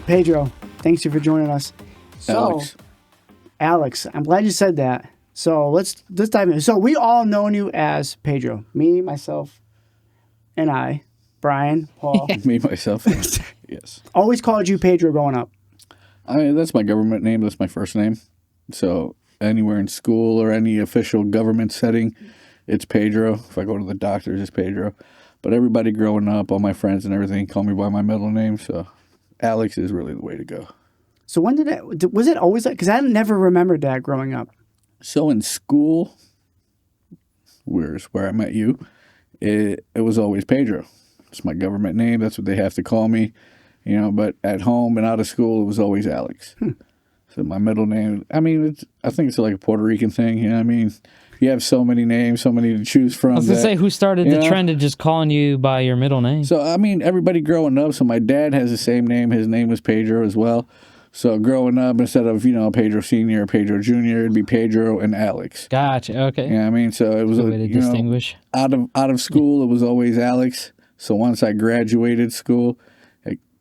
Pedro, thanks you for joining us. So, Alex, I'm glad you said that. So let's dive in. So we all known you as Pedro. Me, myself, and I. Brian, Paul. Me, myself. Yes. Always called you Pedro growing up. I mean, that's my government name. That's my first name. So anywhere in school or any official government setting, it's Pedro. If I go to the doctors, it's Pedro. But everybody growing up, all my friends and everything, call me by my middle name. So Alex is really the way to go. So when was it always that? Because I never remembered that growing up. So in school, where I met you, it was always Pedro. It's my government name. That's what they have to call me, But at home and out of school, it was always Alex. So my middle name. I mean, I think it's like a Puerto Rican thing. You know what I mean? You have so many names, so many to choose from. I was gonna say, who started the trend of just calling you by your middle name? So I mean, everybody growing up. So my dad has the same name. His name was Pedro as well. So growing up, instead of, Pedro Sr. or Pedro Jr., it'd be Pedro and Alex. Gotcha. Okay. Yeah, I mean, so it was a way to distinguish. Out of school, it was always Alex. So once I graduated school,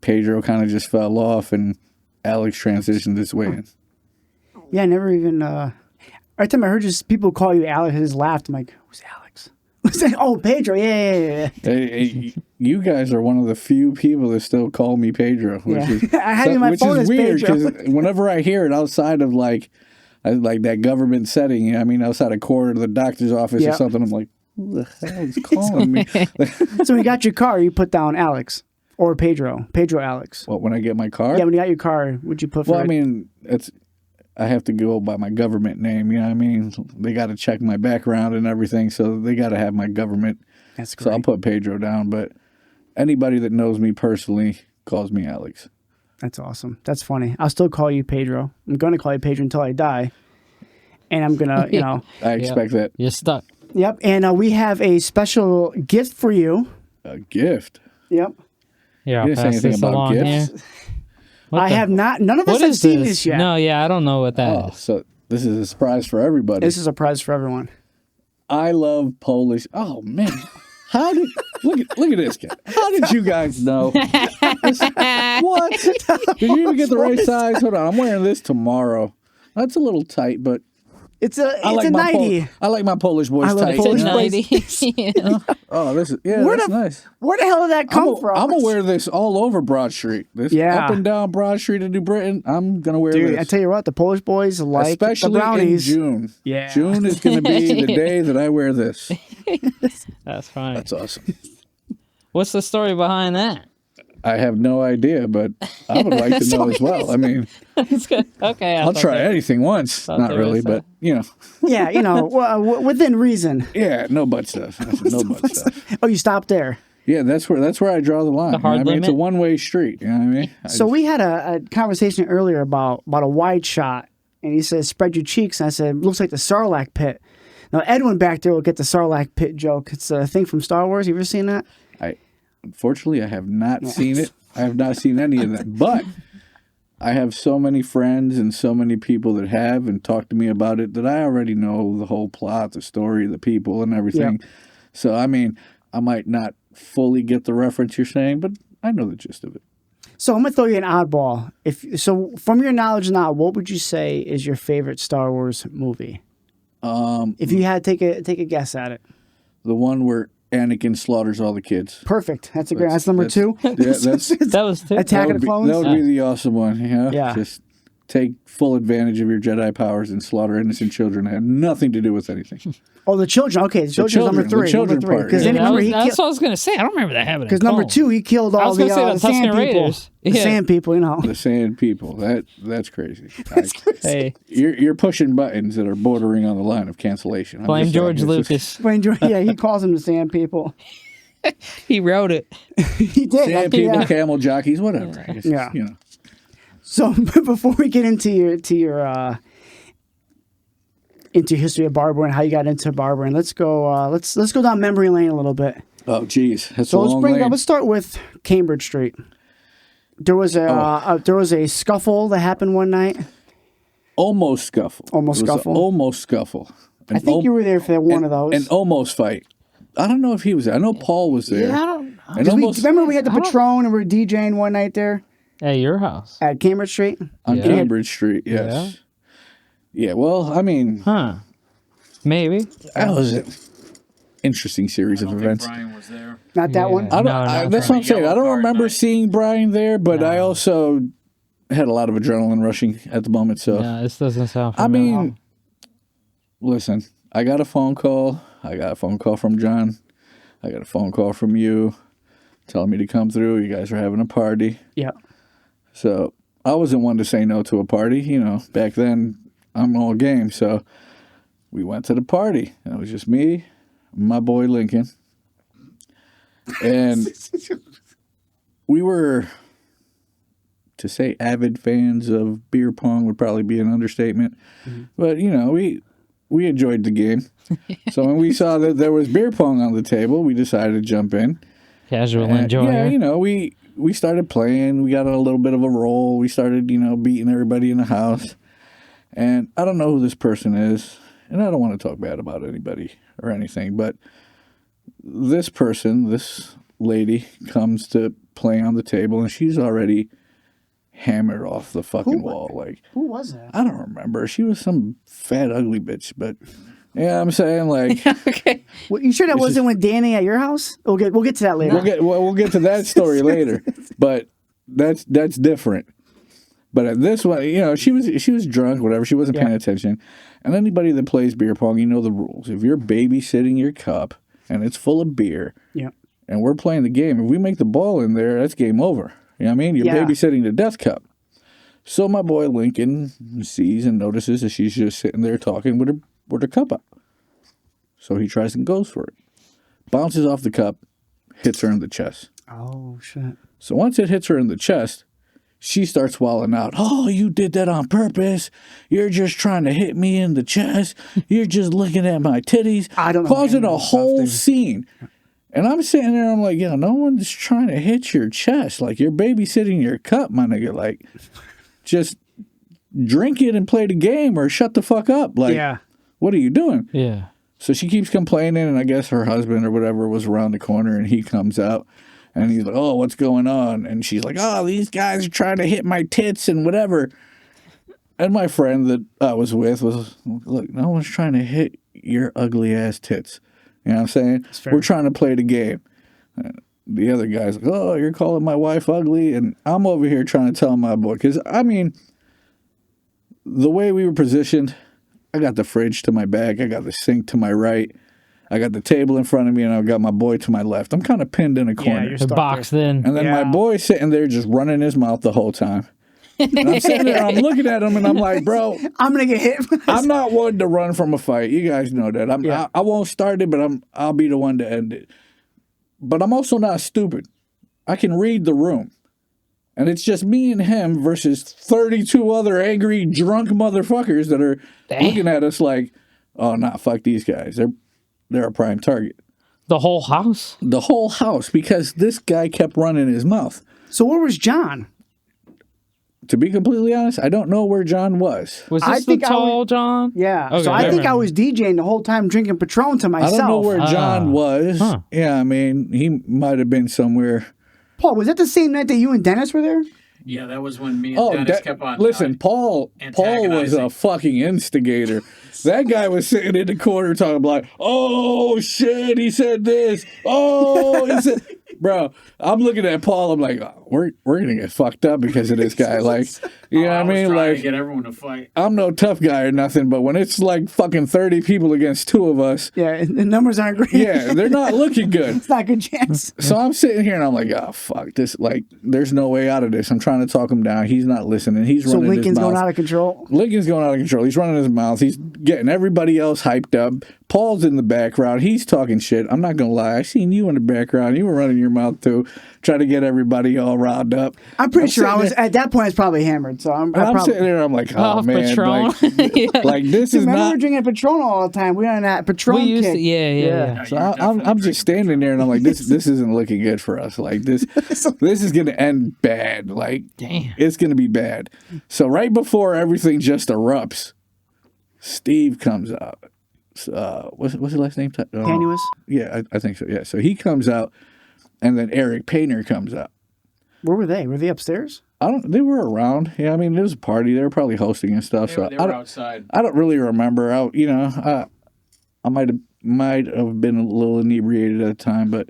Pedro kind of just fell off, and Alex transitioned this way. Yeah, I never even. Every time I heard just people call you Alex, I just laughed. I'm like, who's Alex? Oh, Pedro. Yeah. Hey, you guys are one of the few people that still call me Pedro. I have you on my phone as weird Pedro. because whenever I hear it outside of like that government setting, outside a court or the doctor's office or something, I'm like, who the hell is calling me? So when you got your car, you put down Alex or Pedro Alex. What, when I get my car? Yeah, when you got your car, what'd you put for it? Well, I mean, I have to go by my government name, you know what I mean? They got to check my background and everything, so they got to have my government. That's great. So I'll put Pedro down, but anybody that knows me personally calls me Alex. That's awesome. That's funny. I'll still call you Pedro. I'm going to call you Pedro until I die. And I'm going to, I expect that. You're stuck. Yep. And we have a special gift for you. A gift? Yep. Yeah, you didn't say anything about gifts? Here. I have not. None of us have seen this yet. No, yeah, I don't know what that is. So this is a surprise for everybody. This is a prize for everyone. I love Polish. Oh man, look at this guy? How did you guys know? What? Did you even get the right size? Hold on, I'm wearing this tomorrow. That's a little tight, but it's a 90. I like my Polish boys tight. Polish Oh, that's nice. Where the hell did that come from? I'm gonna wear this all over Broad Street. Up and down Broad Street in New Britain. I'm gonna wear this. I tell you what, the Polish boys like especially the brownies. in June. Yeah, June is gonna be the day that I wear this. That's fine. That's awesome. What's the story behind that? I have no idea, but I would like to know as well. I mean, it's good. Okay, I'll try anything once. Not really, but Yeah, within reason. Yeah, no butt stuff. No butt stuff. Oh, you stopped there. Yeah, that's where I draw the line. The hard limit? It's a one-way street. You know what I mean? So we had a conversation earlier about a wide shot, and he said, "Spread your cheeks." And I said, "Looks like the Sarlacc pit." Now Edwin back there will get the Sarlacc pit joke. It's a thing from Star Wars. You ever seen that? Unfortunately, I have not seen it. I have not seen any of that. But I have so many friends and so many people that have and talked to me about it that I already know the whole plot, the story, the people, and everything. Yeah. So, I mean, I might not fully get the reference you're saying, but I know the gist of it. So I'm going to throw you an oddball. So from your knowledge now, what would you say is your favorite Star Wars movie? If you had to take a guess at it. The one where Anakin slaughters all the kids. Perfect. That's number 2. Yeah, that was 2. Attack of the Clones. That would be the awesome one. Yeah. Just take full advantage of your Jedi powers and slaughter innocent children that had nothing to do with anything. Oh, the children. Okay, the children's number 3. The children part. Because that's what I was going to say. I don't remember that happening. Because number 2, he killed all the sand people. The sand people, The sand people. That's crazy. That's crazy. Hey. You're pushing buttons that are bordering on the line of cancellation. Blame George Lucas. Yeah, he calls them the sand people. He wrote it. He did. Sand people, camel jockeys, whatever. Yeah. So before we get into your history of barbering, how you got into barbering, let's go down memory lane a little bit. Oh, geez, that's a long lane. Let's start with Cambridge Street. There was a scuffle that happened one night. Almost scuffle. Almost scuffle. I think you were there for one of those. An almost fight. I don't know if he was there. I know Paul was there. Yeah, I don't know. Remember we had the Patron and we were DJing one night there? At your house. At Cambridge Street. On Yeah. Cambridge Street, yes. Yeah, well, I mean, Huh. Maybe. that was an interesting series of events. Brian was there. Not that one. Yeah. No, That's what I'm saying. I don't Yellow remember card seeing Brian there, but I No. also had a lot of adrenaline rushing at the moment. So, Yeah, this doesn't sound I familiar. mean, listen, I got a phone call. I got a phone call from John. I got a phone call from you telling me to come through. You guys are having a party. Yeah. So I wasn't one to say no to a party. You know, back then I'm all game. So we went to the party. And it was just me, my boy Lincoln. And we were, to say avid fans of beer pong would probably be an understatement. But, you know, we enjoyed the game. So when we saw that there was beer pong on the table, we decided to jump in. Casual And, enjoyer. yeah, you know, we started playing. We got on a little bit of a roll. We started, you know, beating everybody in the house. And I don't know who this person is, and I don't want to talk bad about anybody or anything, but this person, this lady, comes to play on the table, and she's already hammered off the fucking wall. Like, Who was that? I don't remember. She was some fat, ugly bitch, but yeah, I'm saying, like, Okay. Well, you sure that wasn't with Danny at your house? We'll get to that later. we'll get to that story later, but that's different. But at this one, you know, she was drunk, whatever. She wasn't paying attention. And anybody that plays beer pong, you know the rules. If you're babysitting your cup and it's full of beer, Yeah. and we're playing the game, if we make the ball in there, that's game over. You know what I mean? You're Yeah. babysitting the death cup. So my boy Lincoln sees and notices that she's just sitting there talking with her cup up. So he tries and goes for it. Bounces off the cup, hits her in the chest. Oh shit. So once it hits her in the chest, she starts wilding out. Oh, you did that on purpose. You're just trying to hit me in the chest. You're just looking at my titties. I don't know causing any of a this stuff, whole dude. scene. And I'm sitting there, I'm like, yeah, no one's trying to hit your chest. Like, you're babysitting your cup, my nigga. Like, just drink it and play the game or shut the fuck up. Like, Yeah. what are you doing? Yeah. So she keeps complaining, and I guess her husband or whatever was around the corner, and he comes out, and he's like, oh, what's going on? And she's like, oh, these guys are trying to hit my tits and whatever. And my friend that I was with was, look, no one's trying to hit your ugly-ass tits. You know what I'm saying? fair. We're trying to play the game. The other guy's like, oh, you're calling my wife ugly? And I'm over here trying to tell my boy, because, I mean, the way we were positioned, I got the fridge to my back. I got the sink to my right. I got the table in front of me, and I got my boy to my left. I'm kind of pinned in a corner. you're The stuck box there. then. And then my Yeah. boy's sitting there just running his mouth the whole time. And I'm sitting there, I'm looking at him, and I'm like, bro, I'm gonna get hit. I'm not one to run from a fight. You guys know that. Yeah. I won't start it, but I'll be the one to end it. But I'm also not stupid. I can read the room. And it's just me and him versus 32 other angry, drunk motherfuckers that are looking at us like, oh, nah, fuck these guys. They're a prime target. The whole house? The whole house, because this guy kept running his mouth. So where was John? To be completely honest, I don't know where John was. Was I this the think I tall John? Yeah. Okay, so I think never I mind. was DJing the whole time, drinking Patron to I myself. don't know where John was. Huh. Yeah, I mean, he might have been somewhere. Paul, was that the same night that you and Dennis were there? Yeah, that was when me and Dennis kept on. listen, Paul was a antagonizing. fucking instigator. That guy was sitting in the corner talking like, oh shit, he said this. Oh, he said, bro. I'm looking at Paul. I'm like, oh, we're gonna get fucked up because of this guy. Like, you know what I mean? trying to Like, get everyone to fight. I'm no tough guy or nothing, but when it's like fucking 30 people against two of us, Yeah, the numbers aren't great. yeah, they're not looking good. It's not a good chance. So I'm sitting here and I'm like, oh fuck this! Like, there's no way out of this. I'm trying to talk him down. He's not listening. He's So running Lincoln's his mouth. going out of control. Lincoln's going out of control. He's running his mouth. He's getting everybody else hyped up. Paul's in the background. He's talking shit. I'm not gonna lie. I seen you in the background. You were running your mouth too, trying to get everybody all riled up. I'm pretty sure I sitting was there- at that point. I was probably hammered. So I'm I'm probably. sitting there. I'm like, oh Off man, Patron. like, Yeah. like this is Remember we were not. drinking Patron all the time. We were on that Patron We used kick. to, yeah. Yeah, So you're I'm definitely just standing there and I'm like, this isn't looking good for us. Like this is gonna end bad. Like, Damn. it's gonna be bad. So right before everything just erupts, Steve comes out. What's his last name? Tenuous. Yeah, I think so. Yeah, so he comes out, and then Eric Painter comes out. Where were they? Were they upstairs? They were around. Yeah, I mean, it was a party. They were probably hosting and stuff. They so were outside. I don't really remember. I might have been a little inebriated at the time, but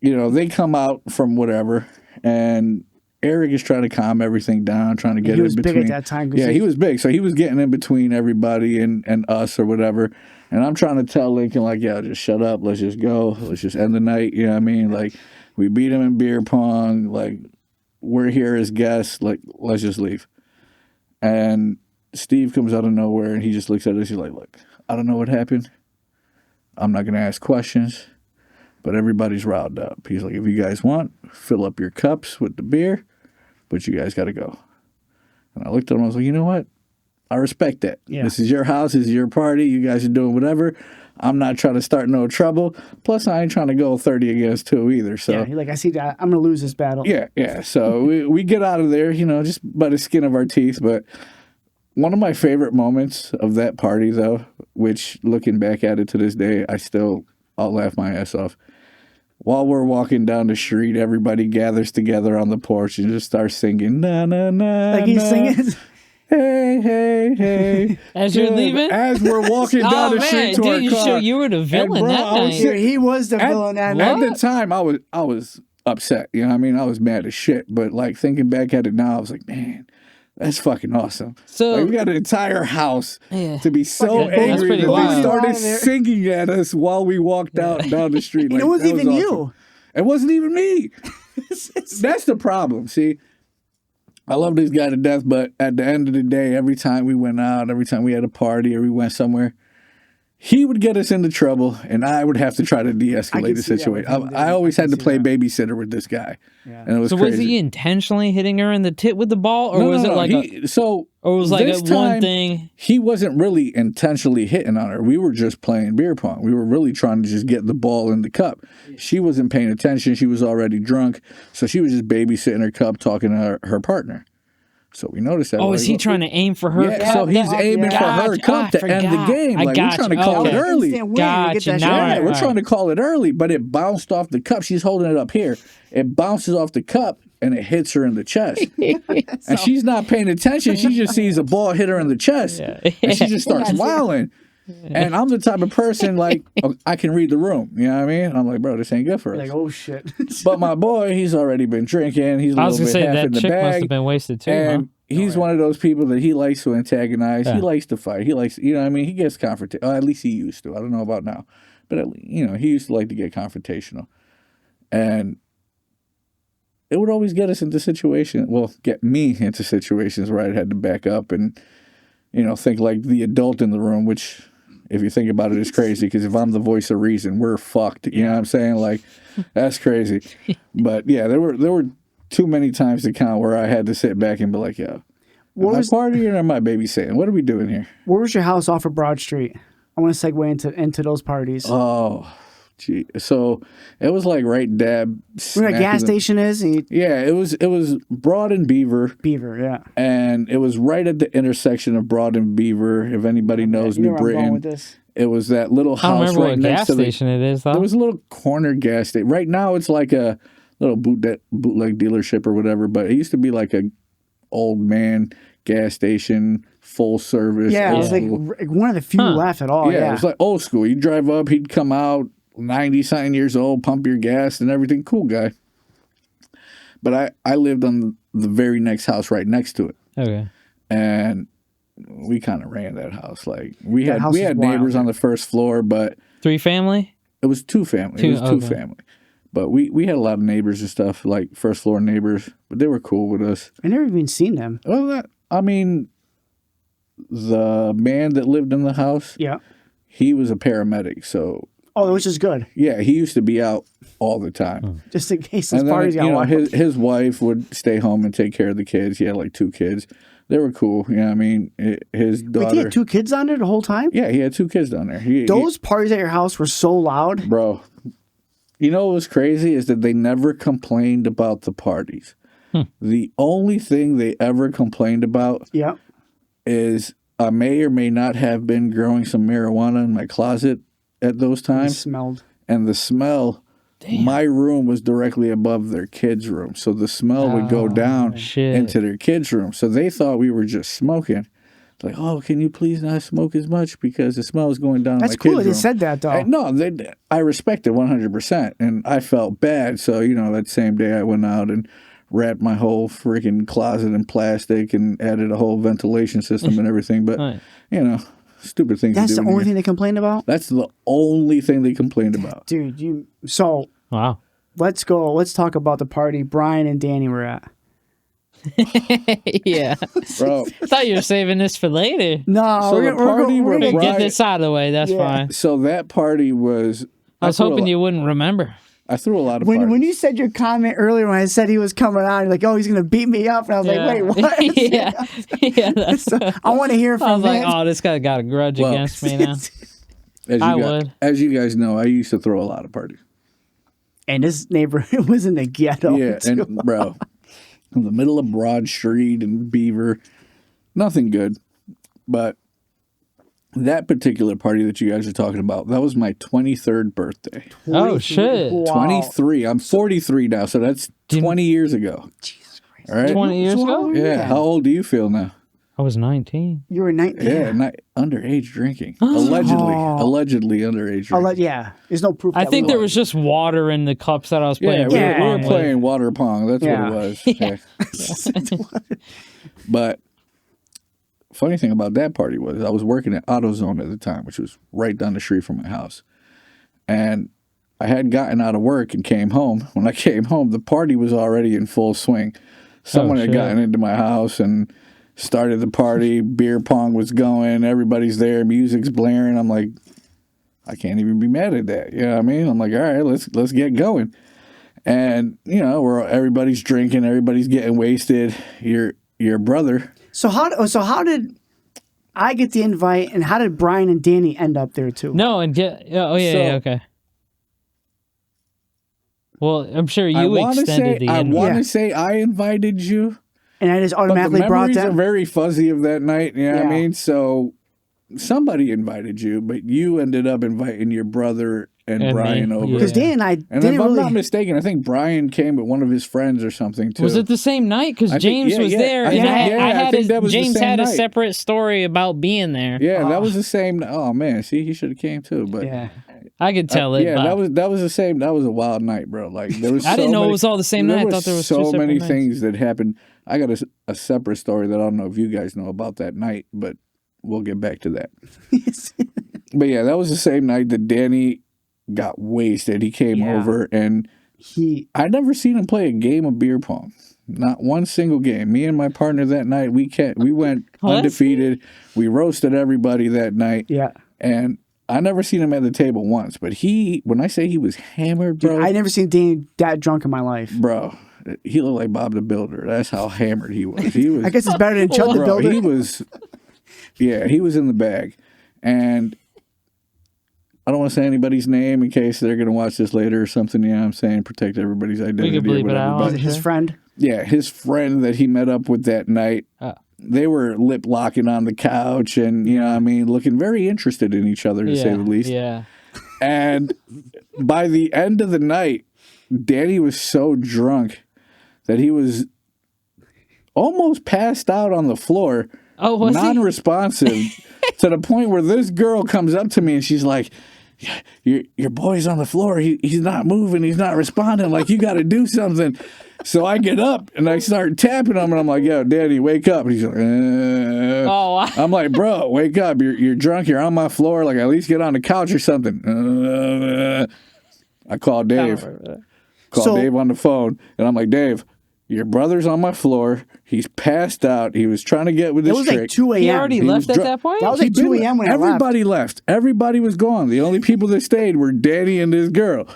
they come out from whatever, and Eric is trying to calm everything down, trying to get in between. He was big at that time. Yeah, he was big, so he was getting in between everybody and us or whatever. And I'm trying to tell Lincoln, like, yeah, just shut up. Let's just go. Let's just end the night. You know what I mean? Like, we beat him in beer pong. Like, we're here as guests. Like, let's just leave. And Steve comes out of nowhere, and he just looks at us. He's like, look, I don't know what happened. I'm not going to ask questions, but everybody's riled up. He's like, if you guys want, fill up your cups with the beer, but you guys got to go. And I looked at him. I was like, you know what? I respect that. Yeah. This is your house. This is your party. You guys are doing whatever. I'm not trying to start no trouble. Plus, I ain't trying to go 30 against 2 either. So yeah, like, I see that. I'm going to lose this battle. Yeah. So we get out of there, just by the skin of our teeth. But one of my favorite moments of that party, though, which looking back at it to this day, I'll laugh my ass off. While we're walking down the street, everybody gathers together on the porch and just starts singing, na, na, na, like he's singing. Hey, hey, hey. As you're leaving? As we're walking down the street to our car. You were the villain that night. He was the villain that night. At the time, I was upset. You know what I mean? I was mad as shit. But, like, thinking back at it now, I was like, man, that's fucking awesome. So like, we got an entire house to be so angry that they started singing at us while we walked down the street. Like, it wasn't even you. It wasn't even me. That's the problem. See, I love this guy to death, but at the end of the day, every time we went out, every time we had a party or we went somewhere, he would get us into trouble, and I would have to try to de-escalate the situation. I always had to play babysitter with this guy, and it was crazy. Was he intentionally hitting her in the tit with the ball, or was it like or was like one thing? He wasn't really intentionally hitting on her. We were just playing beer pong. We were really trying to just get the ball in the cup. She wasn't paying attention. She was already drunk, so she was just babysitting her cup, talking to her partner. So we noticed that. Oh, is he trying to aim for her cup? So he's aiming for her cup to end the game. Like, we're trying to call it early. We're trying to call it early, but it bounced off the cup. She's holding it up here. It bounces off the cup, and it hits her in the chest. And she's not paying attention. She just sees a ball hit her in the chest, and she just starts wilding. And I'm the type of person, like, I can read the room. You know what I mean? And I'm like, bro, this ain't good for us. Like, oh, shit. But my boy, he's already been drinking. He's a little bit half in the bag. That chick must have been wasted too, and he's one of those people that he likes to antagonize. Yeah. He likes to fight. He likes, you know what I mean? He gets confrontational. At least he used to. I don't know about now. But, he used to like to get confrontational. And it would always get us into get me into situations where I had to back up and, think like the adult in the room, which, if you think about it, is crazy, because if I'm the voice of reason, we're fucked. You know what I'm saying? Like, that's crazy. But, yeah, there were too many times to count where I had to sit back and be like, yo, am I partying or am I babysitting? What are we doing here? Where was your house off of Broad Street? I want to segue into those parties. Oh, gee. So it was like right dab. Where that gas station is? Yeah, it was Broad and Beaver. Beaver, yeah. And it was right at the intersection of Broad and Beaver. If anybody knows New Britain, it was that little house right next to the gas station. It is though. There was a little corner gas station. Right now, it's like a little bootleg dealership or whatever. But it used to be like a old man gas station, full service. Yeah, it was like one of the few left at all. Yeah, it was like old school. You'd drive up, he'd come out, 90-something years old, pump your gas and everything. Cool guy. But I lived on the very next house right next to it. Okay. And we kind of ran that house. Like, we had neighbors on the first floor, but 3 family? It was 2 family. It was 2 family. But we had a lot of neighbors and stuff, like first floor neighbors, but they were cool with us. I never even seen them. Well, the man that lived in the house, he was a paramedic, so. Oh, which is good. Yeah, he used to be out all the time. Just in case those parties got wild. His wife would stay home and take care of the kids. He had like 2 kids. They were cool. You know what I mean? His daughter. Wait, he had 2 kids on there the whole time? Yeah, he had 2 kids down there. Those parties at your house were so loud. Bro, you know what was crazy is that they never complained about the parties. The only thing they ever complained about is I may or may not have been growing some marijuana in my closet at those times. It smelled. And the smell my room was directly above their kids' room. So the smell would go down into their kids' room. So they thought we were just smoking. Like, oh, can you please not smoke as much because the smell is going down in my kids' room. That's cool they said that, though. No, I respect it 100%. And I felt bad. So, that same day I went out and wrapped my whole freaking closet in plastic and added a whole ventilation system and everything. But, stupid things. That's the only thing they complained about? That's the only thing they complained about. Dude, so wow. Let's go. Let's talk about the party Brian and Danny were at. Yeah. Bro. I thought you were saving this for later. No, so we're going to get this out of the way. That's fine. So that party was... I was hoping you wouldn't remember. I threw a lot of parties. When you said your comment earlier when I said he was coming on, you're like, oh, he's going to beat me up. And I was like, wait, what? Yeah. So, I want to hear from him. I was like, oh, this guy got a grudge against me now. As you guys know, I used to throw a lot of parties. And this neighborhood was in the ghetto. Yeah, and bro, in the middle of Broad Street and Beaver, nothing good. But that particular party that you guys are talking about, that was my 23rd birthday. Oh, shit. Wow. 23. I'm 43 now, so that's 20 years ago. Jesus Christ. All right? 20 years ago? Yeah. How old do you feel now? I was 19. You were 19? Yeah, underage drinking. Allegedly underage drinking. Yeah, there's no proof. I think there was just water in the cups that I was playing. Yeah, we were playing water pong. That's what it was. But funny thing about that party was I was working at AutoZone at the time, which was right down the street from my house. And I had gotten out of work and came home. When I came home, the party was already in full swing. Someone had gotten into my house and started the party. Beer pong was going. Everybody's there. Music's blaring. I'm like, I can't even be mad at that. You know what I mean? I'm like, all right, let's get going. And everybody's drinking. Everybody's getting wasted. Your brother. So how did I get the invite, and how did Brian and Danny end up there too? No, and okay. Well, I'm sure you extended the invite. I want to say I invited you. And I just automatically brought them. The memories are very fuzzy of that night. You know what I mean? So somebody invited you, but you ended up inviting your brother and Brian over. Because Dan and I and if I'm not mistaken, I think Brian came with one of his friends or something too. Was it the same night? Because James was there. James had a separate story about being there. Yeah, that was the same. Oh man, see, he should have came too. But I could tell it. Yeah, that was the same. That was a wild night, bro. Like there was. I didn't know it was all the same night. I thought there was so many nights. things that happened. I got a separate story that I don't know if you guys know about that night, but we'll get back to that. But yeah, that was the same night that Danny got wasted. He came over and I'd never seen him play a game of beer pong. Not one single game. Me and my partner that night, we went undefeated. We roasted everybody that night. Yeah. And I never seen him at the table once, but when I say he was hammered, bro. Dude, I never seen Danny that drunk in my life. Bro, he looked like Bob the Builder. That's how hammered he was. I guess it's better than Chud the Builder. He was in the bag. And I don't want to say anybody's name in case they're going to watch this later or something. You know what I'm saying? Protect everybody's identity. We can bleep it out. His friend? Yeah, his friend that he met up with that night. They were lip locking on the couch and, you know what I mean, looking very interested in each other, to say the least. Yeah. And by the end of the night, Danny was so drunk that he was almost passed out on the floor. Oh, was non-responsive to the point where this girl comes up to me and she's like, your boy's on the floor. He's not moving. He's not responding. Like, you got to do something. So I get up and I start tapping him and I'm like, yo, Daddy, wake up. And he's like, Oh, I'm like, bro, wake up. You're drunk. You're on my floor. Like, at least get on the couch or something. I called Dave. Dave on the phone and I'm like, Dave, your brother's on my floor. He's passed out. He was trying to get with this chick. It was like 2 a.m. He already left at that point? That was like 2 a.m. when everybody left. Everybody was gone. The only people that stayed were Danny and this girl.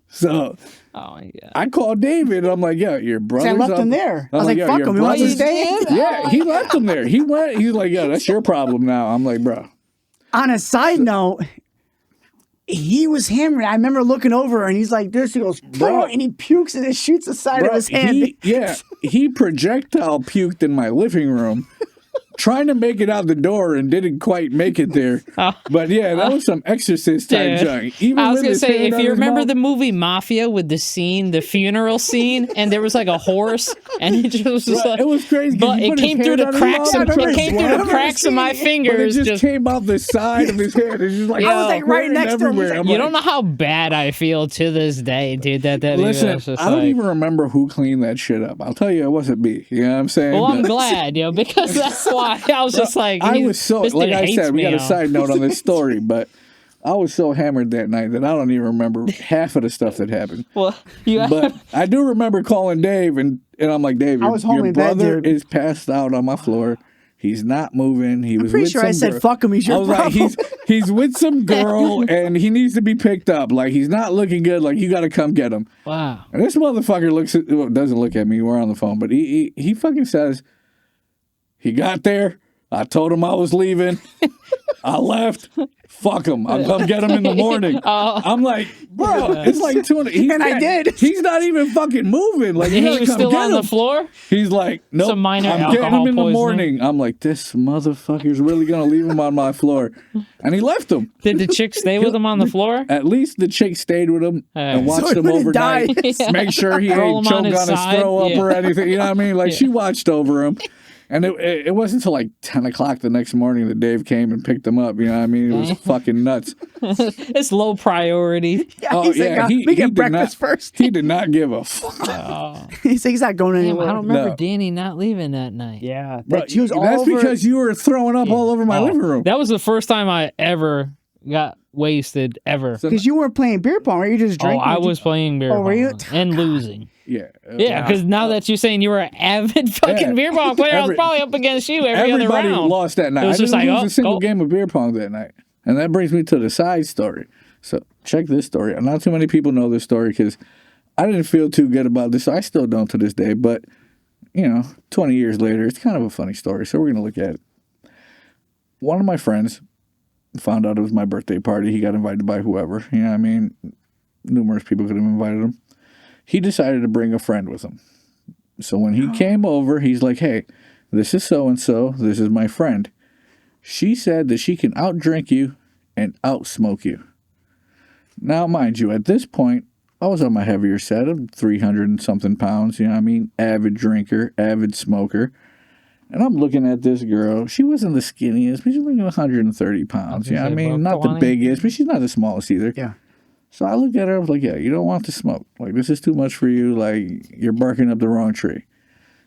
So I called David. And I'm like, yeah, your brother's I left him there. I was like, fuck him. He wants to stay? Yeah, he left him there. He went. He's like, yeah, that's your problem now. I'm like, bro. On a side note, he was hammered. I remember looking over and he's like this. He goes, bro, and he pukes and it shoots the side of his hand. He projectile puked in my living room trying to make it out the door and didn't quite make it there. But yeah, that was some Exorcist type junk. Even I was going to say, if you remember the movie Mafia with the funeral scene, and there was like a horse, and it just was just like, it was crazy. But it came through the cracks. It came through the cracks of my fingers. But it just came out the side of his head. It's just like, I was like right next to him. You don't know how bad I feel to this day, dude. Listen, I don't even remember who cleaned that shit up. I'll tell you, it wasn't me. You know what I'm saying? Well, I'm glad, because that's why I was just like, I was so, like I said, we got a side note on this story, but I was so hammered that night that I don't even remember half of the stuff that happened. Well, but I do remember calling Dave, and I'm like, Dave, your brother is passed out on my floor. He's not moving. He was pretty sure I said, fuck him. He's your problem. Like, he's with some girl, and he needs to be picked up. Like, he's not looking good. Like, you got to come get him. Wow. And this motherfucker doesn't look at me. We're on the phone, but he fucking says, he got there. I told him I was leaving. I left. Fuck him. I'll come get him in the morning. I'm like, bro, it's like 200. And I did. He's not even fucking moving. Like, he was still on the floor? He's like, nope, Some minor I'm getting him in the morning. I'm like, this motherfucker's really going to leave him on my floor. And he left him. Did the chick stay with him on the floor? At least the chick stayed with him and watched him overnight. Make sure he ain't choke on his throw up or anything. You know what I mean? Like, she watched over him. And it wasn't until like 10 o'clock the next morning that Dave came and picked him up. You know what I mean? It was fucking nuts. It's low priority. Yeah, we get breakfast first. He did not give a fuck. He's not going anywhere. I don't remember Danny not leaving that night. Yeah. That's because you were throwing up all over my living room. That was the first time I ever got wasted, ever. Because you weren't playing beer pong, or you just drinking? I was playing beer pong. Were you? And losing. Yeah. Yeah, because now that you're saying you were an avid fucking beer pong player, I was probably up against you every other round. Everybody lost that night. It was I didn't just lose a single game of beer pong that night. And that brings me to the side story. So check this story. Not too many people know this story because I didn't feel too good about this. I still don't to this day. But, 20 years later, it's kind of a funny story. So we're going to look at it. One of my friends found out it was my birthday party. He got invited by whoever. You know what I mean? Numerous people could have invited him. He decided to bring a friend with him. So when he came over, he's like, hey, this is so-and-so. This is my friend. She said that she can outdrink you and outsmoke you. Now, mind you, at this point, I was on my heavier set of 300 and something pounds. You know what I mean? Avid drinker, avid smoker. And I'm looking at this girl. She wasn't the skinniest, but she was 130 pounds. You know what I mean? Not the biggest, but she's not the smallest either. Yeah. So I looked at her, I was like, yeah, you don't want to smoke. Like, this is too much for you. Like, you're barking up the wrong tree.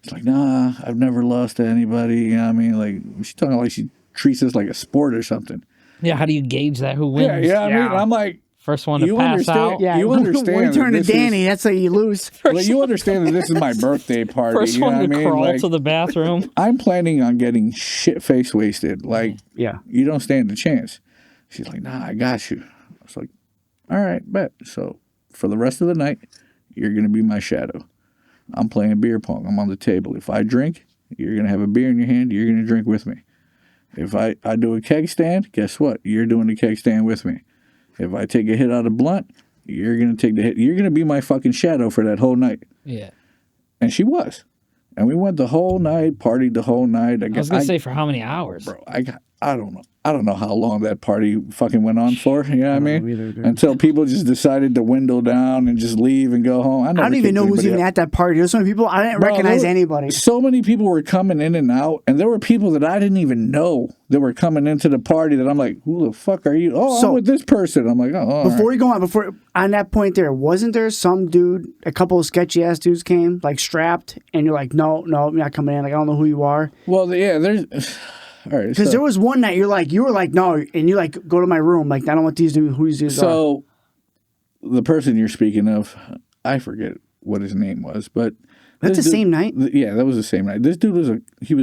She's like, nah, I've never lost to anybody. You know what I mean? Like, she's talking like she treats this like a sport or something. Yeah, how do you gauge that? Who wins? Yeah, I mean, I'm like, first one to pass out. Yeah, you understand. When you turn to Danny, that's how you lose. Well, you understand that this is my birthday party. First one to crawl to the bathroom. I'm planning on getting shit-faced wasted. Like, you don't stand a chance. She's like, nah, I got you. I was like, all right, bet. So for the rest of the night, you're going to be my shadow. I'm playing beer pong. I'm on the table. If I drink, you're going to have a beer in your hand. You're going to drink with me. If I do a keg stand, guess what? You're doing the keg stand with me. If I take a hit out of blunt, you're going to take the hit. You're going to be my fucking shadow for that whole night. Yeah. And she was. And we went the whole night, partied the whole night. I was going to say, for how many hours? Bro, I don't know. I don't know how long that party fucking went on for. You know what I mean? Until people just decided to dwindle down and just leave and go home. I don't even know who's even at that party. There's so many people. I didn't recognize anybody. So many people were coming in and out. And there were people that I didn't even know that were coming into the party that I'm like, who the fuck are you? Oh, I'm with this person. I'm like, oh. Before you go on that point there, wasn't there some dude, a couple of sketchy ass dudes came, like strapped, and you're like, no, I'm not coming in. Like, I don't know who you are. Well, yeah, there's... All right, because there was one night you were like no, and you like go to my room like I don't want these who these dudes are. So the person you're speaking of, I forget what his name was, but that's the same night. Yeah, that was the same night. This dude was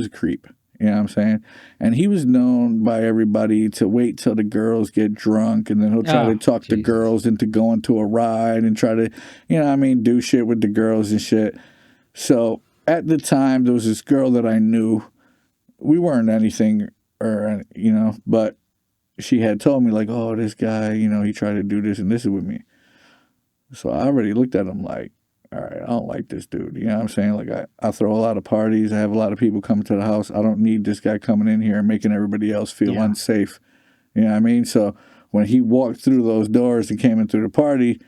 a creep. You know what I'm saying? And he was known by everybody to wait till the girls get drunk, and then he'll try to talk the girls into going to a ride and try to, you know what I mean, do shit with the girls and shit. So at the time, there was this girl that I knew. We weren't anything, but she had told me, like, oh, this guy, he tried to do this and this with me. So I already looked at him like, all right, I don't like this dude. You know what I'm saying? Like, I throw a lot of parties. I have a lot of people coming to the house. I don't need this guy coming in here and making everybody else feel unsafe. You know what I mean? So when he walked through those doors and came in through the party,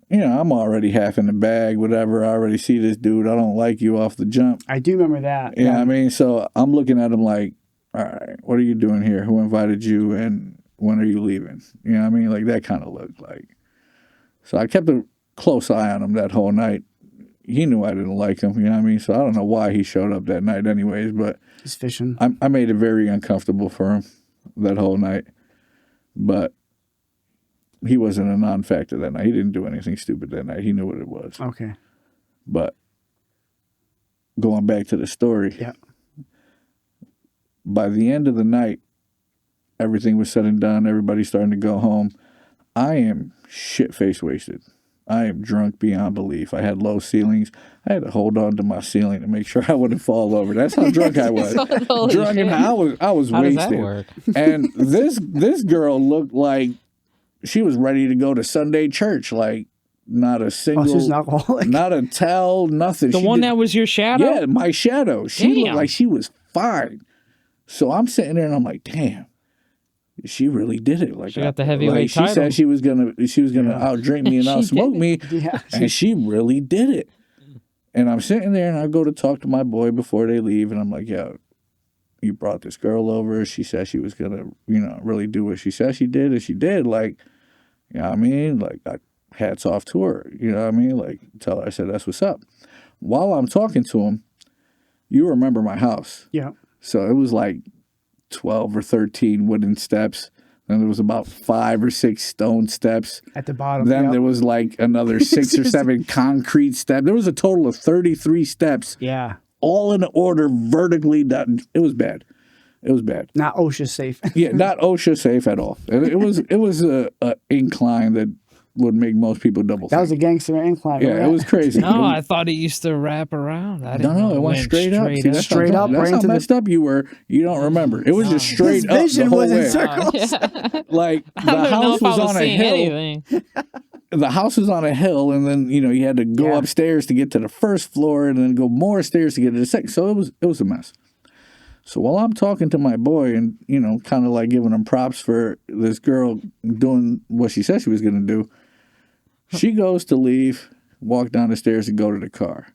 you know, I'm already half in the bag, whatever. I already see this dude. I don't like you off the jump. I do remember that. You know what I mean? So I'm looking at him like, all right, what are you doing here? Who invited you and when are you leaving? You know what I mean? Like that kind of looked like. So I kept a close eye on him that whole night. He knew I didn't like him, you know what I mean? So I don't know why he showed up that night anyways, but He's fishing. I made it very uncomfortable for him that whole night. But he wasn't a non-factor that night. He didn't do anything stupid that night. He knew what it was. Okay. But going back to the story, by the end of the night, everything was said and done. Everybody's starting to go home. I am shit-faced wasted. I am drunk beyond belief. I had low ceilings. I had to hold on to my ceiling to make sure I wouldn't fall over. That's how drunk I was. Drunk, and I was How wasted. does that work? And this girl looked like she was ready to go to Sunday church. Like not a single, she's an alcoholic. not a towel, nothing. The one that was your shadow? Yeah, my shadow. She looked Damn. like she was fine. So I'm sitting there and I'm like, damn. She really did it. Like She got the heavyweight like, she title. said she was gonna outdrink me and She outsmoke did me, Yeah. and she really did it. And I'm sitting there and I go to talk to my boy before they leave, and I'm like, yo, you brought this girl over. She said she was gonna, really do what she said she did, and she did. Like, you know what I mean? Like, hats off to her. You know what I mean? Like, tell her I said that's what's up. While I'm talking to him, you remember my house. Yeah. So it was like 12 or 13 wooden steps. Then there was about 5 or 6 stone steps. At the bottom. Then there was like another 6 or 7 concrete steps. There was a total of 33 steps. Yeah. All in order vertically down. It was bad. It was bad. Not OSHA safe. Yeah, not OSHA safe at all. And it was a incline that would make most people double That think. was a gangster incline. Yeah, right? it was crazy. No, I thought it used to wrap around. I didn't know It went straight up. See, that's Straight how, up, That's right how into the- messed up you were. You don't remember. It was just straight His up the vision whole was in way. circles. Like I the don't know house if I was was on a seeing hill. anything. The house was on a hill, and then you had to go Yeah. upstairs to get to the first floor, and then go more stairs to get to the second. So it was a mess. So while I'm talking to my boy, and kind of like giving him props for this girl doing what she said she was going to do, she goes to leave, walk down the stairs, and go to the car.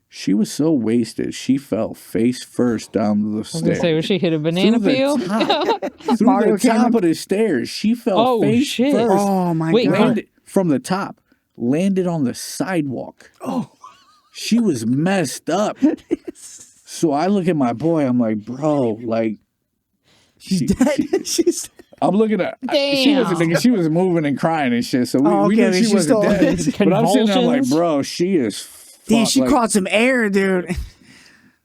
She was so wasted, she fell face first down the I was gonna stairs. say, was she hit a banana peel? Through Mario the top Cameron? of the stairs, she fell Oh, face shit. first. Oh, my Wait, God. Landed from the top, landed on the sidewalk. Oh. She was messed up. So I look at my boy, I'm like, bro, like, She's dead. She's. I'm looking at Damn. she was moving and crying and shit. So we Okay, knew I mean, she she's wasn't still- dead. But I'm sitting there, I'm like, Convulsions? bro, she is fucked. Dude, she Like, caught some air, dude.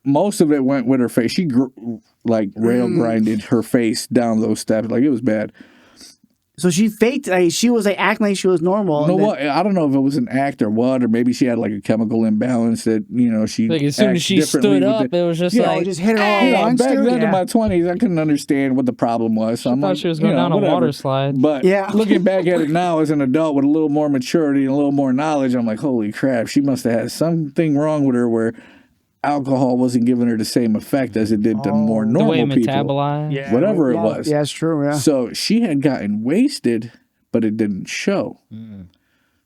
most of it went with her face. She rail grinded her face down those steps. Like, it was bad. So she faked. She was acting like she was normal. You know and then- what? I don't know if it was an act or what, or maybe she had like a chemical imbalance that she Like as soon as acts she differently stood with up, it was just Yeah, like, just hit her all "Hey!" at once, back dude. then in Yeah. my 20s, I couldn't understand what the problem was. So I'm thought like, she was going down a whatever. water slide. But Yeah. looking back at it now as an adult with a little more maturity and a little more knowledge, I'm like, holy crap, she must have had something wrong with her where alcohol wasn't giving her the same effect as it did to more the normal way it people. metabolized. Whatever it yeah, was. Yeah, it's true. Yeah. So she had gotten wasted, but it didn't show.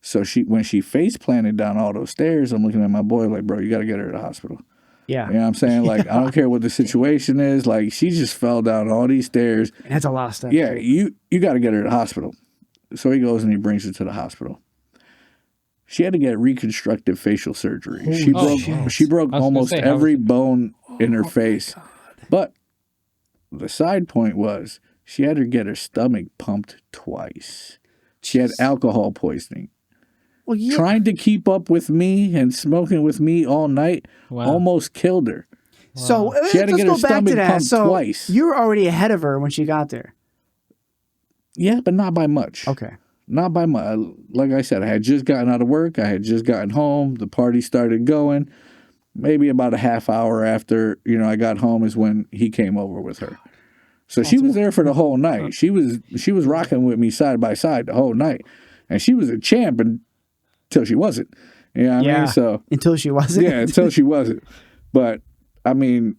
So when she face planted down all those stairs, I'm looking at my boy like, bro, you got to get her to the hospital. Yeah. You know what I'm saying? Like, I don't care what the situation is. Like, she just fell down all these stairs. And that's a lot of stuff. Yeah, you got to get her to the hospital. So he goes and he brings her to the hospital. She had to get reconstructive facial surgery. She broke I was gonna almost say, how every bone in her face. But the side point was she had to get her stomach pumped twice. She had alcohol poisoning. Well, yeah. Trying to keep up with me and smoking with me all night almost killed her. So She had to let's get her go back to stomach that. pumped So twice. you were already ahead of her when she got there. Yeah, but not by much. Okay. Not by much. Like I said, I had just gotten out of work. I had just gotten home. The party started going. Maybe about a half hour after, I got home is when he came over with her. So she was there for the whole night. She was rocking with me side by side the whole night. And she was a champ until she wasn't. You know what I mean? So until she wasn't. yeah, until she wasn't. But I mean,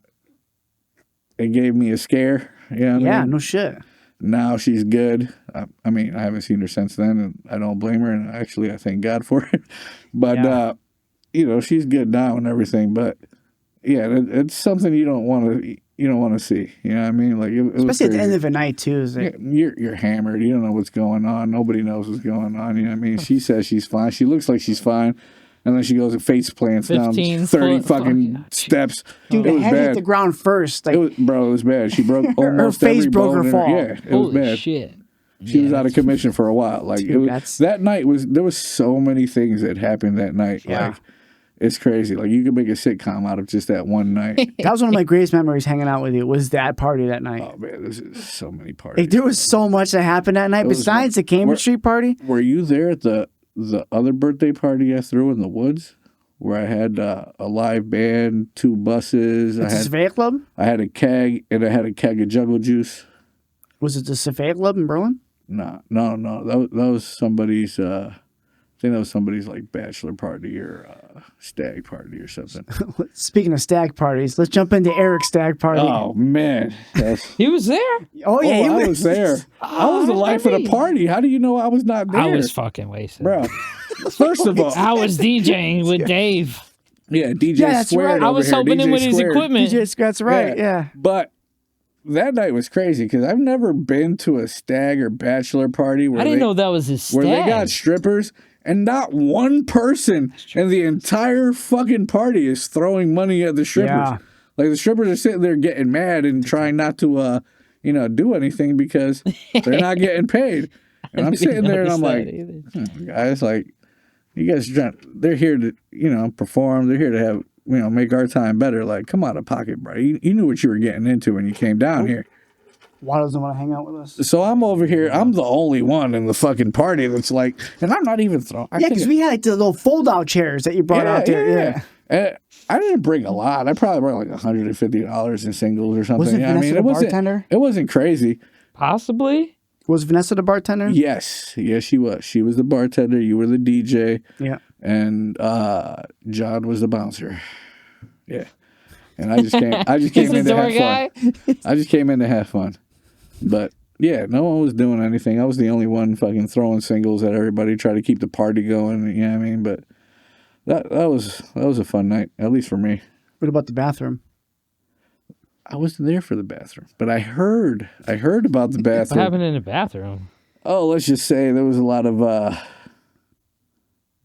it gave me a scare. You know what I mean? No shit. Now she's good. I mean, I haven't seen her since then, and I don't blame her. And actually, I thank God for it. But you know, she's good now and everything. But yeah, it's something you don't want to see. You know what I mean? Like, especially at the end of the night too. Is like, you're hammered. You don't know what's going on. Nobody knows what's going on. You know what I mean? She says she's fine. She looks like she's fine. And then she goes and face plants down 30 fucking steps. Dude, it the was head bad. hit the ground first. Like, It was bad. She broke almost face every broke bone her in fall. Yeah, it was Holy bad. shit. She was out of commission for a while. Like, Dude, that night there was so many things that happened that night. Yeah. Like, it's crazy. Like, you could make a sitcom out of just that one night. that was one of my greatest memories hanging out with you. Was that party that night? Oh man, there's so many parties. Like, there was so much that happened that night. It was Besides the Cambridge Street party. Were you there at the other birthday party I threw in the woods? Where I had a live band, 2 buses. At the Surveyor Club? I had a keg, and I had a keg of Juggle Juice. Was it the Surveyor Club in Berlin? No. That was somebody's. I think that was somebody's like bachelor party or stag party or something. Speaking of stag parties, let's jump into Eric's stag party. Oh man, He was there? Oh yeah, I was there. I was the life of the party. How do you know I was not there? I was fucking wasted. Bro. First of all, I was DJing with Dave. yeah, DJ Yeah, that's Squared. right. I over was here, helping him DJ with his Squared. equipment. That's right. Yeah. But that night was crazy because I've never been to a stag or bachelor party where I didn't know that was his stag. where they got strippers and not one person in the entire fucking party is throwing money at the strippers. Yeah. Like the strippers are sitting there getting mad and trying not to do anything because they're not getting paid. And I'm sitting there and I'm like, guys, like, you guys, they're here to, perform. They're here to have, make our time better. Like, come out of pocket, bro. You knew what you were getting into when you came down here. Why doesn't want to hang out with us? So I'm over here. I'm the only one in the fucking party that's like, and I'm not even throwing. Yeah, because we had like the little fold-out chairs that you brought out there. Yeah. And I didn't bring a lot. I probably brought like $150 in singles or something. Wasn't Vanessa the bartender? It wasn't crazy. Possibly. Was Vanessa the bartender? Yes, she was. She was the bartender. You were the DJ. Yeah. And John was the bouncer. Yeah. And I just came. I just came in to have fun. I just came in to have fun. But yeah, no one was doing anything. I was the only one fucking throwing singles at everybody, try to keep the party going. You know what I mean? But that was a fun night, at least for me. What about the bathroom? I wasn't there for the bathroom, but I heard about the bathroom. What happened in the bathroom? Oh, let's just say there was a lot of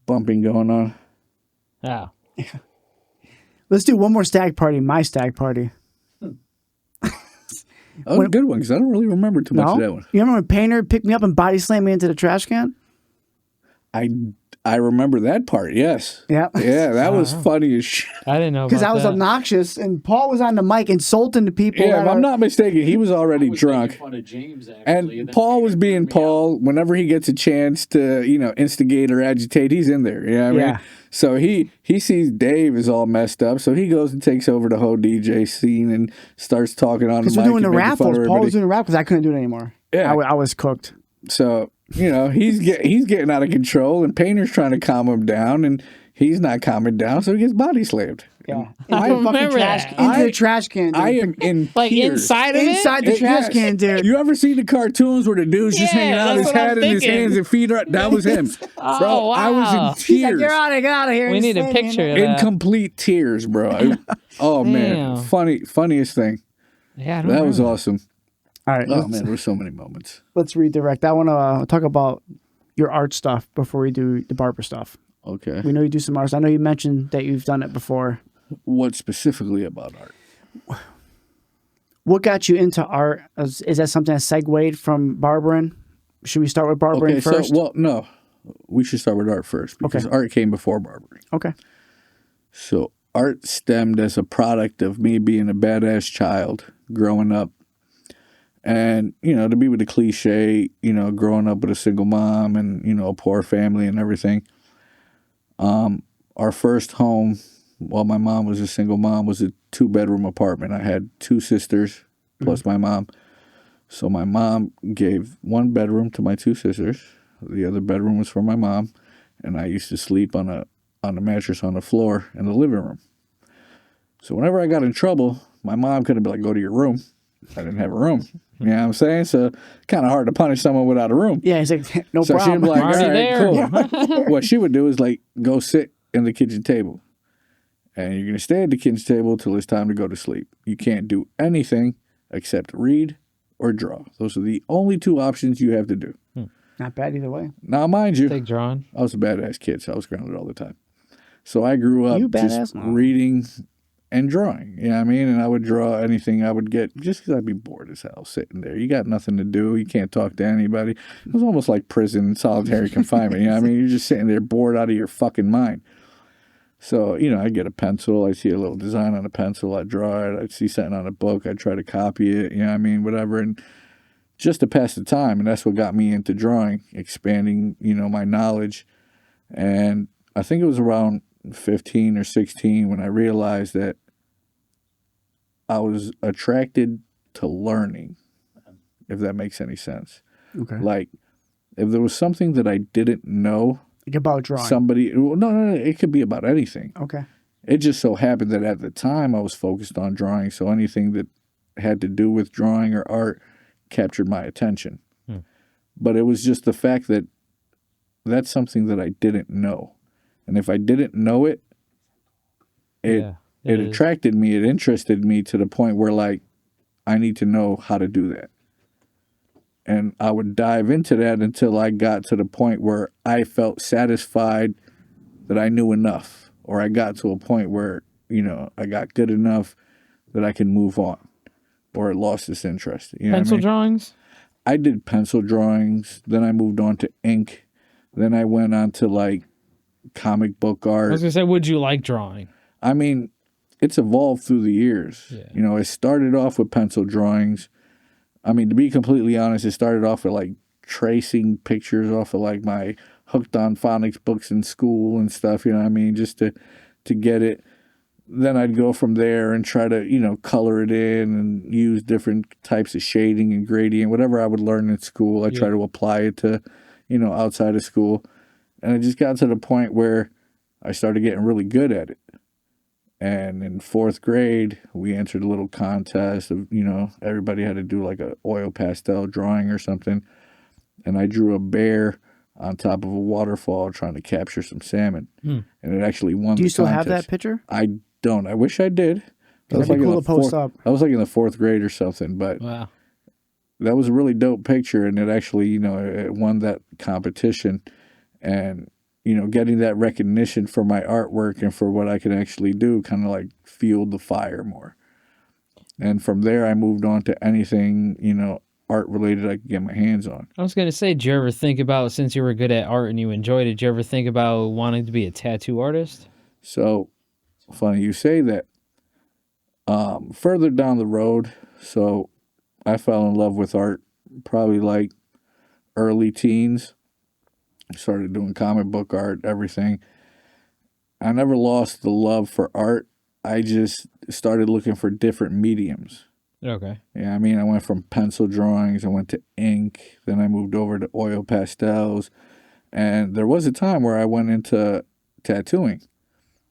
bumping going on. Oh. Let's do one more stag party. My stag party. Oh, a good one, because I don't really remember too much of that one. You remember when Painter picked me up and body slammed me into the trash can? I remember that part, yes. Yeah. Yeah, that was funny as shit. I didn't know Because about I was that. obnoxious and Paul was on the mic insulting the people. Yeah, if I'm not mistaken, he was already drunk. Making fun of James, actually, And then Paul was Painter being threw me out. Paul. Whenever he gets a chance to, instigate or agitate, he's in there. You know what I mean? So he sees Dave is all messed up, so he goes and takes over the whole DJ scene and starts talking on the mic. Because we're doing the and making fun raffles. of Paul was everybody. doing the raffles because I couldn't do it anymore. Yeah. I was cooked. So, he's getting out of control, and Painter's trying to calm him down, and he's not calming down, so he gets body slammed. Yeah. I Into the fucking remember trash, that. into the trash can. Dude. I am in Like tears. inside of Inside it? the trash Yes. can, dude. You ever seen the cartoons where the dude's just Yeah, hanging out that's his what I'm head in his thinking. hands and feet are that was him. Oh, Bro, I was wow. in He's like, tears. get out of here. We He's need a saying, picture of In that. complete tears, bro. Oh man. Damn. Funniest thing. Yeah, I don't That was remember. awesome. All right, Oh man, there were so many moments. let's redirect. I want to talk about your art stuff before we do the barber stuff. Okay. We know you do some art. I know you mentioned that you've done it before. What specifically about art? What got you into art? Is that something that segued from barbering? Should we start with barbering first? No. We should start with art first because art came before barbering. Okay. So art stemmed as a product of me being a badass child growing up. And, to be with the cliche, growing up with a single mom and, a poor family and everything. Our first home, while my mom was a single mom, was a 2-bedroom apartment. I had 2 sisters plus my mom. So my mom gave 1 bedroom to my 2 sisters. The other bedroom was for my mom. And I used to sleep on on the mattress on the floor in the living room. So whenever I got in trouble, my mom couldn't be like, go to your room. I didn't have a room. You know what I'm saying? So kind of hard to punish someone without a room. Yeah, he's like, no So she'd problem. be like, all Already right, there. cool. What she would do is like, go sit in the kitchen table. And you're going to stay at the kitchen table till it's time to go to sleep. You can't do anything except read or draw. Those are the only two options you have to do. Not bad either way. Now, mind you, Take drawing. I was a badass kid, so I was grounded all the time. So I grew up You just badass? reading and drawing. You know what I mean? And I would draw anything I would get just because I'd be bored as hell sitting there. You got nothing to do. You can't talk to anybody. It was almost like prison, solitary confinement. You know what I mean? You're just sitting there bored out of your fucking mind. So, you know, I'd get a pencil. I'd see a little design on a pencil. I'd draw it. I'd see something on a book. I'd try to copy it. You know what I mean? Whatever. And just to pass the time. And that's what got me into drawing, expanding, you know, my knowledge. And I think it was around 15 or 16 when I realized that I was attracted to learning, if that makes any sense. Okay. Like, if there was something that I didn't know, Like about drawing. no, it could be about anything. Okay. It just so happened that at the time I was focused on drawing, so anything that had to do with drawing or art captured my attention. But it was just the fact that that's something that I didn't know. And if I didn't know it, it attracted me, it interested me to the point where, like, I need to know how to do that. And I would dive into that until I got to the point where I felt satisfied that I knew enough, or I got to a point where, you know, I got good enough that I can move on, or it lost its interest. You know Pencil what I mean? drawings? I did pencil drawings, then I moved on to ink, then I went on to, like, comic book I art. was going to say, would you like drawing? I mean, it's evolved through the years. Yeah. You know, it started off with pencil drawings. I mean, to be completely honest, it started off with, like, tracing pictures off of, like, my hooked on phonics books in school and stuff, you know what I mean, just to get it. Then I'd go from there and try to, you know, color it in and use different types of shading and gradient, whatever I would learn in school. I try to apply it to, you know, outside of school. And it just got to the point where I started getting really good at it. And in 4th grade, we entered a little contest of, you know, everybody had to do like a oil pastel drawing or something. And I drew a bear on top of a waterfall trying to capture some salmon. And it actually won the contest. Do you still have that picture? I don't. I wish I did. That'd be cool to post up. I was like in the 4th grade or something, but Wow. that was a really dope picture. And it actually, you know, it won that competition. And, you know, getting that recognition for my artwork and for what I can actually do kind of like fueled the fire more. And from there, I moved on to anything, you know, art related I could get my hands on. I was going to say, did you ever think about, since you were good at art and you enjoyed it, did you ever think about wanting to be a tattoo artist? So, funny you say that. Further down the road, so I fell in love with art probably like early teens. I started doing comic book art, everything. I never lost the love for art. I just started looking for different mediums. Okay. Yeah, I mean, I went from pencil drawings, I went to ink, then I moved over to oil pastels. And there was a time where I went into tattooing.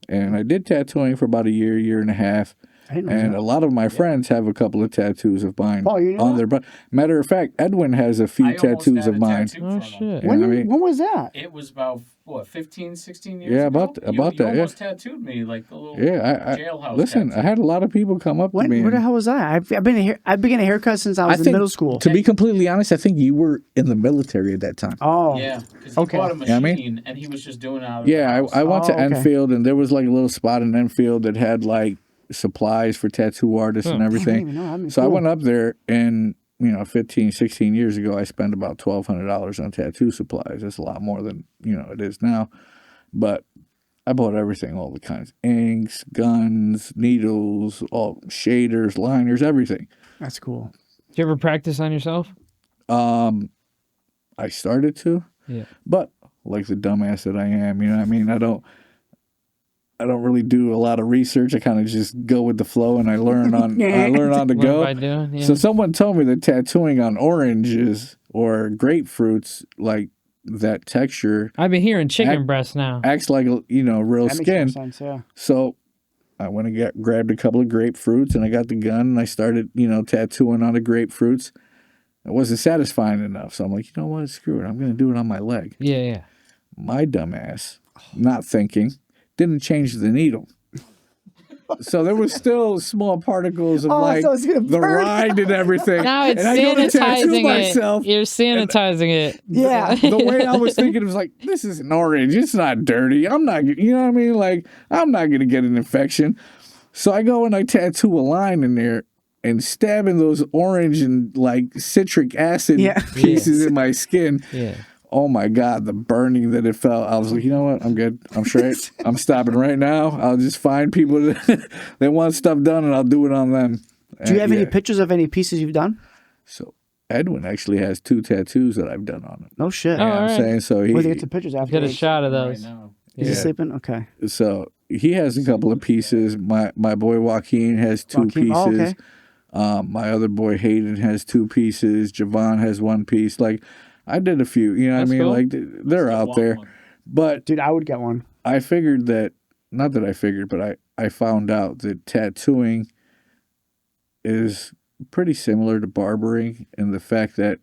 And I did tattooing for about a year and a half. I didn't know And that. a lot of my friends have a couple of tattoos of mine Paul, you know on that? their butt. Matter of fact, Edwin has a few I almost tattoos had of a mine. tattoo Oh, from shit. him. Yeah, When, I mean- when was that? It was about, what, 15, 16 years Yeah, ago? about You that, yeah. almost tattooed me like a little Yeah, jailhouse listen, tattoo. I had a lot of people come up to me. Where the and- hell was I? I've been getting a haircut since I was in middle school. To be completely honest, I think you were in the military at that time. Oh, Yeah, because he Okay. bought a Yeah, machine I mean- and he was just doing it out of the Yeah, house. I went to Oh, okay. Enfield, and there was like a little spot in Enfield that had like supplies for tattoo artists and Damn, I everything. didn't even know. That'd be So I cool. went up there, and 15, 16 years ago, I spent about $1,200 on tattoo supplies. That's a lot more than it is now. But I bought everything, all the kinds: inks, guns, needles, all shaders, liners, everything. That's cool. Did you ever practice on yourself? I started to, Yeah. but like the dumbass that I am, I don't really do a lot of research. I kind of just go with the flow, and I learn on the Learn go. by doing? Yeah. So someone told me that tattooing on oranges or grapefruits like that texture I've been hearing chicken breast now. acts like, real That makes more skin. sense, yeah. So I went and grabbed a couple of grapefruits, and I got the gun, and I started, tattooing on the grapefruits. It wasn't satisfying enough. So I'm like, you know what? Screw it. I'm going to do it on my leg. Yeah. My dumbass, not thinking, didn't change the needle. So there was still small particles of so it's gonna the burn. rind and everything. Now it's and I go to tattoo sanitizing myself. it. You're sanitizing it. Yeah. The way I was thinking, it was like, this is an orange. It's not dirty. I'm not, you know what I mean? Like, I'm not going to get an infection. So I go and I tattoo a line in there and stabbing those orange and like citric acid pieces in my skin. Yeah. Oh my God, the burning that it felt. I was like, you know what? I'm good. I'm straight. I'm stopping right now. I'll just find people that want stuff done and I'll do it on them. Do you have any pictures of any pieces you've done? So Edwin actually has 2 tattoos that I've done on him. No shit. You know what I'm saying? So he We'll get some pictures after. Get a shot of Right those. now. Is he sleeping? Okay. So he has a couple of pieces. My boy Joaquin has 2 pieces. Oh, okay. My other boy Hayden has 2 pieces. Javon has 1 piece. Like, I did a few. You know what I mean? Cool. Like, they're Still out want there. one. But Dude, I would get one. I figured that, not that I figured, but I found out that tattooing is pretty similar to barbering in the fact that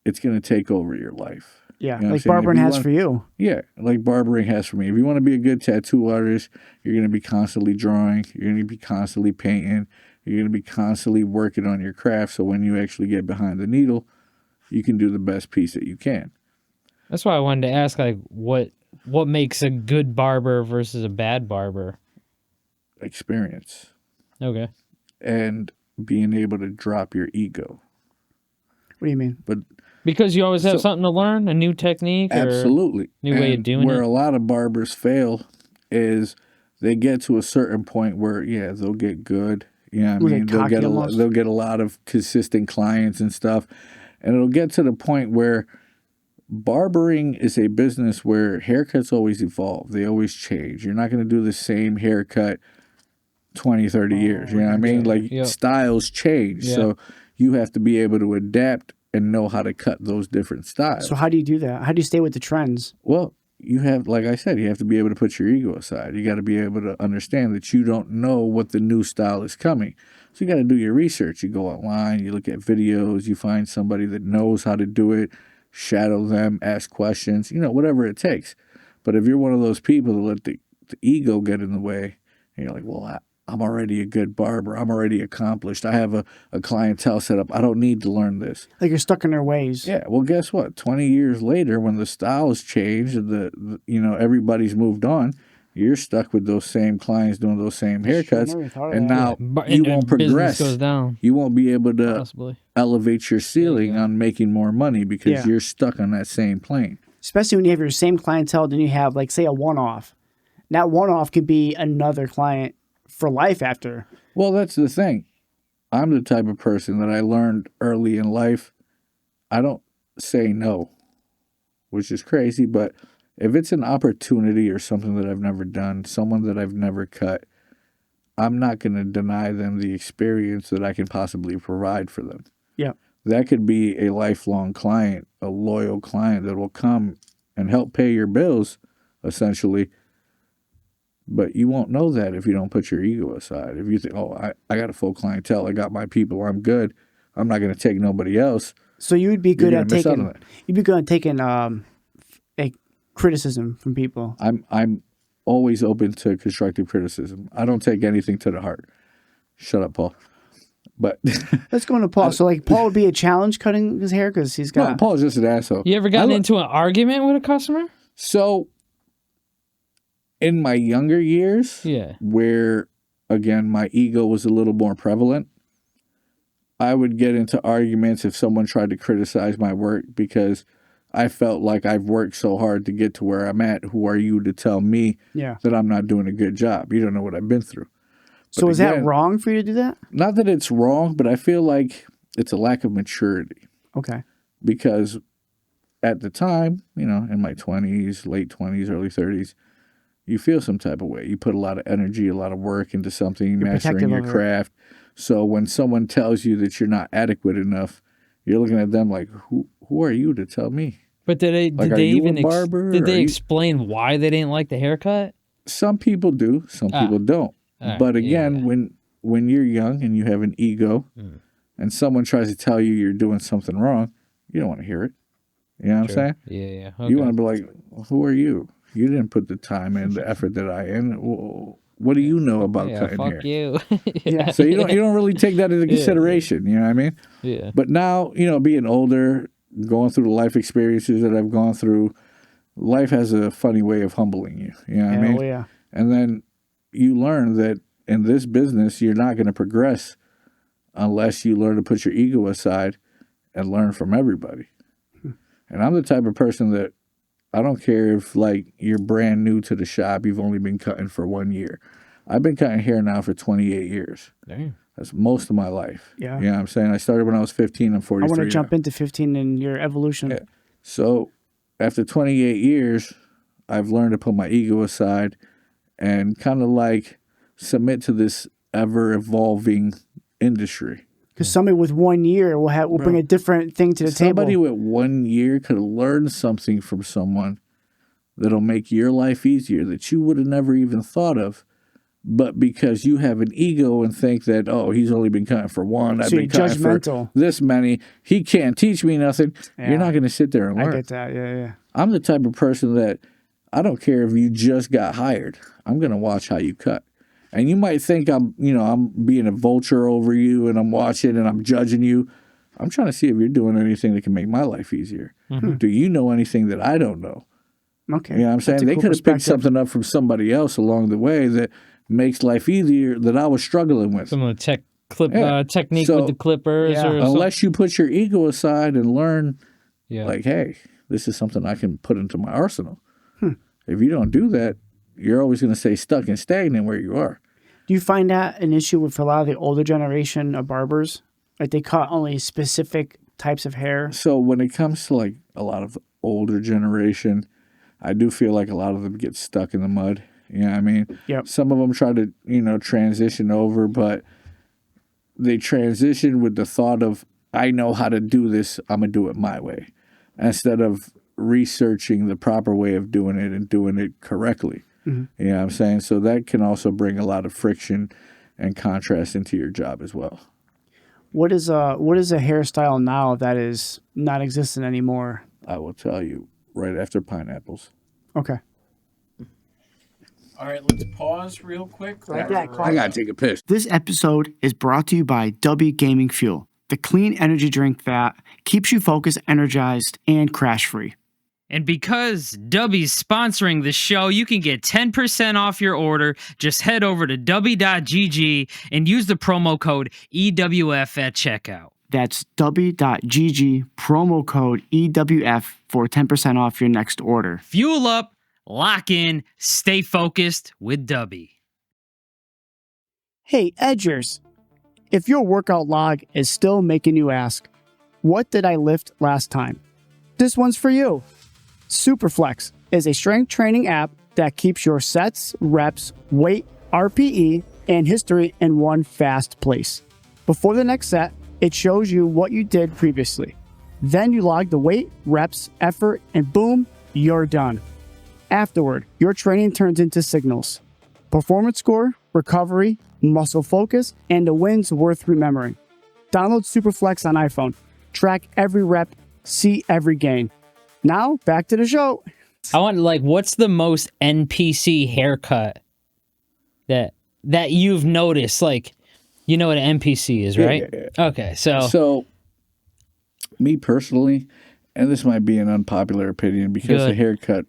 it's going to take over your life. Yeah, You know what I'm like saying? barbering If you has want- for you. Yeah, like barbering has for me. If you want to be a good tattoo artist, you're going to be constantly drawing. You're going to be constantly painting. You're going to be constantly working on your craft. So when you actually get behind the needle, you can do the best piece that you can. That's why I wanted to ask, like, what makes a good barber versus a bad barber? Experience Okay. and being able to drop your ego. What do you mean? But Because you always have So- something to learn, a new technique, or absolutely. new way of And doing where it. a lot of barbers fail is they get to a certain point where, they'll get good. You know what I Were they mean? They'll cocky get almost? they'll get a lot of consistent clients and stuff. And it'll get to the point where barbering is a business where haircuts always evolve. They always change. You're not going to do the same haircut 20, 30 years. You know what I mean? Like, Yep. styles change. Yeah. So you have to be able to adapt and know how to cut those different styles. So how do you do that? How do you stay with the trends? Well, you have, like I said, you have to be able to put your ego aside. You got to be able to understand that you don't know what the new style is coming. So you got to do your research. You go online, you look at videos, you find somebody that knows how to do it, shadow them, ask questions, whatever it takes. But if you're one of those people that let the ego get in the way, and you're like, well, I'm already a good barber. I'm already accomplished. I have a clientele set up. I don't need to learn this. Like you're stuck in their ways. Yeah, well, guess what? 20 years later, when the styles changed, everybody's moved on, you're stuck with those same clients doing those same haircuts, never thought of and that. now But- you and won't business progress. goes down, You won't be able to possibly. elevate your ceiling on making more money because Yeah. you're stuck on that same plane. Especially when you have your same clientele, then you have, like, say, a one-off. That one-off could be another client for life after. Well, that's the thing. I'm the type of person that I learned early in life. I don't say no, which is crazy, but if it's an opportunity or something that I've never done, someone that I've never cut, I'm not going to deny them the experience that I can possibly provide for them. Yeah. That could be a lifelong client, a loyal client that will come and help pay your bills, essentially. But you won't know that if you don't put your ego aside. If you think, I got a full clientele, I got my people, I'm good, I'm not going to take nobody else. So you would be good You're at gonna miss out taking. on it. You'd be good at taking a criticism from people. I'm always open to constructive criticism. I don't take anything to the heart. Shut up, Paul. But Let's go into Paul. So, like, Paul would be a challenge cutting his hair because he's no, got. Paul's just an asshole. You ever gotten into an argument with a customer? So in my younger years, Yeah. where again my ego was a little more prevalent, I would get into arguments if someone tried to criticize my work because I felt like I've worked so hard to get to where I'm at. Who are you to tell me Yeah. that I'm not doing a good job? You don't know what I've been through. So is again- that wrong for you to do that? Not that it's wrong, but I feel like it's a lack of maturity Okay. because at the time, in my 20s, late 20s, early 30s, you feel some type of way. You put a lot of energy, a lot of work into something, mastering protective your of it. craft. So when someone tells you that you're not adequate enough, you're looking at them like, who are you to tell me? But did they Like, did are they you even a barber? did they Are you- explain why they didn't like the haircut? Some people do, some people don't. All But right, yeah, again, yeah. when you're young and you have an ego, and someone tries to tell you you're doing something wrong, you don't want to hear it. You know what I'm saying? Yeah, yeah. Okay. You want to be like, who are you? You didn't put the time and the effort that I in. What do you know about yeah, cutting hair? fuck you. Yeah. So you don't really take that into consideration. You know what I mean? Yeah. But now, being older, going through the life experiences that I've gone through, life has a funny way of humbling you. You know what I mean? Oh, yeah. And then you learn that in this business, you're not going to progress unless you learn to put your ego aside and learn from everybody. And I'm the type of person that I don't care if, like, you're brand new to the shop, you've only been cutting for 1 year. I've been cutting hair now for 28 years. Damn. That's most of my life. Yeah. You know what I'm saying? I started when I was 15. I'm 43 I want to now. jump into 15 in your evolution. Yeah. So after 28 years, I've learned to put my ego aside and kind of like submit to this ever-evolving industry. Because somebody with 1 year will bring a different thing to the Somebody table. with 1 year could learn something from someone that'll make your life easier that you would have never even thought of. But because you have an ego and think that, oh, he's only been cutting for one, I've So been you're cutting for judgmental. this many, he can't teach me nothing. Yeah. You're not going to sit there and I learn. get that. Yeah, yeah. I'm the type of person that I don't care if you just got hired. I'm going to watch how you cut. And you might think I'm being a vulture over you and I'm watching and I'm judging you. I'm trying to see if you're doing anything that can make my life easier. Do you know anything that I don't know? Okay. You know what I'm saying? That's a They cool could have picked perspective. something up from somebody else along the way that makes life easier that I was struggling with. Some of the Yeah. technique So, with the clippers yeah. or something. Unless you put your ego aside and learn, Yeah. like, hey, this is something I can put into my arsenal. If you don't do that, you're always going to stay stuck and stagnant where you are. Do you find that an issue with a lot of the older generation of barbers? Like they cut only specific types of hair? So when it comes to like a lot of older generation, I do feel like a lot of them get stuck in the mud. You know what I mean? Yep. Some of them try to, transition over, but they transition with the thought of, I know how to do this, I'm going to do it my way. Instead of researching the proper way of doing it and doing it correctly. You know what I'm saying? So that can also bring a lot of friction and contrast into your job as well. What is a hairstyle now that is not existent anymore? I will tell you right after pineapples. Okay. All right, let's pause real quick. Right back. I got to take a piss. This episode is brought to you by W Gaming Fuel, the clean energy drink that keeps you focused, energized, and crash-free. And because Dubby's sponsoring the show, you can get 10% off your order. Just head over to dubby.gg and use the promo code EWF at checkout. That's w.gg, promo code EWF for 10% off your next order. Fuel up, lock in, stay focused with Dubby. Hey, Edgers, if your workout log is still making you ask, what did I lift last time? This one's for you. Superflex is a strength training app that keeps your sets, reps, weight, RPE, and history in one fast place. Before the next set, it shows you what you did previously. Then you log the weight, reps, effort, and boom, you're done. Afterward, your training turns into signals. Performance score, recovery, muscle focus, and a win's worth remembering. Download Superflex on iPhone. Track every rep, see every gain. Now, back to the show. I want, what's the most NPC haircut that you've noticed? Like, you know what an NPC is, right? Yeah. Okay, So, me personally, and this might be an unpopular opinion because the haircut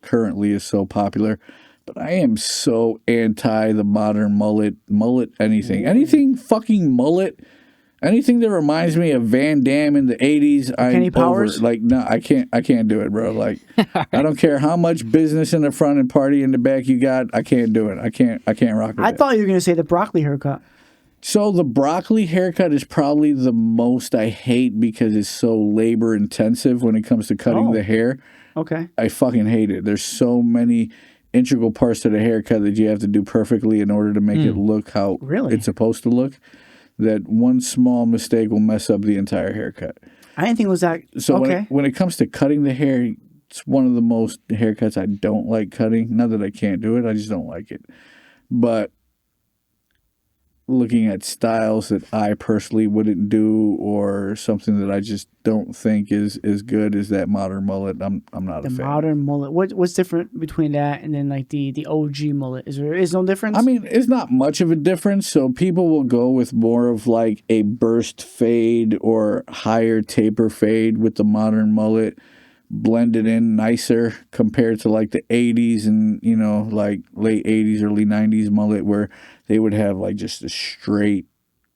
currently is so popular, but I am so anti the modern mullet anything. Anything fucking mullet. Anything that reminds me of Van Damme in the 80s, Kenny I'm Powers? over. Like, no, I can't do it, bro. Like, I don't care how much business in the front and party in the back you got. I can't do it. I can't rock with I it. thought you were going to say the broccoli haircut. So the broccoli haircut is probably the most I hate because it's so labor intensive when it comes to cutting the hair. Okay. I fucking hate it. There's so many integral parts to the haircut that you have to do perfectly in order to make it look how Really? it's supposed to look. That one small mistake will mess up the entire haircut. I didn't think it was that. So Okay. when it comes to cutting the hair, it's one of the most haircuts I don't like cutting. Not that I can't do it, I just don't like it. But looking at styles that I personally wouldn't do, or something that I just don't think is as good as that modern mullet, I'm not a The fan. modern mullet. What's different between that and then like the OG mullet? Is no difference? I mean, it's not much of a difference. So people will go with more of like a burst fade or higher taper fade with the modern mullet, blended in nicer compared to like the 80s and, you know, like late 80s, early 90s mullet, where they would have like just a straight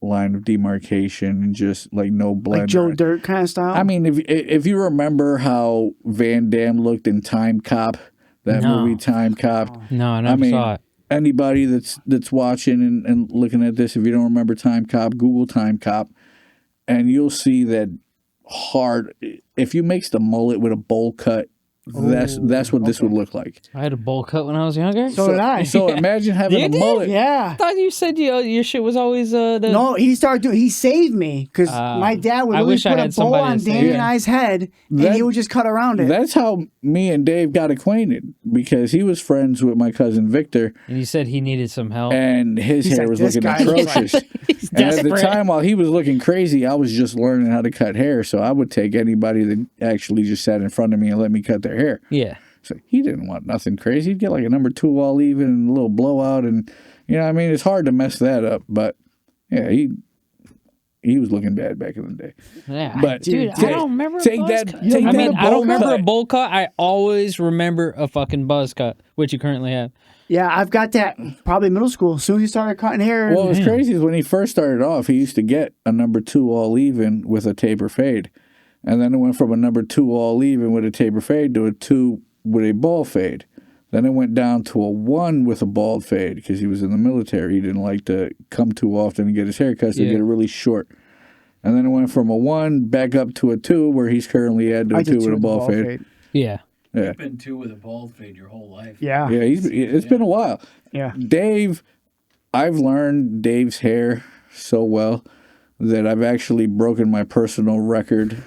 line of demarcation and just like no blend. like Joe Dirt kind of style? I mean, if you remember how Van Damme looked in Time Cop, that No. movie Time Cop. No, I never saw it. Anybody that's watching and looking at this, if you don't remember Time Cop, Google Time Cop, and you'll see that hard. If you mix the mullet with a bowl cut, that's what this would look like. I had a bowl cut when I was younger. So did I. So imagine having You a did? mullet. yeah. I thought you said your shit was always No, he started doing. He saved me because my dad would I literally wish I put a had bowl somebody on to save Danny me. and I's head, and That- he would just cut around it. That's how me and Dave got acquainted, because he was friends with my cousin Victor, And you said he needed some help. and his He's hair like, was "This looking guy looks like-" atrocious. He's And at the desperate. time, while he was looking crazy, I was just learning how to cut hair. So I would take anybody that actually just sat in front of me and let me cut their hair. Yeah. So he didn't want nothing crazy. He'd get like a number 2 all even and a little blowout, and you know, I mean, it's hard to mess that up. But yeah, he was looking bad back in the day. Yeah. But Dude, I don't remember a take buzz that. cut. Take I that mean, I bowl don't remember cut. a bowl cut. I always remember a fucking buzz cut, which you currently have. Yeah, I've got that probably middle school. As soon as he started cutting hair. Well, what's crazy is when he first started off, he used to get a number 2 all even with a taper fade, and then it went from a number 2 all even with a taper fade to a 2 with a ball fade. Then it went down to a 1 with a bald fade because he was in the military. He didn't like to come too often and get his hair cut, so he get it really short. And then it went from a 1 back up to a 2, where he's currently at I a did 2 too with a the ball fade. Yeah. Yeah, You've been 2 with a bald fade your whole life. Yeah. yeah, it's been a while. Yeah. Dave, I've learned Dave's hair so well that I've actually broken my personal record,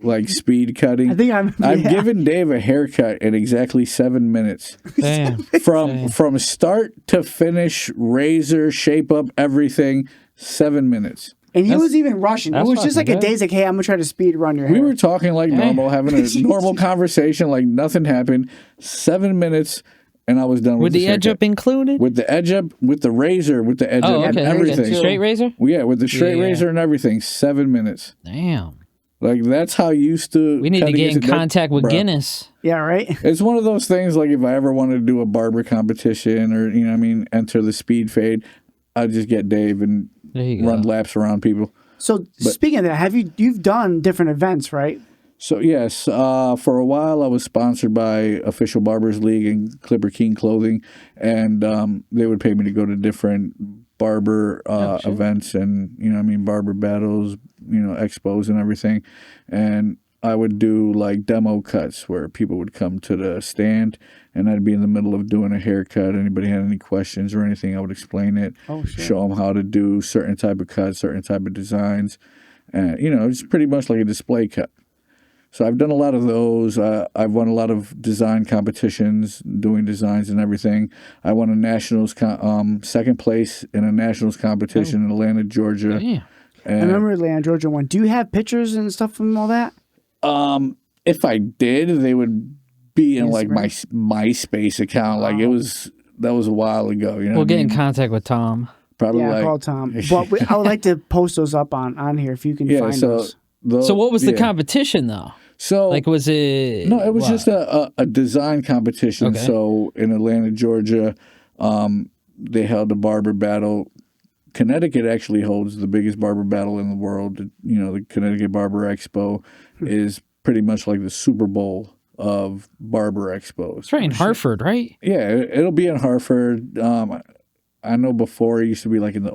like speed cutting. I think I've yeah. given Dave a haircut in exactly 7 minutes. Damn. From start to finish, razor, shape up, everything, 7 minutes. And he was even rushing. It that's was just like fucking a good. day's like, hey, I'm gonna try to speed run your hair. We were talking like normal, having a normal conversation, like nothing happened. 7 minutes, and I was done with With the this edge haircut. up included? With the edge up, with the razor, with the edge Oh, up, and okay. everything. Straight razor? Yeah, with the straight Yeah. razor and everything, 7 minutes. Damn. Like that's how used to. We need to cutting get is. in contact with Bro, Guinness. Yeah, right? It's one of those things. Like if I ever wanted to do a barber competition, or you know, what I mean, enter the speed fade, I'd just get Dave and There you run go. laps around people. So speaking of that, you've done different events, right? So yes, for a while I was sponsored by Official Barbers League and Clipper King Clothing, and they would pay me to go to different barber events and you know, what I mean, barber battles, you know, expos and everything, and I would do like demo cuts where people would come to the stand and I'd be in the middle of doing a haircut. Anybody had any questions or anything, I would explain it, show them how to do certain type of cuts, certain type of designs, and you know, it's pretty much like a display cut. So I've done a lot of those. I've won a lot of design competitions, doing designs and everything. I won a nationals, second place in a nationals competition in Atlanta, Georgia. Damn. I remember Atlanta, Georgia one. Do you have pictures and stuff from all that? If I did, they would be in like my MySpace account. Like that was a while ago. You know, We'll get in contact with Tom. probably Yeah, like call Tom. But I would like to post those up on here if you can yeah. find So those. So what was the yeah. competition though? So Like was it no, it was what? just a design competition. Okay. So in Atlanta, Georgia, they held a barber battle. Connecticut actually holds the biggest barber battle in the world. You know, the Connecticut Barber Expo is pretty much like the Super Bowl of barber expos. It's right in Hartford, right? Yeah, it'll be in Hartford. I know before it used to be like in the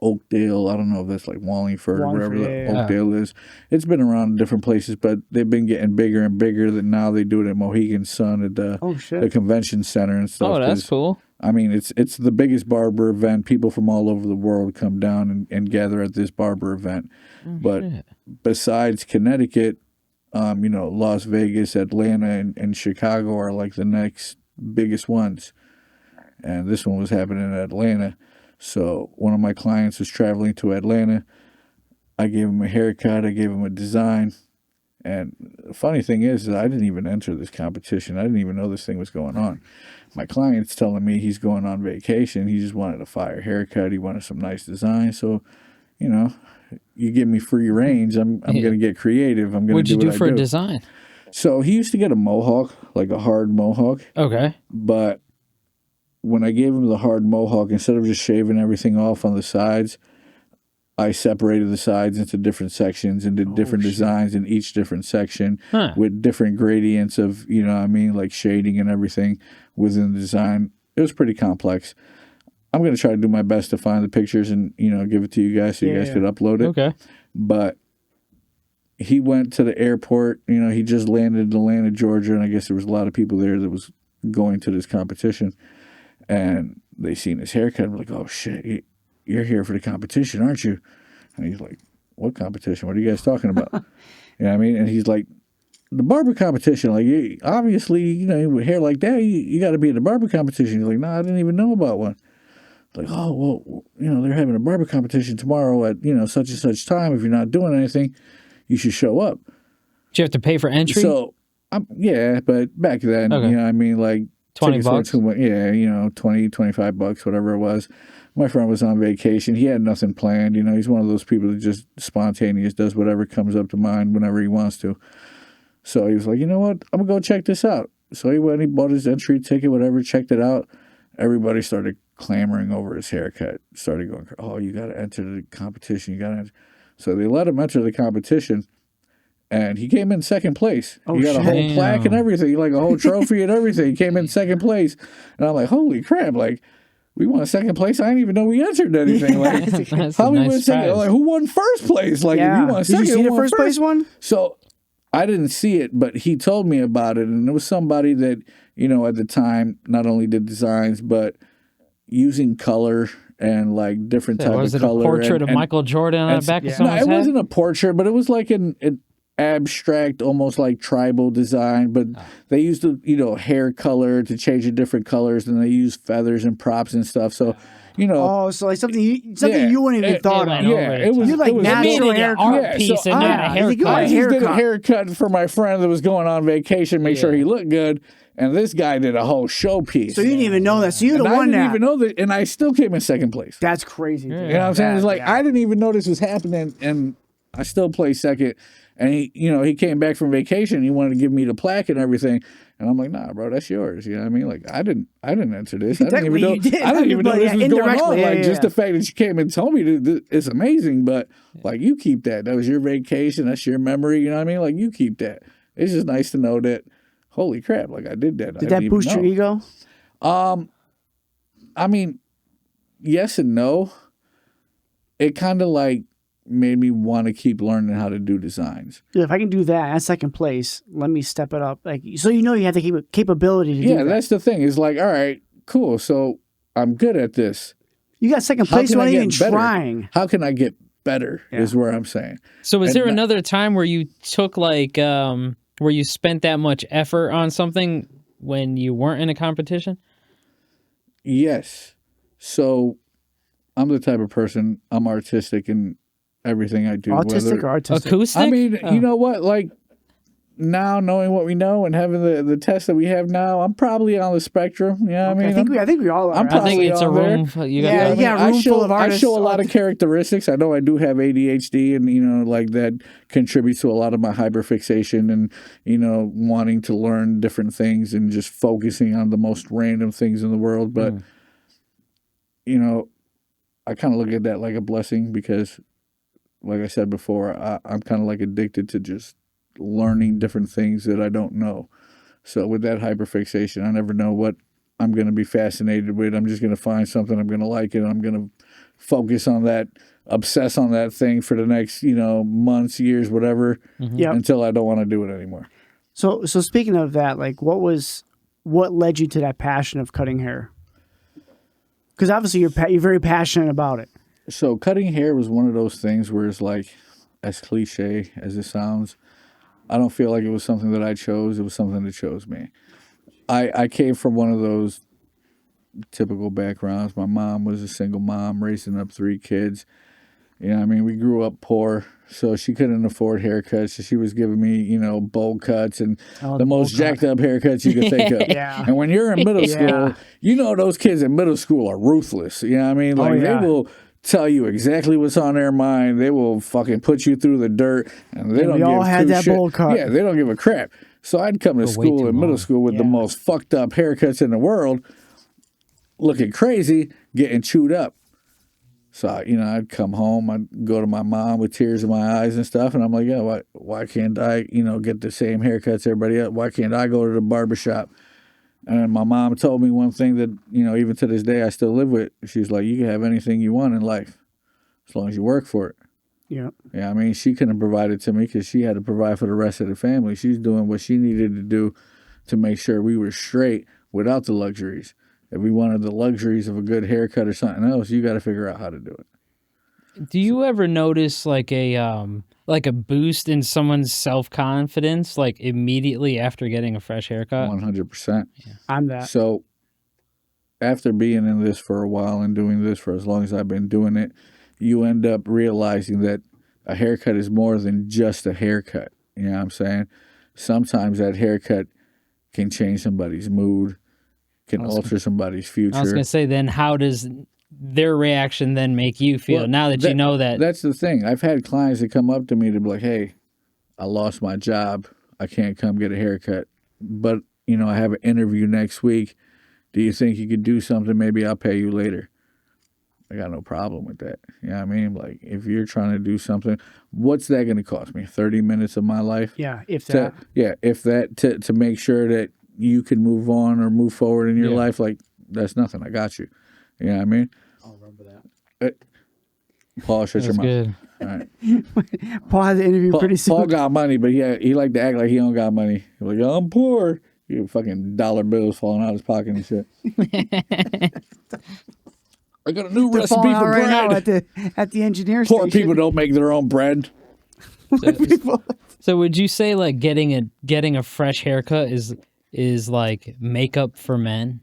Oakdale. I don't know if that's like Wallingford or wherever Wallingford, the yeah. Oakdale is. It's been around in different places, but they've been getting bigger and bigger. That now they do it at Mohegan Sun at the Oh shit. the convention center and stuff. Oh, that's 'cause cool. I mean, it's the biggest barber event. People from all over the world come down and gather at this barber event. But besides Connecticut, Las Vegas, Atlanta, and Chicago are like the next biggest ones. And this one was happening in Atlanta. So one of my clients was traveling to Atlanta. I gave him a haircut. I gave him a design. And the funny thing is that I didn't even enter this competition. I didn't even know this thing was going on. My client's telling me he's going on vacation. He just wanted a fire haircut. He wanted some nice design. So, you give me free range, I'm going to get creative. I'm going to do what I do. What'd you do for a design? So he used to get a mohawk, like a hard mohawk. Okay. But when I gave him the hard mohawk, instead of just shaving everything off on the sides, I separated the sides into different sections and did different designs in each different section with different gradients of, like shading and everything within the design. It was pretty complex. I'm going to try to do my best to find the pictures and, give it to you guys so you guys could upload it. Okay. But he went to the airport. He just landed in Atlanta, Georgia, and I guess there was a lot of people there that was going to this competition. And they seen his haircut and were like, oh, shit, you're here for the competition, aren't you? And he's like, what competition? What are you guys talking about? You know what I mean? And he's like, the barber competition. Like, obviously, with hair like that, you got to be in the barber competition. He's like, no, I didn't even know about one. Like, oh, well, they're having a barber competition tomorrow at, such and such time. If you're not doing anything, you should show up. Do you have to pay for entry? So, yeah, but back then, like $20. $20, $25, whatever it was. My friend was on vacation. He had nothing planned. He's one of those people that just spontaneous, does whatever comes up to mind whenever he wants to. So he was like, you know what? I'm going to go check this out. So he went, he bought his entry ticket, whatever, checked it out. Everybody started clamoring over his haircut. Started going, oh, you got to enter the competition. You got to enter. So they let him enter the competition. And he came in second place. He got a whole plaque and everything, like a whole trophy and everything. He came in second place. And I'm like, holy crap, like, we won second place? I didn't even know we entered anything. Like, how we won second? Like, who won first place? Like, if you won second, did you see the first place one? So I didn't see it, but he told me about it. And it was somebody that, at the time, not only did designs, but using color and like different type of color. Was it a portrait of Michael Jordan on the back of someone's head? No, it wasn't a portrait, but it was like an abstract, almost like tribal design, but they used hair color to change the different colors, and they used feathers and props and stuff. So so like something you wouldn't even thought of. Yeah, it was. You like natural hair art piece and not a haircut. I just did a haircut for my friend that was going on vacation, make sure he looked good. And this guy did a whole showpiece. So you didn't even know that. So you'd have won that. I didn't even know that, and I still came in second place. That's crazy. Dude. You know what I'm saying? It's like I didn't even know this was happening, and I still placed second. And he came back from vacation. He wanted to give me the plaque and everything, and I'm like, nah, bro, that's yours. You know what I mean? Like I didn't enter this. I didn't even know. I didn't even know this was going on. Like just the fact that you came and told me it's amazing. But like you keep that. That was your vacation. That's your memory. You know what I mean? Like you keep that. It's just nice to know that. Holy crap! Like I did that. Did that boost your ego? I mean, yes and no. It kind of like made me want to keep learning how to do designs. Dude, if I can do that at second place, let me step it up. Like so, you have the capability to do that. Yeah, that's the thing. It's like, all right, cool. So I'm good at this. You got second place without even trying. How can I get better? Is where I'm saying. So, was there another time where you took like where you spent that much effort on something when you weren't in a competition? Yes. So I'm the type of person, I'm artistic in everything I do. Autistic or artistic? Acoustic? I mean, you know what? Like now knowing what we know and having the test that we have now, I'm probably on the spectrum. You know what I mean? I think we all are. I think it's a room. Room full of artists. I show a lot of characteristics. I know I do have ADHD, and like that contributes to a lot of my hyperfixation and wanting to learn different things and just focusing on the most random things in the world. But I kind of look at that like a blessing because, like I said before, I'm kind of like addicted to just learning different things that I don't know. So with that hyperfixation, I never know what I'm going to be fascinated with. I'm just going to find something I'm going to like, and I'm going to focus on that, obsess on that thing for the next, months, years, whatever, until I don't want to do it anymore. So speaking of that, like what led you to that passion of cutting hair? Because obviously you're very passionate about it. So cutting hair was one of those things where it's like, as cliche as it sounds, I don't feel like it was something that I chose. It was something that chose me. I came from one of those typical backgrounds. My mom was a single mom raising up 3 kids. You know what I mean? We grew up poor, so she couldn't afford haircuts. So she was giving me, you know, bowl cuts and the most jacked up haircuts you could think of. Yeah. And when you're in middle school, you know those kids in middle school are ruthless. You know what I mean? Like they will tell you exactly what's on their mind. They will fucking put you through the dirt, and they don't we all give had two that shit. bowl cut. Yeah, they don't give a crap. So I'd come to school in middle school with the most fucked up haircuts in the world, looking crazy, getting chewed up. So, you know, I'd come home, I'd go to my mom with tears in my eyes and stuff, and I'm like, yeah, why can't I, you know, get the same haircuts everybody else? Why can't I go to the barbershop? And my mom told me one thing that, you know, even to this day I still live with. She's like, you can have anything you want in life as long as you work for it. Yeah. Yeah, I mean, she couldn't provide it to me because she had to provide for the rest of the family. She's doing what she needed to do to make sure we were straight without the luxuries. If we wanted the luxuries of a good haircut or something else, you got to figure out how to do it. Do you ever notice like a boost in someone's self-confidence like immediately after getting a fresh haircut? 100%. I'm that. So after being in this for a while and doing this for as long as I've been doing it, you end up realizing that a haircut is more than just a haircut. You know what I'm saying? Sometimes that haircut can change somebody's mood, can alter somebody's future. I was going to say, then how does their reaction then make you feel now that you know that? That's the thing. I've had clients that come up to me to be like, hey, I lost my job. I can't come get a haircut. But, you know, I have an interview next week. Do you think you could do something? Maybe I'll pay you later. I got no problem with that. You know what I mean? Like, if you're trying to do something, what's that going to cost me? 30 minutes of my life? Yeah, if that. If that, to make sure that you can move on or move forward in your life, like, that's nothing. I got you. You know what I mean? I'll remember that. Paul, shut your mouth. Good. All right. Paul has an interview pretty soon. Paul got money, but he like to act like he don't got money. He's like, I'm poor. You fucking dollar bills falling out of his pocket and shit. I got a new They're recipe falling for out right now bread. at the engineer Poor station. people don't make their own bread. So would you say like getting a fresh haircut is like makeup for men?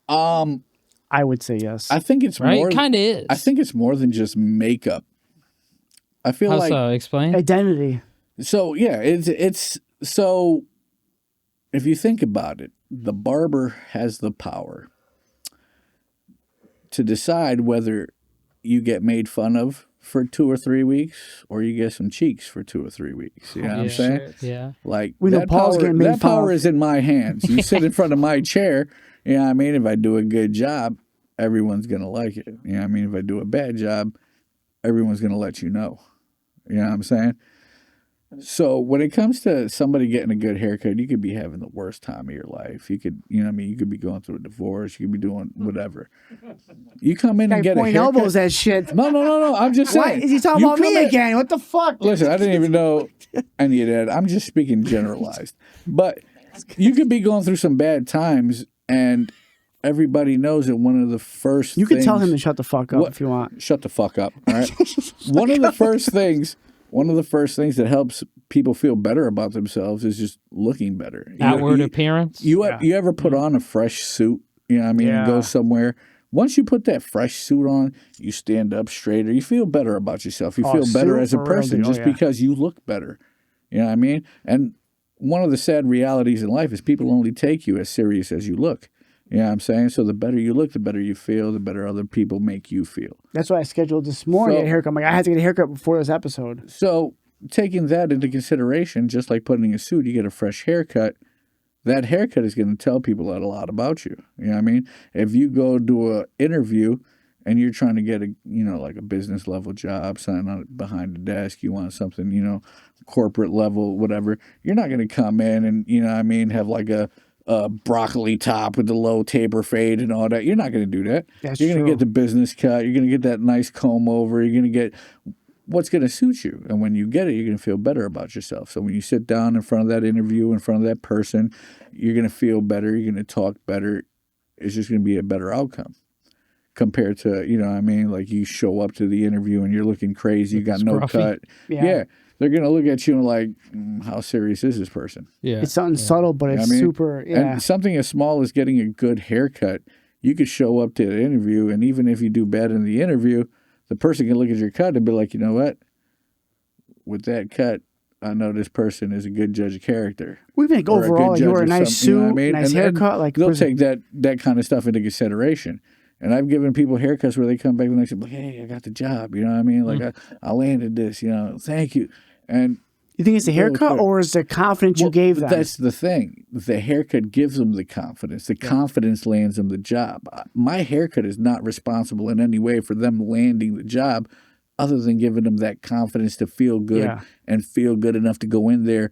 I would say yes. I think it's Right? more. Kind of is. I think it's more than just makeup. I feel How like so? Explain. Identity. so. Yeah, it's so. If you think about it, the barber has the power to decide whether you get made fun of for 2 or 3 weeks or you get some cheeks for 2 or 3 weeks. You know what I'm saying? Yeah. Like We know that Paul's power, getting made that fun power of. is in my hands. You sit in front of my chair, you know what I mean? If I do a good job, everyone's gonna like it. You know what I mean? If I do a bad job, everyone's gonna let you know. You know what I'm saying? So when it comes to somebody getting a good haircut, you could be having the worst time of your life. You could, you know what I mean? You could be going through a divorce. You could be doing whatever. You come in and get a Pointing haircut. elbows at shit. No. I'm just Why saying. is he talking You about me come in- again? What the fuck? Listen, I didn't even know any of that. I'm just speaking generalized. But you could be going through some bad times, and everybody knows that one of the first You can tell him things- to shut the fuck up if you want. Shut the fuck up, all right? One of the first things that helps people feel better about themselves is just looking better. Outward appearance. You ever put on a fresh suit, you know what I mean, and go somewhere? Once you put that fresh suit on, you stand up straighter. You feel better about yourself. You feel better suit as a for real person deal, just because you look better. You know what I mean? And one of the sad realities in life is people only take you as serious as you look. You know what I'm saying? So the better you look, the better you feel, the better other people make you feel. That's why I scheduled this morning to So- get a haircut. I'm like, I had to get a haircut before this episode. So taking that into consideration, just like putting a suit, you get a fresh haircut. That haircut is going to tell people a lot about you. You know what I mean? If you go do an interview and you're trying to get a, you know, like a business level job, sign on behind the desk, you want something, you know, corporate level, whatever, you're not going to come in and, you know what I mean, have like a broccoli top with the low taper fade and all that. You're not going to do that. That's You're going to true. get the business cut. You're going to get that nice comb over. You're going to get what's going to suit you. And when you get it, you're going to feel better about yourself. So when you sit down in front of that interview, in front of that person, you're going to feel better. You're going to talk better. It's just going to be a better outcome. compared to, you know what I mean? Like you show up to the interview and you're looking crazy, you got no Scruffy. cut. Yeah. They're going to look at you and like, how serious is this person? Yeah. It's something subtle, but it's super, And something as small as getting a good haircut, you could show up to the interview, and even if you do bad in the interview, the person can look at your cut and be like, you know what? With that cut, I know this person is a good judge of character. We think Or a good overall, like, you judge wear a of nice something, you know suit, what I mean? nice And haircut. Like they'll take that kind of stuff into consideration. And I've given people haircuts where they come back the next day, like, hey, I got the job. You know what I mean? Like, I landed this, you know, thank you. And you think it's the haircut or is the confidence you gave them? That's the thing. The haircut gives them the confidence. The confidence lands them the job. My haircut is not responsible in any way for them landing the job other than giving them that confidence to feel good and feel good enough to go in there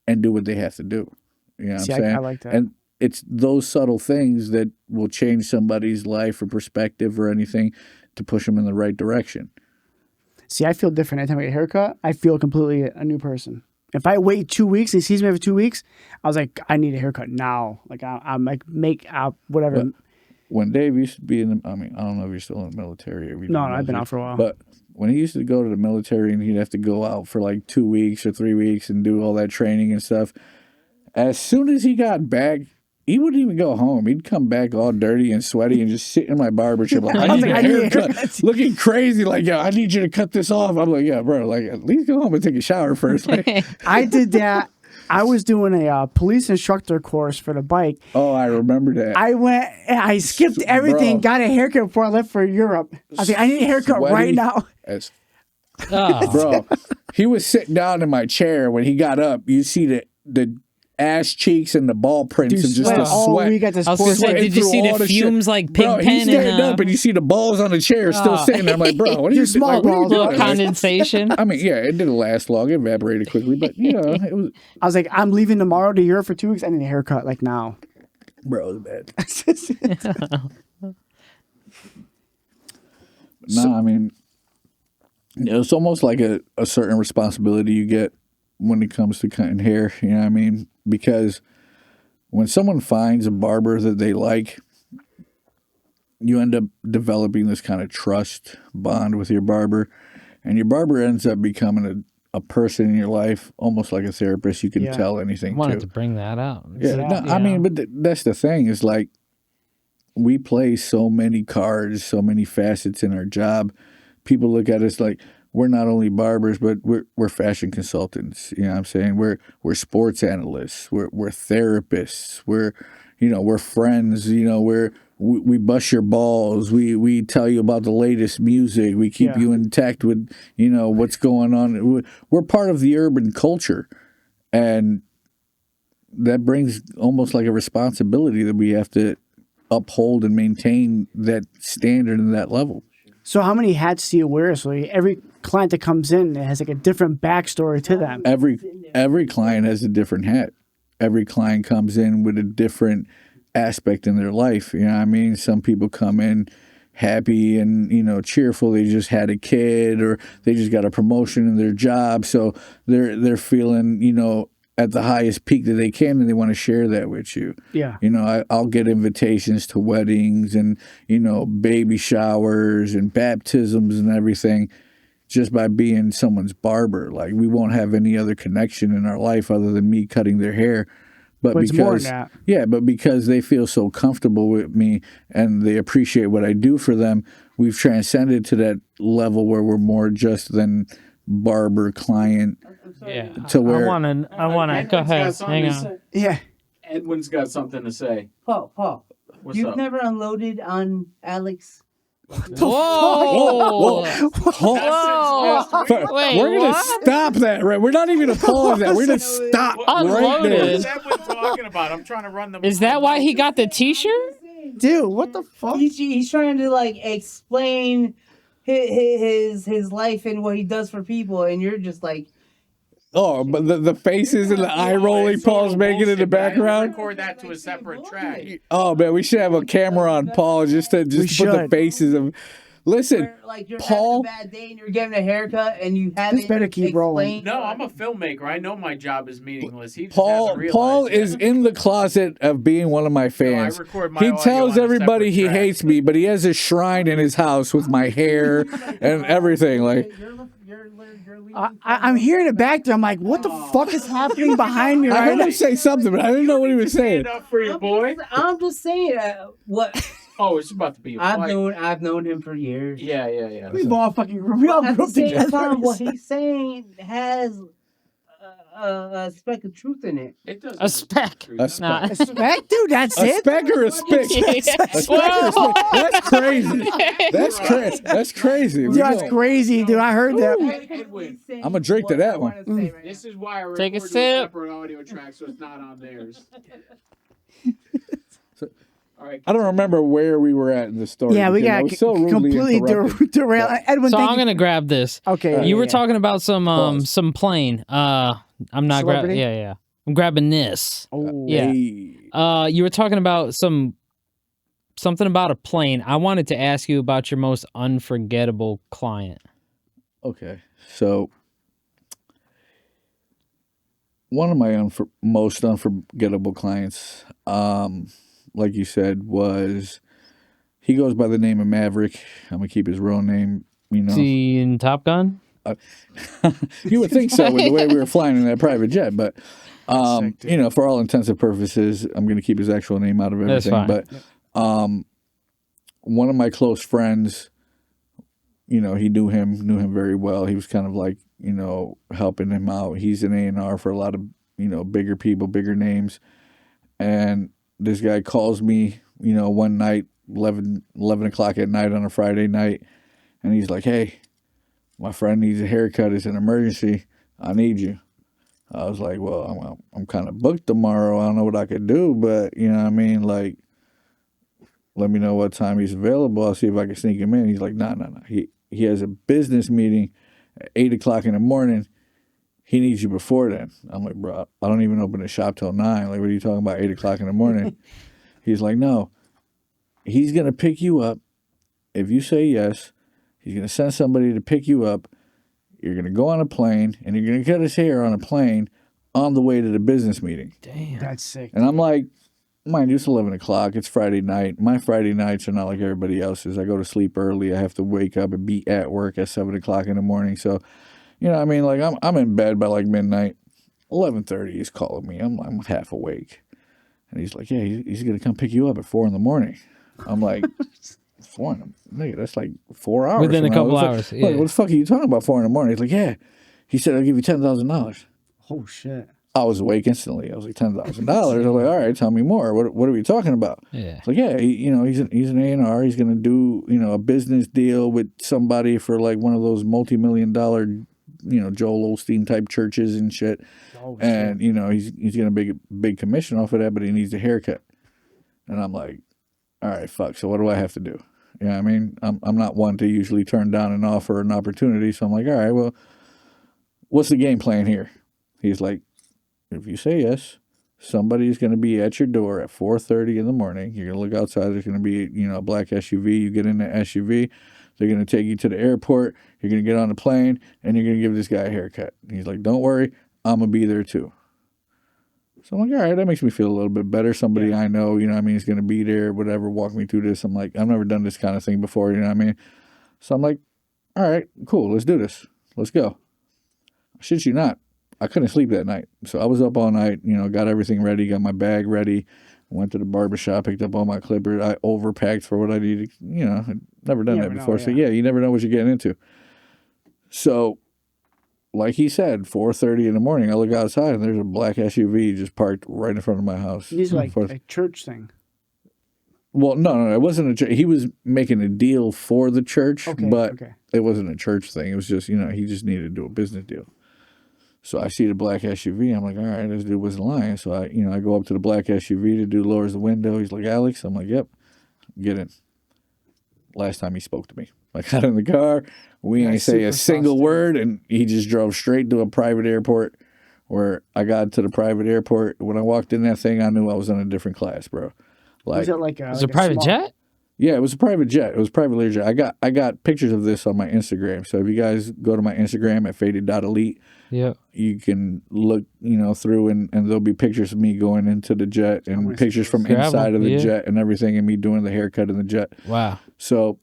and do what they have to do. You know what I'm saying? I like that. And it's those subtle things that will change somebody's life or perspective or anything to push them in the right direction. See, I feel different. Every time I get a haircut, I feel completely a new person. If I wait 2 weeks and he sees me for 2 weeks, I was like, I need a haircut now. Like, I'm like, make out whatever. But when Dave used to be in the, I mean, I don't know if you're still in the military. Or No, I've been out for a while. But when he used to go to the military and he'd have to go out for like 2 weeks or 3 weeks and do all that training and stuff, as soon as he got back, he wouldn't even go home. He'd come back all dirty and sweaty and just sit in my barbershop like, I need a haircut. Looking crazy like, yo, I need you to cut this off. I'm like, yeah, bro, like at least go home and take a shower first. Like, I did that. I was doing a police instructor course for the bike. Oh, I remember that. I went, I skipped everything, got a haircut before I left for Europe. I was like, I need a haircut right now. Bro, he was sitting down in my chair. When he got up, you see the ass cheeks and the ball prints and just the sweat. We got this I was gonna say, did you see the fumes like pig pen? He's standing up and you see the balls on the chair still sitting there. I'm like, bro, what are you small like, balls, little condensation. I mean, yeah, it didn't last long. It evaporated quickly, but you know, it was. I was like, I'm leaving tomorrow to Europe for 2 weeks. I need a haircut like now. Bro, it was bad. I mean, it's almost like a certain responsibility you get when it comes to cutting hair. You know what I mean? Because when someone finds a barber that they like, you end up developing this kind of trust bond with your barber, and your barber ends up becoming a person in your life, almost like a therapist. You can tell anything I wanted to. to bring that out. I mean, but that's the thing is like we play so many cards, so many facets in our job. People look at us like we're not only barbers, but we're fashion consultants. You know what I'm saying? We're sports analysts. We're therapists. We're friends. You know, we bust your balls. We tell you about the latest music. We keep you intact with, you know, what's going on. We're part of the urban culture, and that brings almost like a responsibility that we have to uphold and maintain that standard and that level. So how many hats do you wear? So every client that comes in has like a different backstory to them. Every client has a different hat. Every client comes in with a different aspect in their life. You know what I mean? Some people come in happy and, you know, cheerful. They just had a kid or they just got a promotion in their job. So they're feeling, you know, at the highest peak that they can, and they want to share that with you. Yeah. You know, I'll get invitations to weddings and, you know, baby showers and baptisms and everything just by being someone's barber. Like, we won't have any other connection in our life other than me cutting their hair. But it's more than that. Yeah, but because they feel so comfortable with me and they appreciate what I do for them, we've transcended to that level where we're more just than barber client. Yeah. To where I want to go ahead. Hang on. Yeah. Edwin's got something to say. Paul, What's you've up? never unloaded on Alex? Whoa! Whoa! Wait, we're gonna what? stop that, right? We're not even gonna pause that. We're gonna stop right there. Unloaded. What's Edwin talking about? I'm trying to run the. Is that why he got the T-shirt? Dude, what the fuck? He's trying to like explain his life and what he does for people, and you're just like, Oh, but the faces and the eye rolling Paul's making in the background. Record that to a separate track. Oh man, we should have a camera on Paul just to put the faces of Listen, where, like you're Paul- having a bad day and you're getting a haircut and you haven't better keep rolling. explained- No, I'm a filmmaker. I know my job is meaningless. He just hasn't realized Paul yet. is in the closet of being one of my fans. record my He audio tells on a everybody separate he track. hates me, but he has a shrine in his house with my hair and everything. Like, I'm hearing it back there. I'm like, what the fuck is happening behind me I right heard now? him say something, but I didn't know what he was saying. Stand up for your boy. I'm just saying what Oh, it's about to be a fight. I've known him for years. Yeah. We've all fucking we all At grew the up same together. time, what he's saying has a speck of truth in it. It does. A speck. A speck. Nah. A speck, dude. That's A it. speck or a spick? A speck or a spick? That's crazy. That's crazy. That's crazy. Dude, that's crazy, dude. I heard that. I'ma drink to that one. This is why I Take a record sip. separate audio track, so it's not on theirs. All right. I don't remember where we were at in the story. Yeah, we because I got was so rudely completely interrupted. derailed. Edwin, So thank I'm you. gonna grab this. Okay. You were yeah. talking about some Pause. plane. I'm not grabbing. Celebrity? Yeah. I'm grabbing this. Oh. Yeah. Hey. You were talking about something about a plane. I wanted to ask you about your most unforgettable client. Okay, so one of my most unforgettable clients, like you said, was he goes by the name of Maverick. I'm gonna keep his real name. You know, See in Top Gun? you would think so with the way we were flying in that private jet, but sick, dude. you know, for all intents and purposes, I'm gonna keep his actual name out of That's everything. fine. But one of my close friends, you know, he knew him very well. He was kind of like, you know, helping him out. He's an A&R for a lot of, you know, bigger people, bigger names. And this guy calls me, you know, one night, 11 o'clock at night on a Friday night, and he's like, hey, my friend needs a haircut. It's an emergency. I need you. I was like, well, I'm kind of booked tomorrow. I don't know what I could do, but, you know what I mean? Like, let me know what time he's available. I'll see if I can sneak him in. He's like, no. He has a business meeting at 8 o'clock in the morning. He needs you before then. I'm like, bro, I don't even open the shop till 9. Like, what are you talking about, 8 o'clock in the morning? He's like, no. He's going to pick you up. If you say yes, he's going to send somebody to pick you up. You're going to go on a plane, and you're going to cut his hair on a plane on the way to the business meeting. Damn. That's sick. And I'm like, mind you, it's 11 o'clock. It's Friday night. My Friday nights are not like everybody else's. I go to sleep early. I have to wake up and be at work at 7 o'clock in the morning. So, you know what I mean? Like, I'm in bed by like midnight. 11:30, he's calling me. I'm half awake. And he's like, yeah, he's going to come pick you up at 4 in the morning. I'm like, 4 in the nigga, that's like 4 hours. Within a from now. couple I was hours, Like, yeah. what the fuck are you talking about 4 in the morning? He's like, yeah. He said, I'll give you $10,000. Oh shit. I was awake instantly. I was like, $10,000. I was like, all right, tell me more. What are we talking about? Yeah. It's like, yeah, he's an A&R. He's gonna do, you know, a business deal with somebody for like one of those multi-million-dollar, you know, Joel Osteen type churches and shit. Oh And you know, he's gonna big commission off of that, but he needs a haircut. And I'm like, all right, fuck. So what do I have to do? You know what I mean? I'm not one to usually turn down an offer or an opportunity. So I'm like, all right, well, what's the game plan here? He's like, if you say yes, somebody's going to be at your door at 4:30 in the morning. You're going to look outside. There's going to be, you know, a black SUV. You get in the SUV. They're going to take you to the airport. You're going to get on the plane, and you're going to give this guy a haircut. And he's like, don't worry, I'm going to be there too. So I'm like, all right, that makes me feel a little bit better. Somebody I know, you know what I mean, is going to be there, whatever, walk me through this. I'm like, I've never done this kind of thing before, you know what I mean? So I'm like, all right, cool, let's do this. Let's go. Shit you not. I couldn't sleep that night. So I was up all night, you know, got everything ready, got my bag ready, went to the barbershop, picked up all my clippers. I overpacked for what I needed. You know, I'd never done You that never know, before. So yeah. yeah, you never know what you're getting into. So like he said, 4:30 in the morning, I look outside and there's a black SUV just parked right in front of my house. These are like For- a church thing. well, no, it wasn't a church. He was making a deal for the church, Okay. but Okay. it wasn't a church thing. It was just, you know, he just needed to do a business deal. So I see the black SUV. I'm like, all right, this dude wasn't lying. So I go up to the black SUV. The dude lowers the window. He's like, Alex. I'm like, yep, get in. Last time he spoke to me. I got in the car. We ain't That's say a super single sus, word, and he just drove straight to a private airport. Where I got to the private airport, when I walked in that thing, I knew I was in a different class, bro. Like, Was it like a, It's a like private small- jet? Yeah, it was a private jet. It was a private leisure jet. I got pictures of this on my Instagram. So if you guys go to my Instagram at faded.elite, Yeah. you can look, through and there'll be pictures of me going into the jet and pictures from Grab 'em, inside of the yeah. jet and everything, and me doing the haircut in the jet. Wow. So,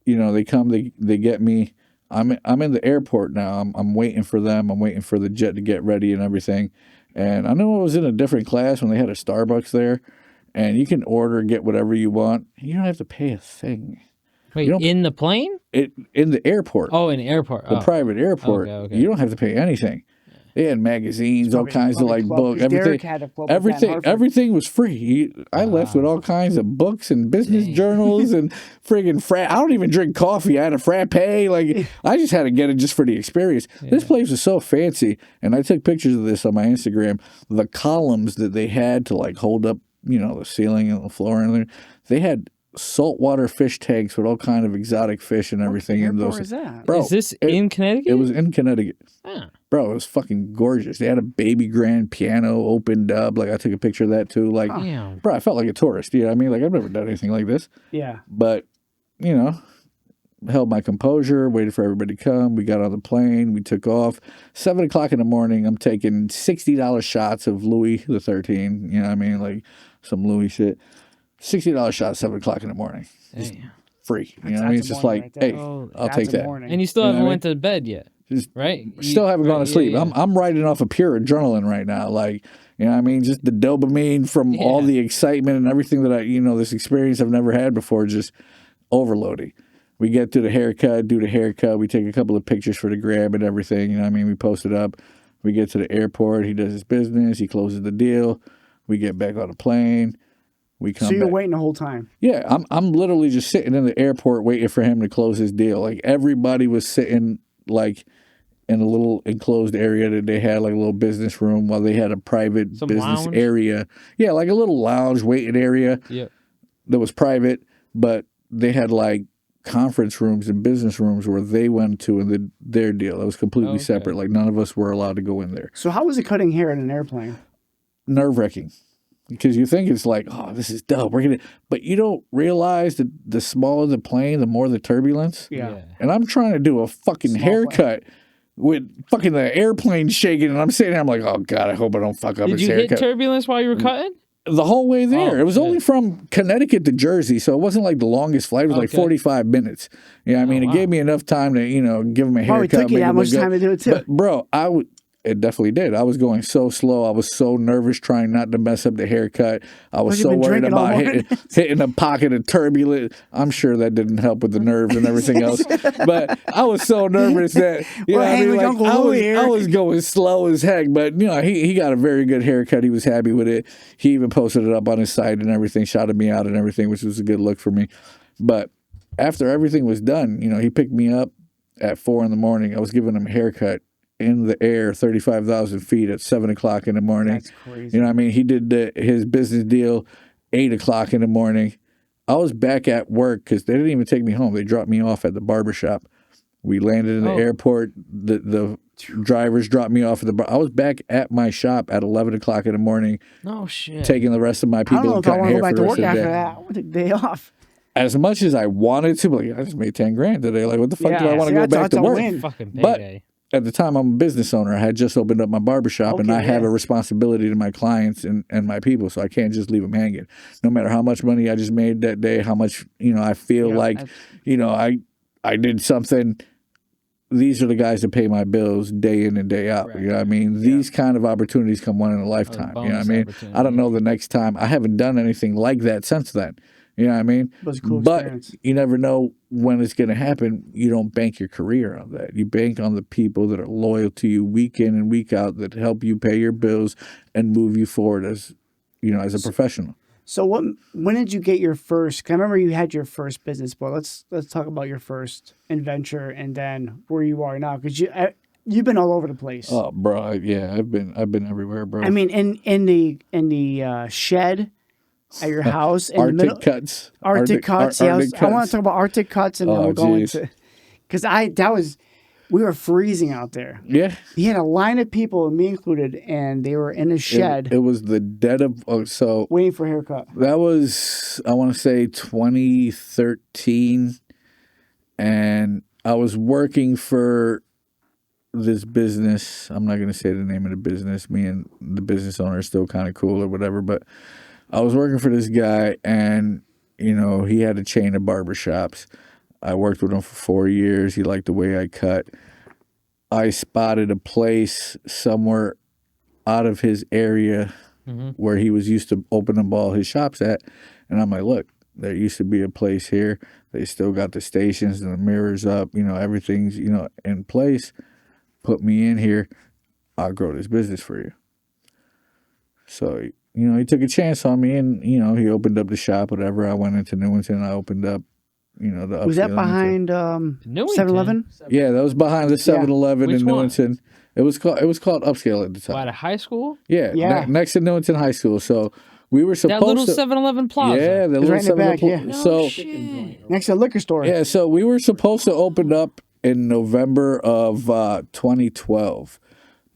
they come, they get me. I'm in the airport now. I'm waiting for them. I'm waiting for the jet to get ready and everything. And I know I was in a different class when they had a Starbucks there, and you can order and get whatever you want. You don't have to pay a thing. Wait, in the plane? In the airport. Oh, in the airport. The private airport. Okay. You don't have to pay anything. They had magazines, all kinds of books, everything was free. I left with all kinds of books and business journals and friggin' I don't even drink coffee. I had a frappe. I just had to get it just for the experience. Yeah. This place was so fancy, and I took pictures of this on my Instagram. The columns that they had to hold up, the ceiling and the floor, and they had saltwater fish tanks with all kind of exotic fish and everything in those. Is that? Bro, is this in Connecticut? It was in Connecticut. Huh. Bro, it was fucking gorgeous. They had a baby grand piano opened up. I took a picture of that too. Damn. Bro, I felt like a tourist. You know what I mean? I've never done anything like this. Yeah. But, held my composure, waited for everybody to come. We got on the plane. We took off. 7 o'clock in the morning, I'm taking $60 shots of Louis the 13. You know what I mean? Some Louis shit. $60 shot, 7 o'clock in the morning. Free. You know what I mean? It's just hey, I'll take that. And you still haven't went to bed yet, right? Still haven't gone to sleep. Yeah. I'm riding off of pure adrenaline right now. You know what I mean? Just the dopamine from all the excitement and everything that this experience I've never had before, just overloading. We get to the haircut, do the haircut. We take a couple of pictures for the grab and everything. You know what I mean? We post it up. We get to the airport. He does his business. He closes the deal. We get back on the plane. We come. So you're back. waiting the whole time? Yeah, I'm literally just sitting in the airport waiting for him to close his deal. Everybody was sitting in a little enclosed area that they had, a little business room, while they had a private business lounge? area. Yeah, a little lounge waiting area. Yeah. That was private, but they had conference rooms and business rooms where they went to and their deal. It was completely separate. None of us were allowed to go in there. So how was it cutting hair in an airplane? Nerve-wracking. Because you think it's this is dope. But you don't realize that the smaller the plane, the more the turbulence. Yeah. And I'm trying to do a fucking haircut with fucking the airplane shaking, and I'm sitting there, I'm like, oh God, I hope I don't fuck up his haircut. Did you hit turbulence while you were cutting? The whole way there. It was only from Connecticut to Jersey, so it wasn't the longest flight. It was 45 minutes. You know what I mean? It gave me enough time to, give him a haircut. Probably took you that much time to do it too. But, bro, it definitely did. I was going so slow. I was so nervous trying not to mess up the haircut. I was so worried about hitting a pocket of turbulence. I'm sure that didn't help with the nerves and everything else. But I was so nervous that I was going slow as heck. But he got a very good haircut. He was happy with it. He even posted it up on his site and everything, shouted me out and everything, which was a good look for me. But after everything was done, he picked me up at 4 a.m. I was giving him a haircut in the air, 35,000 feet at 7 o'clock in the morning. That's crazy. You know what I mean? He did his business deal 8 o'clock in the morning. I was back at work because they didn't even take me home. They dropped me off at the barbershop. We landed in the airport. The drivers dropped me off at the bar. I was back at my shop at 11 o'clock in the morning. No shit. Taking the rest of my people I don't know if I want to go back to work after day. that. I want a day off. As much as I wanted to, I just made 10 grand today. What the fuck do I want to go back to work? Fucking But payday. at the time, I'm a business owner. I had just opened up my barbershop, and I have a responsibility to my clients and my people, so I can't just leave them hanging. No matter how much money I just made that day, how much I feel I did something. These are the guys that pay my bills day in and day out. Right. You know what I mean? These kind of opportunities come one in a lifetime. You know what I mean? I don't know the next time. I haven't done anything like that since then. You know what I mean? It was a cool experience. You never know when it's going to happen. You don't bank your career on that. You bank on the people that are loyal to you week in and week out, that help you pay your bills and move you forward as a professional. So when did you get your first? 'Cause I remember you had your first business, but let's talk about your first adventure and then where you are now, because you've been all over the place. Oh, bro, I've been everywhere, bro. I mean, in the shed at your house, in Arctic the middle, cuts. Arctic cuts. Yeah, I want to talk about Arctic cuts, and then we'll go into, because We were freezing out there. Yeah. He had a line of people, me included, and they were in a shed It was the dead of so waiting for a haircut. that was, I want to say, 2013, and I was working for this business. I'm not going to say the name of the business. Me and the business owner are still kind of cool or whatever, but I was working for this guy, and he had a chain of barbershops. I worked with him for 4 years. He liked the way I cut. I spotted a place somewhere out of his area where he was used to opening up all his shops at, and I'm like, look, there used to be a place here. They still got the stations and the mirrors up. Everything's in place. Put me in here. I'll grow this business for you. So he took a chance on me, and he opened up the shop. Whatever. I went into Newington. I opened up. The Was that behind Newington? 7-Eleven? Yeah, that was behind the 7-Eleven Which in one? Newington. It was called Upscale at the time. What, a high school? Yeah, Yeah. next to Newington High School. So we were supposed That little to 7-Eleven plaza. Yeah, the was little right in the back, 7-Eleven. yeah. No So shit. Next to the liquor store. yeah, so we were supposed to open up in November of 2012.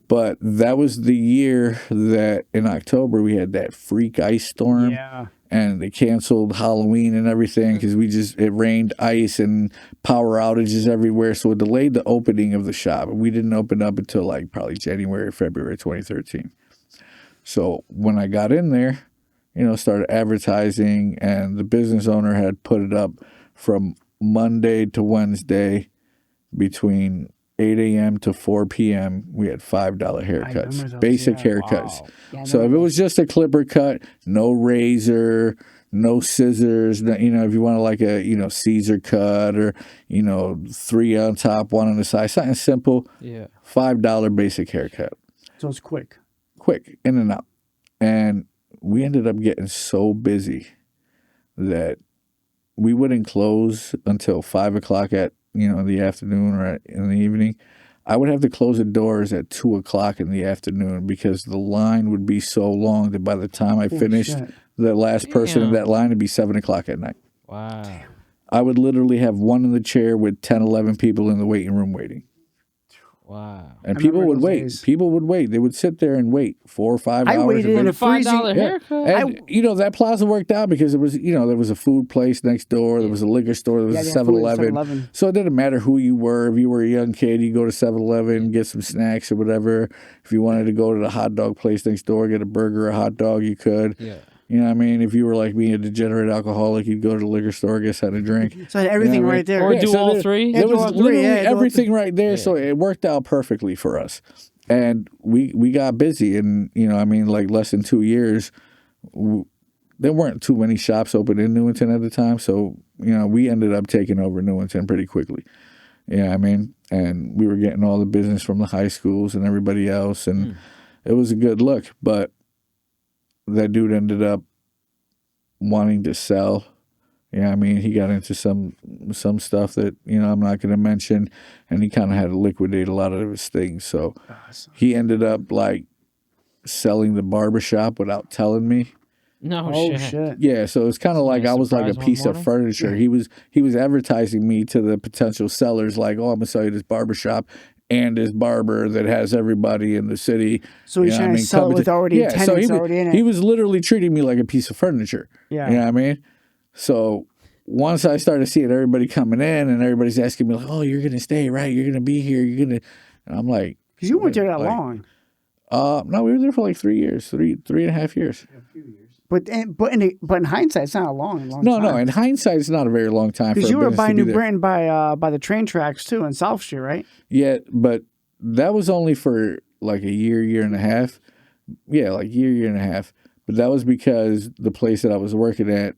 But that was the year that in October we had that freak ice storm. Yeah. And they canceled Halloween and everything because it rained ice and power outages everywhere. So it delayed the opening of the shop. And we didn't open up until like probably January or February 2013. So when I got in there, started advertising, and the business owner had put it up from Monday to Wednesday between 8 a.m. to 4 p.m. We had $5 haircuts, those, basic yeah. haircuts. Wow. Yeah, I So if it remember was just a clipper cut, no razor, no scissors, if you wanted like a Caesar cut or 3 on top, 1 on the side, something simple, Yeah. $5 basic haircut, So it's quick. quick in and out. And we ended up getting so busy that we wouldn't close until 5 o'clock at in the afternoon or in the evening. I would have to close the doors at 2 o'clock in the afternoon because the line would be so long that by the time I finished shit. the last person in Damn. that line, it'd be 7 o'clock at night. Wow. I would literally have one in the chair with 10, 11 people in the waiting room waiting. Wow. And I people remember would those wait. days. They would sit there and wait 4 or 5 I hours. waited and in wait. a freezing. $5 haircut? And that plaza worked out because there was a food place next door, there was a liquor store, there was Yeah, a they had food at 7-Eleven. 7-Eleven. So it didn't matter who you were. If you were a young kid, you go to 7-Eleven, get some snacks or whatever. If you wanted to go to the hot dog place next door, get a burger or a hot dog, you could. Yeah. You know what I mean? If you were like me, a degenerate alcoholic, you'd go to the liquor store, get something to drink. So I had everything You know what I right there. Or Yeah, do so all there- three? There do was all three, literally yeah, do all everything right there, so it worked out perfectly for us. And we got busy, and like less than 2 years, there weren't too many shops open in Newington at the time, so we ended up taking over Newington pretty quickly. And we were getting all the business from the high schools and everybody else, and it was a good look. But that dude ended up wanting to sell. He got into some stuff that I'm not going to mention, and he kind of had to liquidate a lot of his things. So he ended up like selling the barbershop without telling me. No Oh shit. shit. Yeah, so it's kind of like I was like a surprise one piece of morning? furniture. He was advertising me to the potential sellers, like, oh, I'm gonna sell you this barbershop and this barber that has everybody in the city. So he's trying to sell come it with to- already yeah, so tenants he was, already in it. He was literally treating me like a piece of furniture. Yeah. You know what I mean? So once I started seeing everybody coming in and everybody's asking me like, oh, you're gonna stay, right? You're gonna be here. You're gonna, and I'm like, Because you weren't there that like, long. no, we were there for like 3 years, three and a half years. But in hindsight, it's not a long time. No. In hindsight, it's not a very long time. Because for a you were business by to be New there. Britain by the train tracks too in South Street, right? Yeah, but that was only for like a year and a half. Yeah, like year and a half. But that was because the place that I was working at,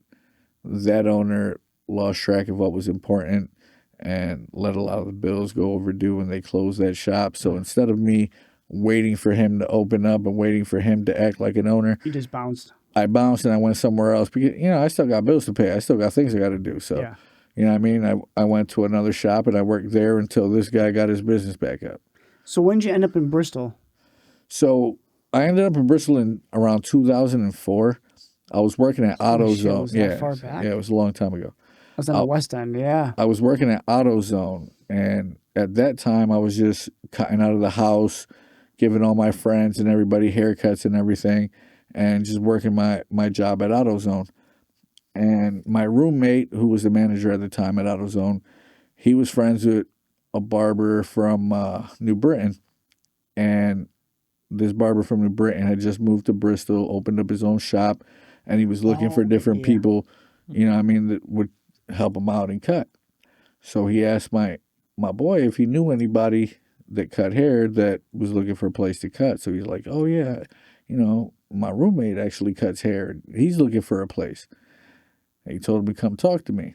that owner lost track of what was important and let a lot of the bills go overdue when they closed that shop. So instead of me waiting for him to open up and waiting for him to act like an owner, You just bounced. I bounced and I went somewhere else because I still got bills to pay. I still got things I got to do. So Yeah. you know what I mean? I went to another shop and I worked there until this guy got his business back up. So when did you end up in Bristol? So I ended up in Bristol in around 2004. I was working at Holy shit, AutoZone. was that far back? Yeah, it was a long time ago. I was on the West End, yeah. I was working at AutoZone, and at that time, I was just cutting out of the house, giving all my friends and everybody haircuts and everything, and just working my job at AutoZone. And my roommate, who was the manager at the time at AutoZone, he was friends with a barber from New Britain. And this barber from New Britain had just moved to Bristol, opened up his own shop, and he was looking for different people, you know what I mean, that would help him out and cut. So he asked my boy if he knew anybody that cut hair that was looking for a place to cut. So he's like, oh, yeah, you know, my roommate actually cuts hair. He's looking for a place. And he told him to come talk to me.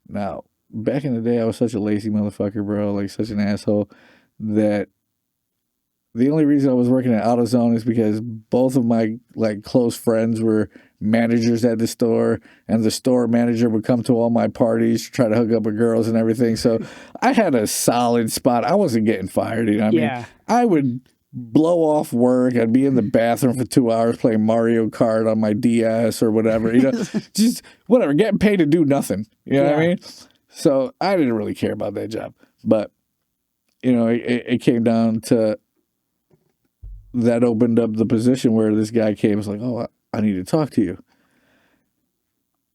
Now, back in the day, I was such a lazy motherfucker, bro, like such an asshole, that the only reason I was working at AutoZone is because both of my like close friends were managers at the store, and the store manager would come to all my parties, try to hook up with girls and everything. So I had a solid spot. I wasn't getting fired. You know what I mean? I would blow off work. I'd be in the bathroom for 2 hours playing Mario Kart on my DS or whatever, you know, just whatever, getting paid to do nothing. You know what I mean? So I didn't really care about that job. But, you know, it came down to that opened up the position where this guy came and was like, oh, I need to talk to you.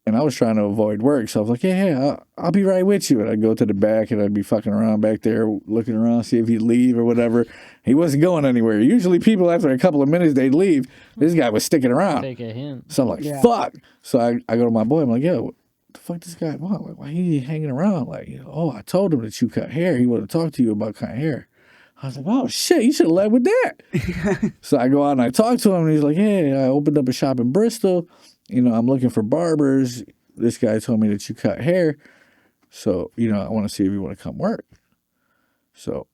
And I was trying to avoid work. So I was like, yeah, I'll be right with you. And I'd go to the back and I'd be fucking around back there, looking around, see if he'd leave or whatever. He wasn't going anywhere. Usually people, after a couple of minutes, they'd leave. This guy was sticking around. Take a hint. So I'm like, fuck. So I go to my boy. I'm like, yo, what the fuck this guy want? Like, why he hanging around? Like, oh, I told him that you cut hair. He wanted to talk to you about cutting hair. I was like, oh, shit, you should have led with that. So I go out and I talk to him, and he's like, hey, I opened up a shop in Bristol. You know, I'm looking for barbers. This guy told me that you cut hair. So, you know, I want to see if you want to come work. So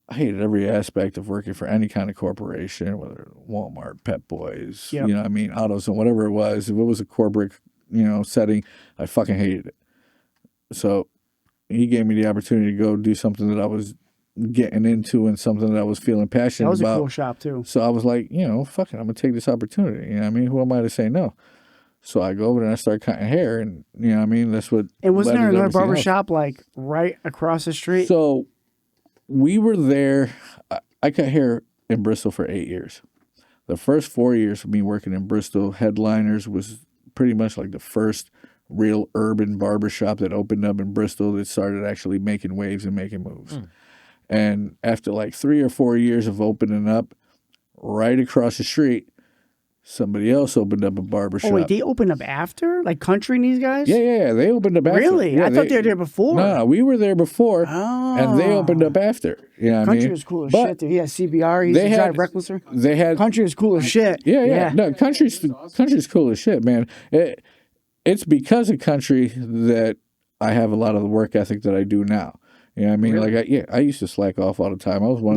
I hated every aspect of working for any kind of corporation, whether Walmart, Pep Boys, you know what I mean, AutoZone, whatever it was. If it was a corporate, you know, setting, I fucking hated it. So he gave me the opportunity to go do something that I was getting into and something that I was feeling passionate about. That was a cool shop too. So I was like, you know, fuck it, I'm gonna take this opportunity. You know what I mean? Who am I to say no? So I go over there and I start cutting hair, and you know what I mean? That's what. And wasn't there another barbershop like right across the street? So we were there. I cut hair in Bristol for 8 years. The first 4 years of me working in Bristol, Headliners was pretty much like the first real urban barbershop that opened up in Bristol that started actually making waves and making moves. And after like 3 or 4 years of opening up, right across the street, somebody else opened up a barbershop. Oh, wait, they opened up after? Like Country and these guys? Yeah, they opened up after. Really? Yeah, I thought they were there before. No, we were there before, and they opened up after. You know what Country I mean? was cool as shit, dude. He had CBR, he used to drive Recklesser. They had, Country was cool as shit. Yeah. No, Country's cool as shit, man. It's because of Country that I have a lot of the work ethic that I do now. You know what I mean? Really? Like, I used to slack off all the time. I was one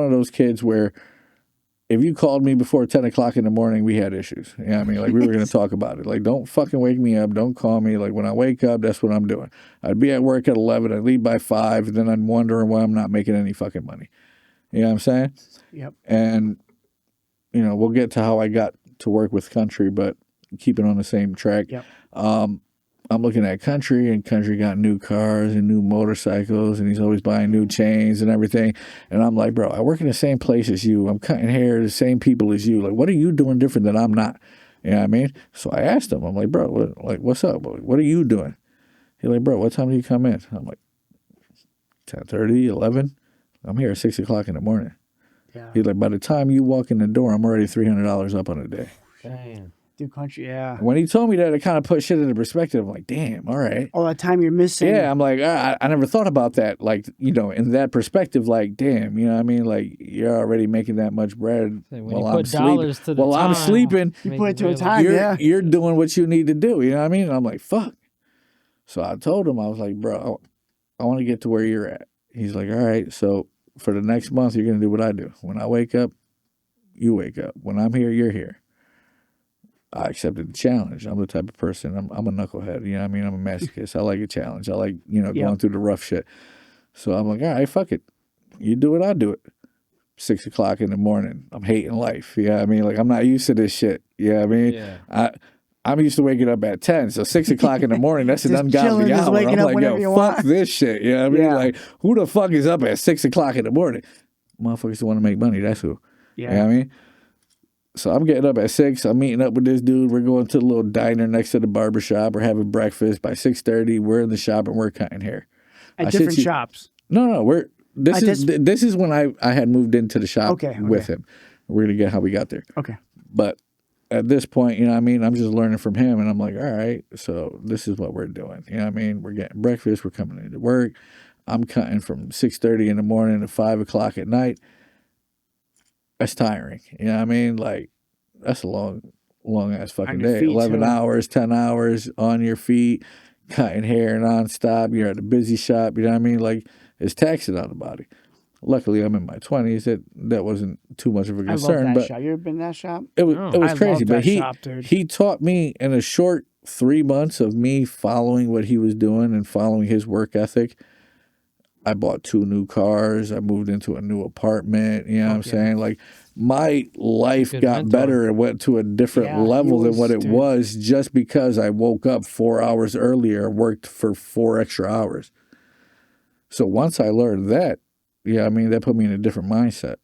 of those kids where if you called me before 10 o'clock in the morning, we had issues. You know what I mean? Like, we were going to talk about it. Like, don't fucking wake me up. Don't call me. Like, when I wake up, that's what I'm doing. I'd be at work at 11. I'd leave by 5. And then I'm wondering why I'm not making any fucking money. You know what I'm saying? Yep. And, you know, we'll get to how I got to work with Country, but keeping on the same track. Yep. I'm looking at Country, and Country got new cars and new motorcycles, and he's always buying new chains and everything. And I'm like, bro, I work in the same place as you. I'm cutting hair, the same people as you. Like, what are you doing different that I'm not? You know what I mean? So I asked him, I'm like, bro, what's up? What are you doing? He's like, bro, what time do you come in? I'm like, 10:30, 11. I'm here at 6 o'clock in the morning. Yeah. He's like, by the time you walk in the door, I'm already $300 up on a day. Damn. Do Country, yeah. When he told me that, it kind of put shit into perspective. I'm like, damn, all right. All that time you're missing. Yeah, I'm like, I never thought about that. Like, you know, in that perspective, like, damn, you know what I mean? Like, you're already making that much bread while I'm sleeping. While I'm sleeping, you put it to a time, you're doing what you need to do. You know what I mean? And I'm like, fuck. So I told him, I was like, bro, I want to get to where you're at. He's like, all right, so for the next month, you're going to do what I do. When I wake up, you wake up. When I'm here, you're here. I accepted the challenge. I'm the type of person, I'm a knucklehead, you know what I mean? I'm a masochist. I like a challenge. I like, you know, going through the rough shit. So I'm like, all right, fuck it. You do it, I do it. 6 o'clock in the morning, I'm hating life. You know what I mean? Like, I'm not used to this shit. You know what I mean? Yeah. I'm used to waking up at 10, so 6 o'clock in the morning, that's an Just ungodly chilling, just hour. waking I'm up like, whenever yo, you fuck want. this shit. You know what I mean? Yeah. Like, who the fuck is up at 6 o'clock in the morning? Motherfuckers want to make money. That's who. Yeah. You know what I mean? So I'm getting up at 6. I'm meeting up with this dude. We're going to the little diner next to the barbershop. We're having breakfast. By 6:30, we're in the shop and we're cutting hair. At different shops. No. This is when I had moved into the shop with him. We're gonna get how we got there. Okay. But at this point, you know what I mean, I'm just learning from him, and I'm like, all right, so this is what we're doing. You know what I mean? We're getting breakfast. We're coming into work. I'm cutting from 6:30 in the morning to 5 o'clock at night. That's tiring. You know what I mean? Like, that's a long ass fucking day. 11 hours, 10 hours on your feet, cutting hair nonstop. You're at a busy shop. You know what I mean? Like, it's taxing on the body. Luckily, I'm in my 20s. That wasn't too much of a concern. I love that but shop. You ever been in that shop? It was crazy. But he taught me in a short 3 months of me following what he was doing and following his work ethic. I bought 2 new cars. I moved into a new apartment. You know what I'm saying? Like, my life got better and went to a different level than what it was just because I woke up 4 hours earlier and worked for 4 extra hours. So once I learned that, I mean, that put me in a different mindset.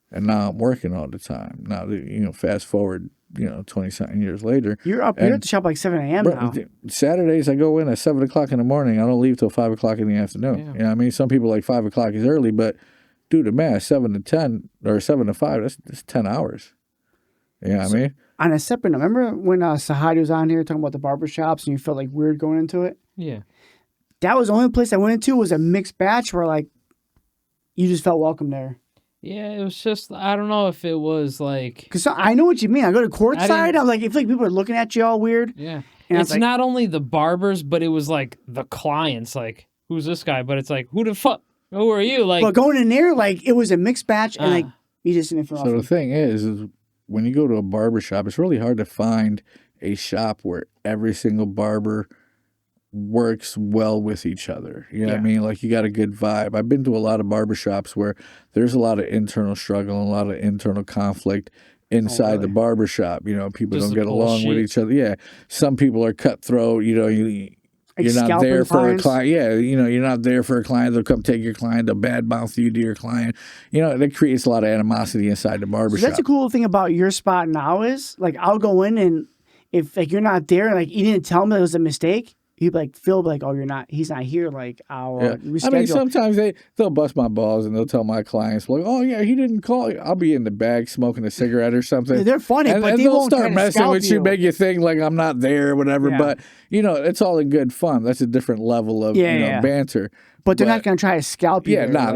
And now I'm working all the time. Now, fast forward, 20-something years later. You're at the shop like 7 a.m. now. Saturdays, I go in at 7 o'clock in the morning. I don't leave till 5 o'clock in the afternoon. Yeah. You know what I mean? Some people like 5 o'clock is early, but do the math, 7 to 10 or 7 to 5, that's 10 hours. You know what I mean? On a separate note, remember when Sahadi was on here talking about the barbershops and you felt like weird going into it? Yeah. That was the only place I went into was a mixed batch where like you just felt welcome there. Yeah, it was just, I don't know if it was like... Because I know what you mean. I go to courtside, I'm like, I feel like people are looking at you all weird. Yeah. And it's not only the barbers, but it was like the clients, like, who's this guy? But it's like, who the fuck? Who are you? Like, but going in there, like, it was a mixed batch and like, you just didn't feel So the thing is when you go to a barbershop, it's really hard to find a shop where every single barber works well with each other. You know what I mean? Like, you got a good vibe. I've been to a lot of barbershops where there's a lot of internal struggle and a lot of internal conflict inside the barbershop. People just don't get along with each other. Yeah. Some people are cutthroat. You're not there for a client. Yeah. You're not there for a client. They'll come take your client. They'll badmouth you to your client. That creates a lot of animosity inside the barbershop. So that's the cool thing about your spot now is, like, I'll go in and if, like, you're not there and, like, you didn't tell me it was a mistake, he'd be like, Phil, like, oh, he's not here. Like, I'll reschedule. I mean, sometimes they'll bust my balls and they'll tell my clients, like, oh, yeah, he didn't call you. I'll be in the bag smoking a cigarette or something. Yeah, they're funny, and, but and they they'll won't start messing with you, make you think, like, I'm not there or whatever. Yeah. But, it's all in good fun. That's a different level of banter. But they're not going to try to scalp you. Yeah,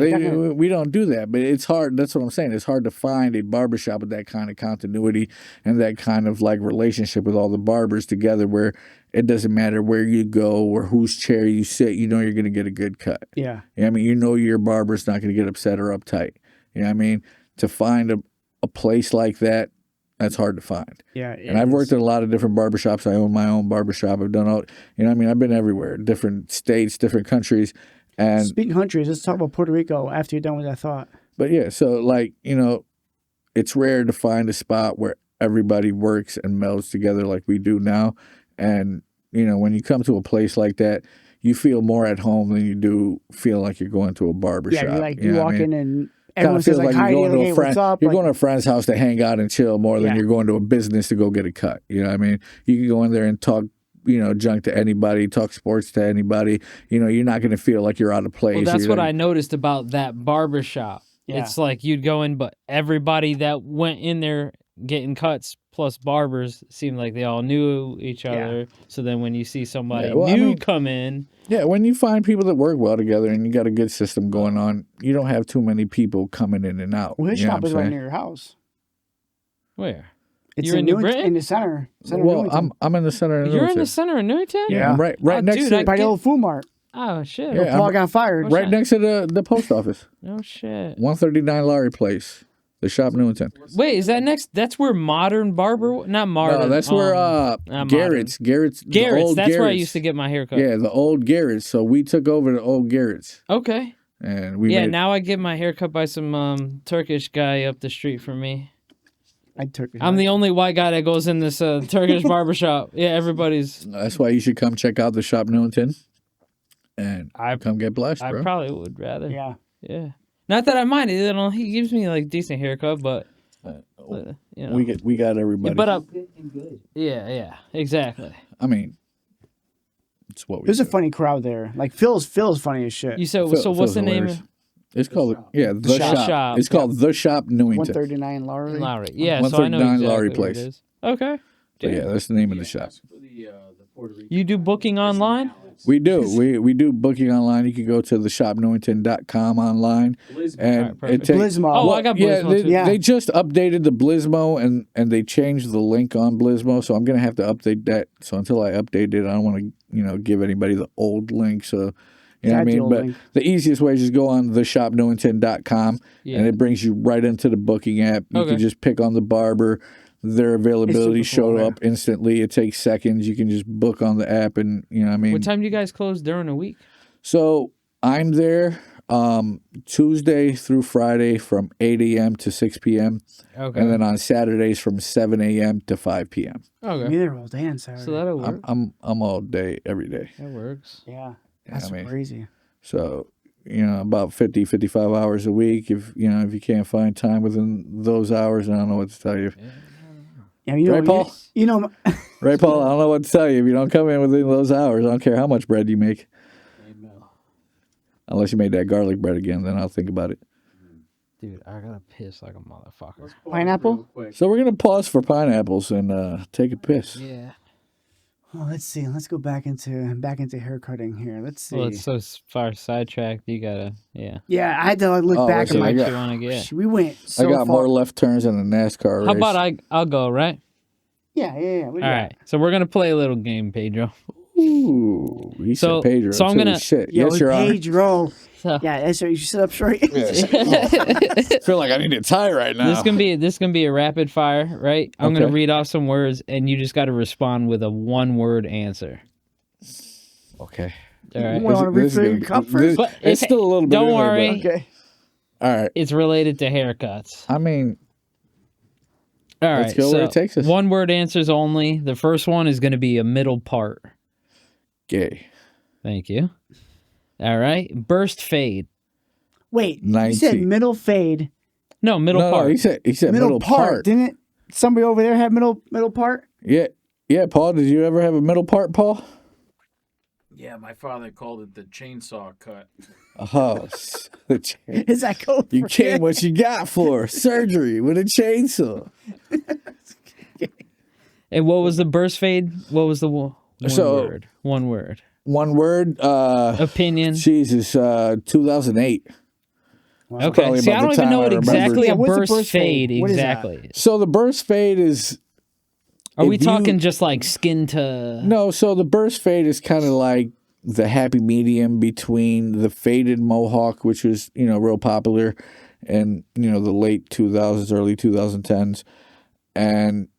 we don't do that. But it's hard. That's what I'm saying. It's hard to find a barbershop with that kind of continuity and that kind of, like, relationship with all the barbers together where it doesn't matter where you go or whose chair you sit, you're going to get a good cut. Yeah. I mean, your barber's not going to get upset or uptight. You know what I mean? To find a place like that, that's hard to find. Yeah. And I've worked at a lot of different barbershops. I own my own barbershop. I've done all, I've been everywhere, different states, different countries. And speaking of countries, let's talk about Puerto Rico after you're done with that thought. But yeah, so like, it's rare to find a spot where everybody works and melds together like we do now. And, when you come to a place like that, you feel more at home than you do feel like you're going to a barbershop. Yeah, you walk in and everyone says, like, hi, you're going hey, what's up? You're going to a friend's house to hang out and chill more than you're going to a business to go get a cut. You know what I mean? You can go in there and talk, junk to anybody, talk sports to anybody. You're not going to feel like you're out of place. Well, that's what I noticed about that barbershop. Yeah. It's like you'd go in, but everybody that went in there getting cuts plus barbers seemed like they all knew each other. So then when you see somebody new come in. Yeah, when you find people that work well together and you got a good system going on, you don't have too many people coming in and out. Well, his shop is right near your house. Where? You're in New Britain? In the center. Well, I'm in the center of Newington. You're in the center of Newington? Yeah, I'm right next to by the old food mart. Oh, shit. Yeah, Pong got fired. Right next to the post office. Oh, shit. 139 Laurie Place. The Shop Newington. Wait, is that next? That's where Modern Barber... Not Modern. No, that's where Garrett's. Garrett's. That's where I used to get my haircut. Yeah, the old Garrett's. So we took over the old Garrett's. Okay. And now I get my haircut by some Turkish guy up the street from me. I'm the only white guy that goes in this Turkish barbershop. Yeah, everybody's. That's why you should come check out the Shop Newington and come get blessed, bro. I probably would rather. Yeah. Yeah. Not that I mind it. He gives me like decent haircut, but you know. we got everybody. But yeah, exactly. I mean, it's what we. There's do. a funny crowd there. Like Phil's funny as shit. You said so. What's Phil's the name? hilarious. It's called the shop. It's called the Shop Newington. 139 Lowry. Yeah, so I know 139 exactly Lowry what Place. it is. Okay. So yeah, that's the name of the shop. You do booking online? We do. We do booking online. You can go to theshopnewington.com online. And it takes Blizmo. Oh, I got Blizmo too. They just updated the Blizmo and they changed the link on Blizmo, so I'm gonna have to update that. So until I update it, I don't want to give anybody the old link. So you know what I mean? But the easiest way is just go on theshopnewington.com and it brings you right into the booking app. You can just pick on the barber. Their availability showed up instantly. It takes seconds. You can just book on the app, and you know what I mean. What time do you guys close during the week? So I'm there Tuesday through Friday from 8 a.m. to 6 p.m. Okay. And then on Saturdays from 7 a.m. to 5 p.m. Okay. Neither all day on Saturday. So that'll work. I'm all day, every day. That works. Yeah. That's crazy. So, about 50, 55 hours a week. If you can't find time within those hours, I don't know what to tell you. Yeah, right, Paul? Right, Paul? I don't know what to tell you. If you don't come in within those hours, I don't care how much bread you make. Amen. Unless you made that garlic bread again, then I'll think about it. Dude, I gotta piss like a motherfucker. Pineapple? So we're going to pause for pineapples and take a piss. Yeah. Well, let's see. Let's go back into hair cutting here. Let's see. Well, it's so far sidetracked. You gotta, Yeah, I had to look back and what you want to get. we went so I got far. more left turns than a NASCAR race. How about I'll go, right? Yeah. All right. So we're gonna play a little game, Pedro. Ooh, he said Pedro. So I'm gonna. Shit. Yo, Yes, Your Honor. Pedro. So, Yeah, that's right. You sit up straight. I feel like I need a tie right now. This can be a rapid fire, right? I'm gonna read off some words, and you just got to respond with a one-word answer. Okay. All right. You want to refill your cup first? But It's still a little bit. Don't in there, worry. Okay. All right. It's related to haircuts. I mean, all right. let's go where it takes us. One-word answers only. The first one is going to be a middle part. Gay. Thank you. All right. Burst fade. Wait, 90. you said middle fade. No, middle part. No, he said middle part. Didn't somebody over there have middle part? Yeah. Paul, did you ever have a middle part, Paul? Yeah, my father called it the chainsaw cut. Oh, Is that code? you came what you got for surgery with a chainsaw. And what was the burst fade? What was the one word? One word. One word. Opinion. Jesus, 2008. Okay. See, I don't even know what exactly a what's a burst fade What is that? exactly is. So the burst fade is. Are we talking just like skin to? No, so the burst fade is kind of like the happy medium between the faded mohawk, which was, real popular in, the late 2000s, early 2010s. And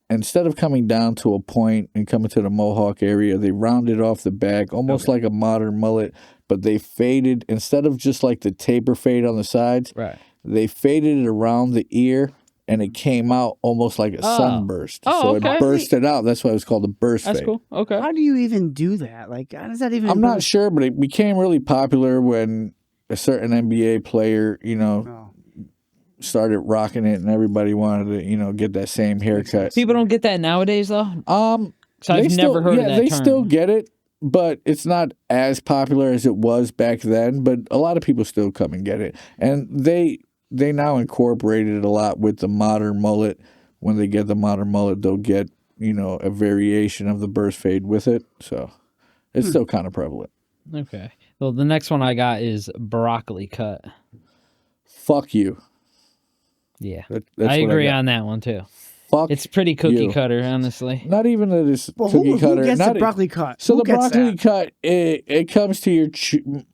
instead of coming down to a point and coming to the mohawk area, they rounded off the back, almost like a modern mullet, but they faded, instead of just like the taper fade on the sides, Right. they faded it around the ear. And it came out almost like a sunburst. So okay. it bursted out. That's why it was called a burst That's fade. cool. Okay. How do you even do that? Like, how does that even? I'm not sure, but it became really popular when a certain NBA player, started rocking it, and everybody wanted to, get that same haircut. People don't get that nowadays, though. So I've never heard of that they term. still get it, but it's not as popular as it was back then. But a lot of people still come and get it, and they now incorporated it a lot with the modern mullet. When they get the modern mullet, they'll get, a variation of the burst fade with it. So it's still kind of prevalent. Okay. Well, the next one I got is broccoli cut. Fuck you. Yeah. That's I what agree got. on that one, too. Fuck It's pretty cookie you. cutter, honestly. Not even that it's Well, cookie who cutter. gets Not the broccoli cut? So Who the gets broccoli that? cut, it comes to your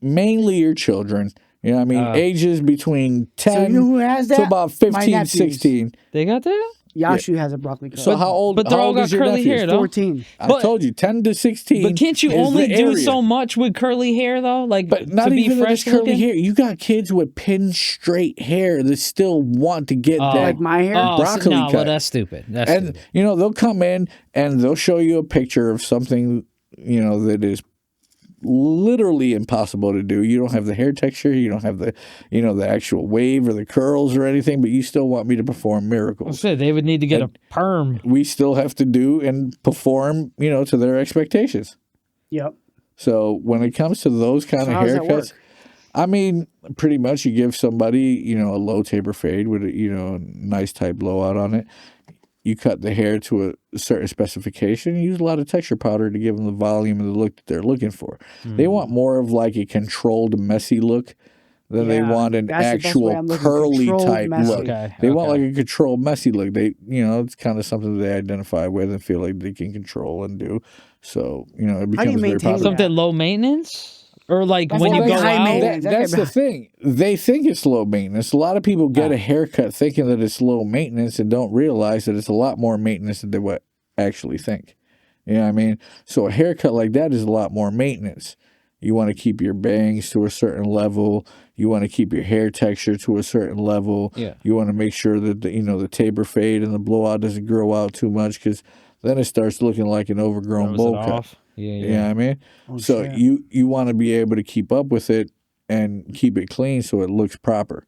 mainly your children. You know what I mean? Ages between 10 So you know who has that? to about My 15, nephews. 16. They got that? Yashu has a broccoli cut. So how old? But they're how all old got is your curly nephew? hair, though. 14. I told you, 10 to 16. But can't you is only the do area. so much with curly hair though? Like, But not to be even fresh just curly looking? hair. You got kids with pin straight hair that still want to get that Like my hair? broccoli no, cut. well, that's stupid. That's And stupid. you know, they'll come in and they'll show you a picture of something, you know, that is literally impossible to do. You don't have the hair texture, you don't have the, you know, the actual wave or the curls or anything, but you still want me to perform I miracles. said they would need to get a perm. We still have to do and perform, you know, to their expectations. Yep. So when it comes to those kind So of how does that haircuts, work? I mean, pretty much you give somebody, you know, a low taper fade with a, you know, a nice tight blowout on it. You cut the hair to a certain specification. You use a lot of texture powder to give them the volume and the look that they're looking for. They want more of like a controlled, messy look than they Yeah, want an that's the best way actual I'm looking. curly Controlled, type messy. look. Okay. They want okay. like a controlled, messy look. They, you know, it's kind of something that they identify with and feel like they can control and do. So, you know, it How do you becomes very maintain popular. that? Something low maintenance? Or like That's when you gotta go be high out? maintenance. That's the thing. They think it's low maintenance. A lot of people get Ah. a haircut thinking that it's low maintenance and don't realize that it's a lot more maintenance than they would actually think. You know what I mean? So a haircut like that is a lot more maintenance. You want to keep your bangs to a certain level. You want to keep your hair texture to a certain level. Yeah. You want to make sure that the, you know, the taper fade and the blowout doesn't grow out too much, because then it starts looking like an overgrown Throws bowl it cut. off. Yeah, You know what I mean? Oh, So shit. you want to be able to keep up with it and keep it clean so it looks proper.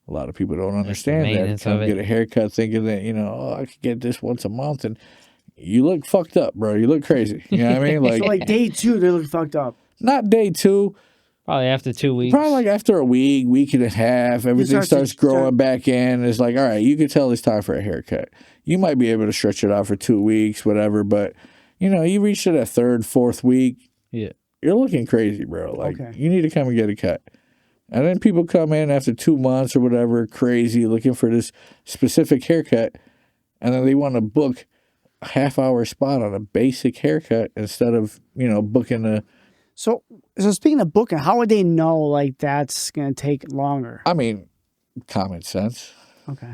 A lot of people don't understand that. maintenance Come of it. get a haircut thinking that, you know, oh, I could get this once a month, and you look fucked up, bro. You look crazy. You know what I mean? Like, So like day 2, they look fucked up. not day 2, Probably after 2 weeks. probably like after a week and a half, everything starts to starts growing back in. It's like, all right, you can tell it's time for a haircut. You might be able to stretch it out for 2 weeks, whatever, but you know, you reach to that 3rd, 4th week, Yeah. you're looking crazy, bro. Like, Okay. you need to come and get a cut. And then people come in after 2 months or whatever, crazy, looking for this specific haircut, and then they want to book a half-hour spot on a basic haircut instead of, you know, booking a. So speaking of booking, how would they know like that's gonna take longer? I mean, common sense. Okay.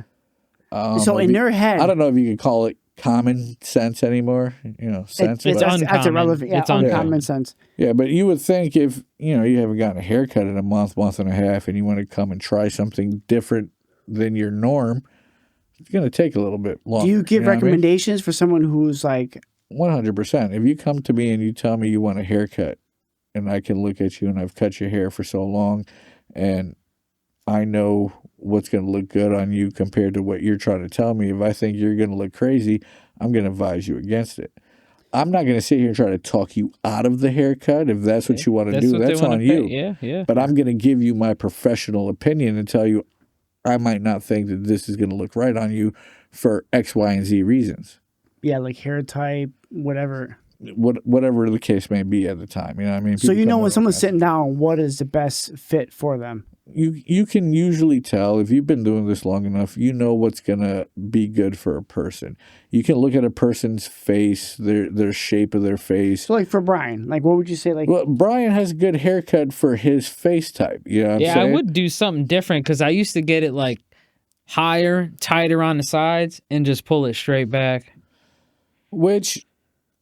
If So in you- their head, I don't know if you could call it common sense anymore. You know, sense. it's but- that's uncommon. irrelevant. Yeah, It's uncommon uncommon. sense. Yeah, but you would think if, you know, you haven't gotten a haircut in a month and a half, and you want to come and try something different than your norm, it's going to take a little bit longer. Do you give know what I mean? recommendations for someone who's like, 100%. If you come to me and you tell me you want a haircut, and I can look at you and I've cut your hair for so long, and I know what's going to look good on you compared to what you're trying to tell me, if I think you're going to look crazy, I'm going to advise you against it. I'm not going to sit here and try to talk you out of the haircut. If that's what you want to do, what they that's wanna on pay. you. Yeah, yeah. But I'm going to give you my professional opinion and tell you I might not think that this is going to look right on you for X, Y, and Z reasons. yeah, like hair type, whatever. Whatever the case may be at the time. You know what I mean? So People you know come when with someone's all sitting down, what is the best fit for them? you can usually tell if you've been doing this long enough, you know what's gonna be good for a person. You can look at a person's face, their shape of their face. So like for Brian, like what would you say? Like Well, Brian has a good haircut for his face type. You know what I'm Yeah, I saying? would do something different because I used to get it like higher, tighter on the sides, and just pull it straight back. Which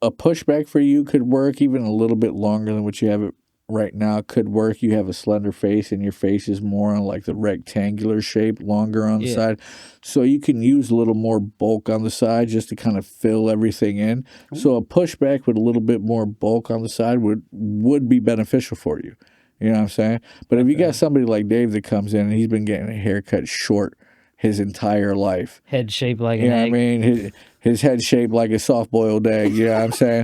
a pushback for you could work, even a little bit longer than what you have it right now could work. You have a slender face and your face is more on like the rectangular shape, longer on the Yeah. side. So you can use a little more bulk on the side just to kind of fill everything in. So a pushback with a little bit more bulk on the side would be beneficial for you. You know what I'm saying? But if you got somebody like Dave that comes in and he's been getting a haircut short his entire life, Head shaped like you an know what I egg. mean? His head shaped like a soft-boiled egg, you know what I'm saying?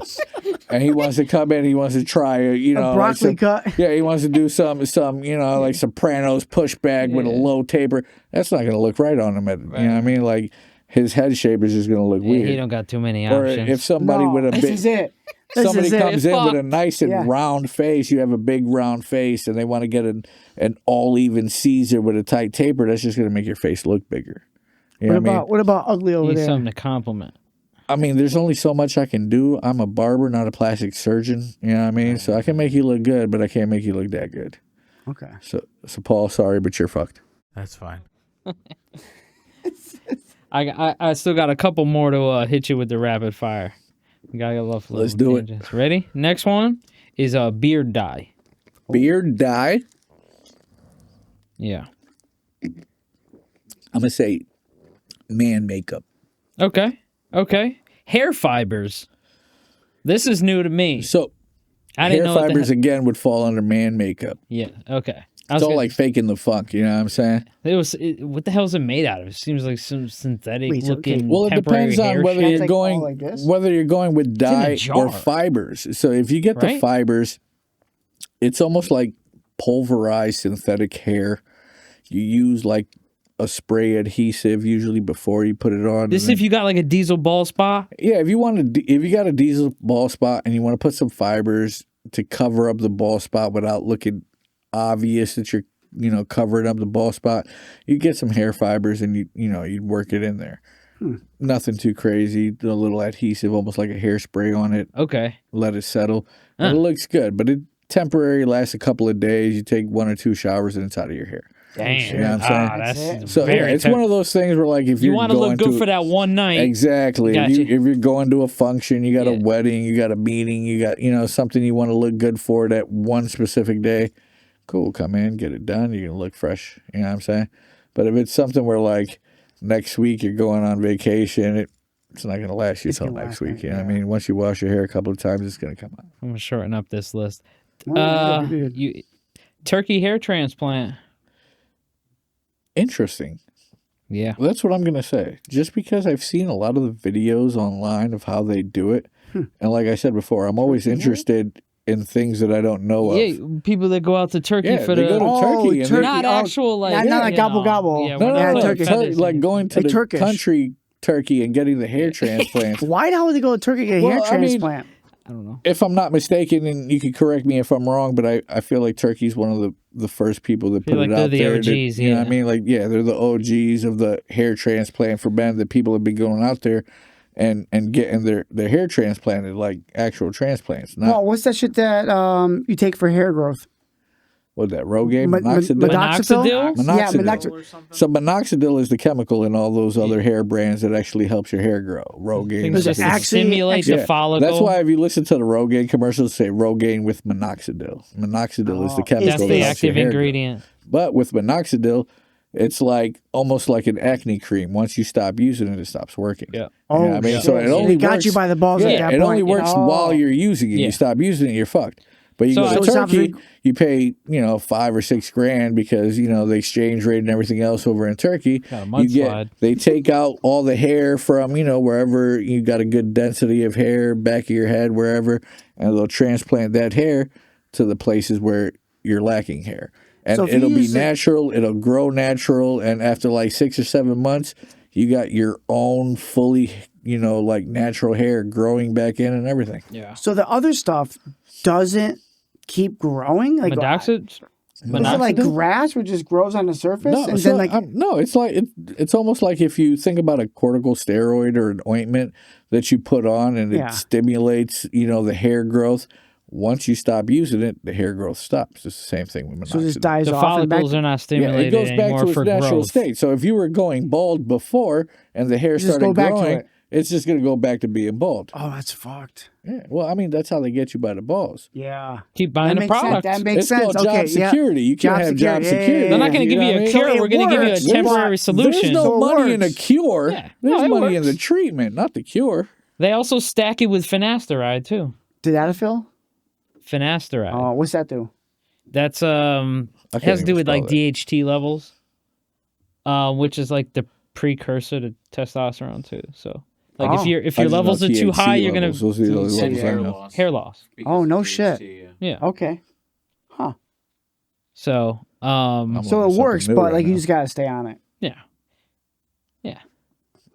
And he wants to come in, he wants to try, you know, a broccoli cut. yeah, he wants to do some, you know, like Sopranos pushback with a low taper. That's not going to look right on him. You know what I mean? Like, his head shape is just going to look Yeah, weird. he don't got too many Or options. if somebody No, with a this big, is it. This somebody is it. comes in with a Fuck. nice and Yeah. round face, you have a big round face, and they want to get an all-even Caesar with a tight taper, that's just going to make your face look bigger. You know What about ugly over Need there? something to compliment. I mean, there's only so much I can do. I'm a barber, not a plastic surgeon. You know what I mean? So I can make you look good, but I can't make you look that good. Okay. So Paul, sorry, but you're fucked. That's fine. I still got a couple more to hit you with the rapid fire. We gotta love. Let's do it. Ready? Next one is a beard dye. Beard dye. Yeah. I'm gonna say man makeup. Okay. Hair fibers. This is new to me. So I didn't hair know what fibers again would fall under man makeup. Yeah. Okay. It's all like faking the funk. You know what I'm saying? What the hell is it made out of? It seems like some synthetic looking. Well, it depends on whether shit. you're going with dye or fibers. So if you get the fibers, it's almost like pulverized synthetic hair. You use like a spray adhesive usually before you put it on. This if you got like a diesel ball spot. Yeah, if you got a diesel ball spot and you want to put some fibers to cover up the ball spot without looking obvious that you're covering up the ball spot, you get some hair fibers and you'd work it in there. Nothing too crazy. A little adhesive, almost like a hairspray on it. Okay. Let it settle. And it looks good, but it temporary lasts a couple of days. You take 1 or 2 showers and it's out of your hair. Damn. You know what I'm saying? That's so yeah, it's one of those things where like if you want to look good for that one night. Exactly. Gotcha. If you're going to a function, you got a wedding, you got a meeting, you got something you want to look good for that one specific day. Cool, come in, get it done. You can look fresh. You know what I'm saying? But if it's something where like next week you're going on vacation, it's not going to last you until next week. You know what I mean? Once you wash your hair a couple of times, it's going to come out. I'm going to shorten up this list. Turkey hair transplant. Interesting. Yeah. Well, that's what I'm going to say. Just because I've seen a lot of the videos online of how they do it. And like I said before, I'm always interested in things that I don't know of. Yeah, people that go out to Turkey for they go to Turkey. Not actual like not like gobble gobble. Yeah, no, Turkey. like going to the Turkish. country Turkey and getting the hair transplants. Why the hell would they go to Turkey and get a hair transplant? I don't know. If I'm not mistaken, and you can correct me if I'm wrong, but I feel like Turkey's one of the first people that put it out they're there. the OGs, you know what I mean? Like, yeah, they're the OGs of the hair transplant for men that people have been going out there and getting their hair transplanted, like actual transplants. Not, what's that shit that you take for hair growth? What that Rogaine? Minoxidil? Yeah, minoxidil. So minoxidil is the chemical in all those other hair brands that actually helps your hair grow. Rogaine. Stimulates the follicle. That's why if you listen to the Rogaine commercials, say Rogaine with minoxidil. Minoxidil is the chemical. That's the active ingredient. But with minoxidil, it's like almost like an acne cream. Once you stop using it, it stops working. Yeah. Oh, you know what I mean? shit. So it only got works, you by the balls at that it point. only works while you're using it. Yeah. You stop using it, you're fucked. But you go to Turkey, you pay, $5 or $6 grand because, the exchange rate and everything else over in Turkey. They take out all the hair from, wherever you got a good density of hair, back of your head, wherever, and they'll transplant that hair to the places where you're lacking hair. And so it'll be natural, it'll grow natural, and after like 6 or 7 months, you got your own fully, like natural hair growing back in and everything. Yeah. So the other stuff doesn't keep growing? Like Minoxidil? Is it like grass which just grows on the surface? No, it's like it's almost like if you think about a corticosteroid or an ointment that you put on and it stimulates, the hair growth. Once you stop using it, the hair growth stops. It's the same thing with minoxidil. So this dies the off. Follicles are not stimulated it goes back anymore to its for natural growth. state. So if you were going bald before and the hair started growing, it's just going to go back to being bald. Oh, that's fucked. Yeah. Well, I mean, that's how they get you by the balls. Yeah. Keep buying the product. That makes sense. It's called job security. You can't have job security. They're not going to give you a cure. We're going to give you a temporary solution. There's no money in a cure. Yeah. There's money in the treatment, not the cure. They also stack it with finasteride, too. Tadalafil? Finasteride. Oh, what's that do? That's it has to do with like DHT levels, which is like the precursor to testosterone too. So like if your levels are too high, you're gonna hair loss. Oh, no shit. Yeah. Okay. Huh. So so it works, but like you just gotta stay on it. Yeah.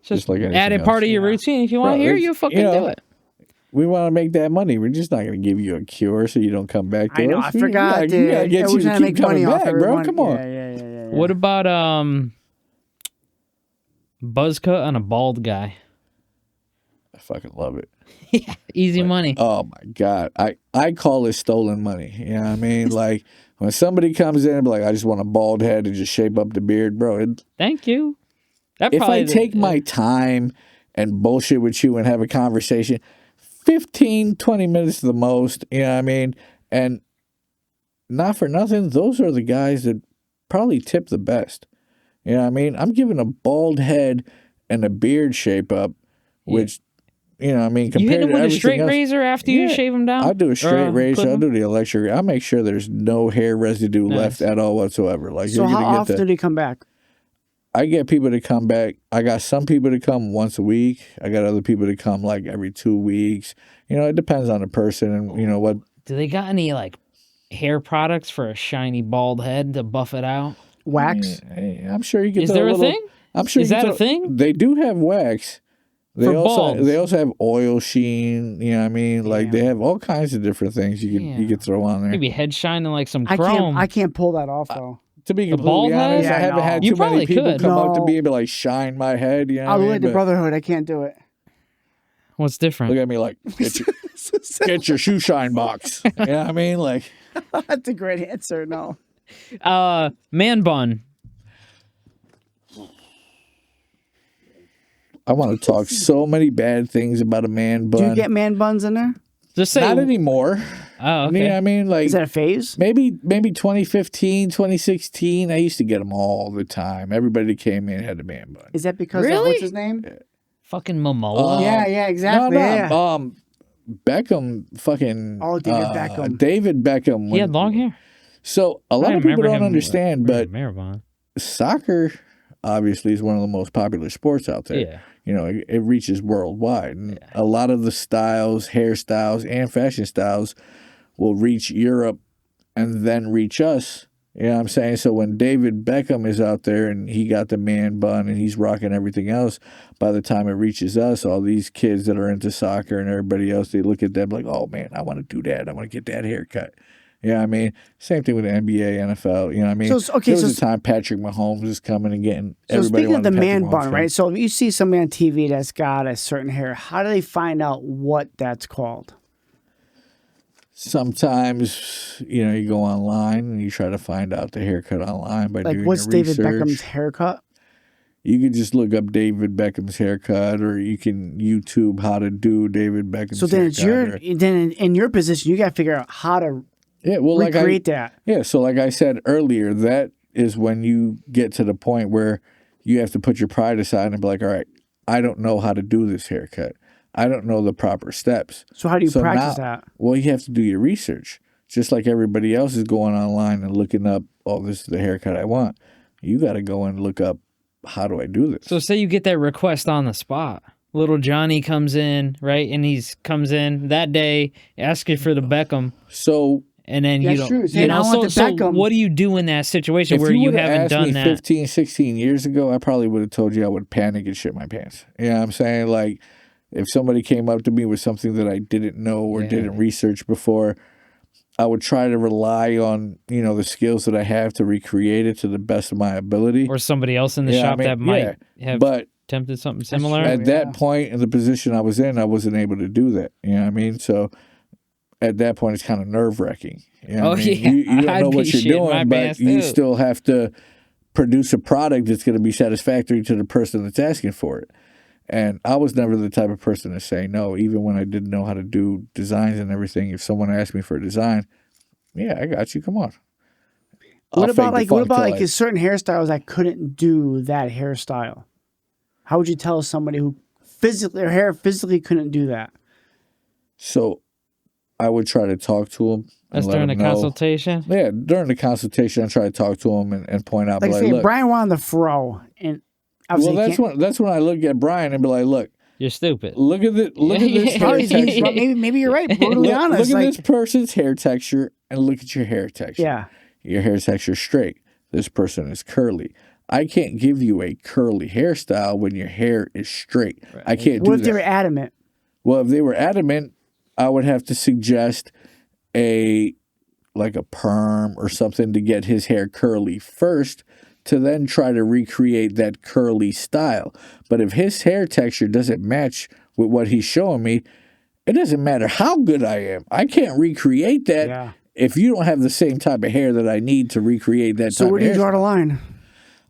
Just like add it part of your routine. If you want to hear, you fucking do it. We want to make that money. We're just not going to give you a cure so you don't come back to us. I know. I forgot. We gotta get you to keep coming back, bro. Come on. Yeah. What about buzz cut on a bald guy? I fucking love it. Yeah, easy money. Oh my God. I call it stolen money. You know what I mean? Like when somebody comes in and be like, I just want a bald head and just shape up the beard, bro. Thank you. if I take my time and bullshit with you and have a conversation, 15, 20 minutes the most, you know what I mean? And not for nothing, those are the guys that probably tip the best. You know what I mean? I'm giving a bald head and a beard shape up, which, you know what I mean? You hit him with a straight else, razor after you shave him down? I'll do a straight razor. I'll do the electric. I'll make sure there's no hair residue left at all whatsoever. Like, so how often did he come back? I get people to come back. I got some people to come once a week. I got other people to come like every 2 weeks. You know, it depends on the person and, you know, what. Do they got any, like, hair products for a shiny bald head to buff it out? Wax? I'm sure you can. Is there a thing? I'm sure. Is that a thing? They do have wax. For balds. They also have oil sheen. You know what I mean? Like they have all kinds of different things you could throw on there. Maybe head shining like some chrome. I can't pull that off though. To be completely honest, I haven't had too many people come up to me and be like, shine my head. You know I look like the Brotherhood. I can't do it. What's different? Look at me like, get your shoe shine box. You know what I mean? Like, that's a great answer. No. Man bun. I want to talk so many bad things about a man bun. Do you get man buns in there? Just say not anymore. Oh, okay. You know what I mean? Like, is that a phase? Maybe 2015, 2016. I used to get them all the time. Everybody that came in had a man bun. Is that because really? of what's his name? Fucking Momoa. Yeah, exactly. No. Beckham, fucking. Oh, David Beckham. David Beckham. He had long hair. So a lot of people don't understand, but Maribon. Soccer obviously is one of the most popular sports out there. Yeah. You know, it reaches worldwide. And a lot of the styles, hairstyles, and fashion styles will reach Europe and then reach us. You know what I'm saying? So when David Beckham is out there and he got the man bun and he's rocking everything else, by the time it reaches us, all these kids that are into soccer and everybody else, they look at them like, oh, man, I want to do that. I want to get that haircut. You know what I mean? Same thing with the NBA, NFL. You know what I mean? There was a time Patrick Mahomes is coming and getting everybody. So speaking of the man bun, fan. right? So if you see somebody on TV that's got a certain hair, how do they find out what that's called? Sometimes, you know, you go online and you try to find out the haircut online by doing what's the research. David Beckham's haircut? You can just look up David Beckham's haircut, or you can YouTube how to do David Beckham's haircut. So then in your position, you got to figure out how to recreate that. Yeah, so like I said earlier, that is when you get to the point where you have to put your pride aside and be like, all right, I don't know how to do this haircut. I don't know the proper steps. So how do you practice that? Well, you have to do your research. Just like everybody else is going online and looking up, oh, this is the haircut I want. You got to go and look up, how do I do this? So say you get that request on the spot. Little Johnny comes in, right? And comes in that day, asking for the Beckham. So... And then so what do you do in that situation where you haven't done that? 15, 16 years ago, I probably would have told you I would panic and shit my pants. You know what I'm saying? Like, if somebody came up to me with something that I didn't know or didn't research before, I would try to rely on, you know, the skills that I have to recreate it to the best of my ability. Or somebody else in the shop that might have attempted something similar. At that point in the position I was in, I wasn't able to do that. You know what I mean? So at that point, it's kind of nerve-wracking. You know what I mean? You don't know what you're doing, but you still have to produce a product that's going to be satisfactory to the person that's asking for it. And I was never the type of person to say no, even when I didn't know how to do designs and everything. If someone asked me for a design, yeah, I got you. Come on. What about certain hairstyles I couldn't do that hairstyle? How would you tell somebody who physically couldn't do that? So I would try to talk to them. That's during the consultation? Yeah, during the consultation, I try to talk to them and point out. Like, say, Brian wanted the fro. And well, that's when I look at Brian and be like, look. You're stupid. Look at this hair texture. Maybe you're right, brutally honest. Look at this person's hair texture and look at your hair texture. Yeah. Your hair texture is straight. This person is curly. I can't give you a curly hairstyle when your hair is straight. Right. I can't do that. What if they were adamant? Well, if they were adamant, I would have to suggest a perm or something to get his hair curly first, to then try to recreate that curly style. But if his hair texture doesn't match with what he's showing me, it doesn't matter how good I am. I can't recreate that if you don't have the same type of hair that I need to recreate that type of hair. So where do you draw the line?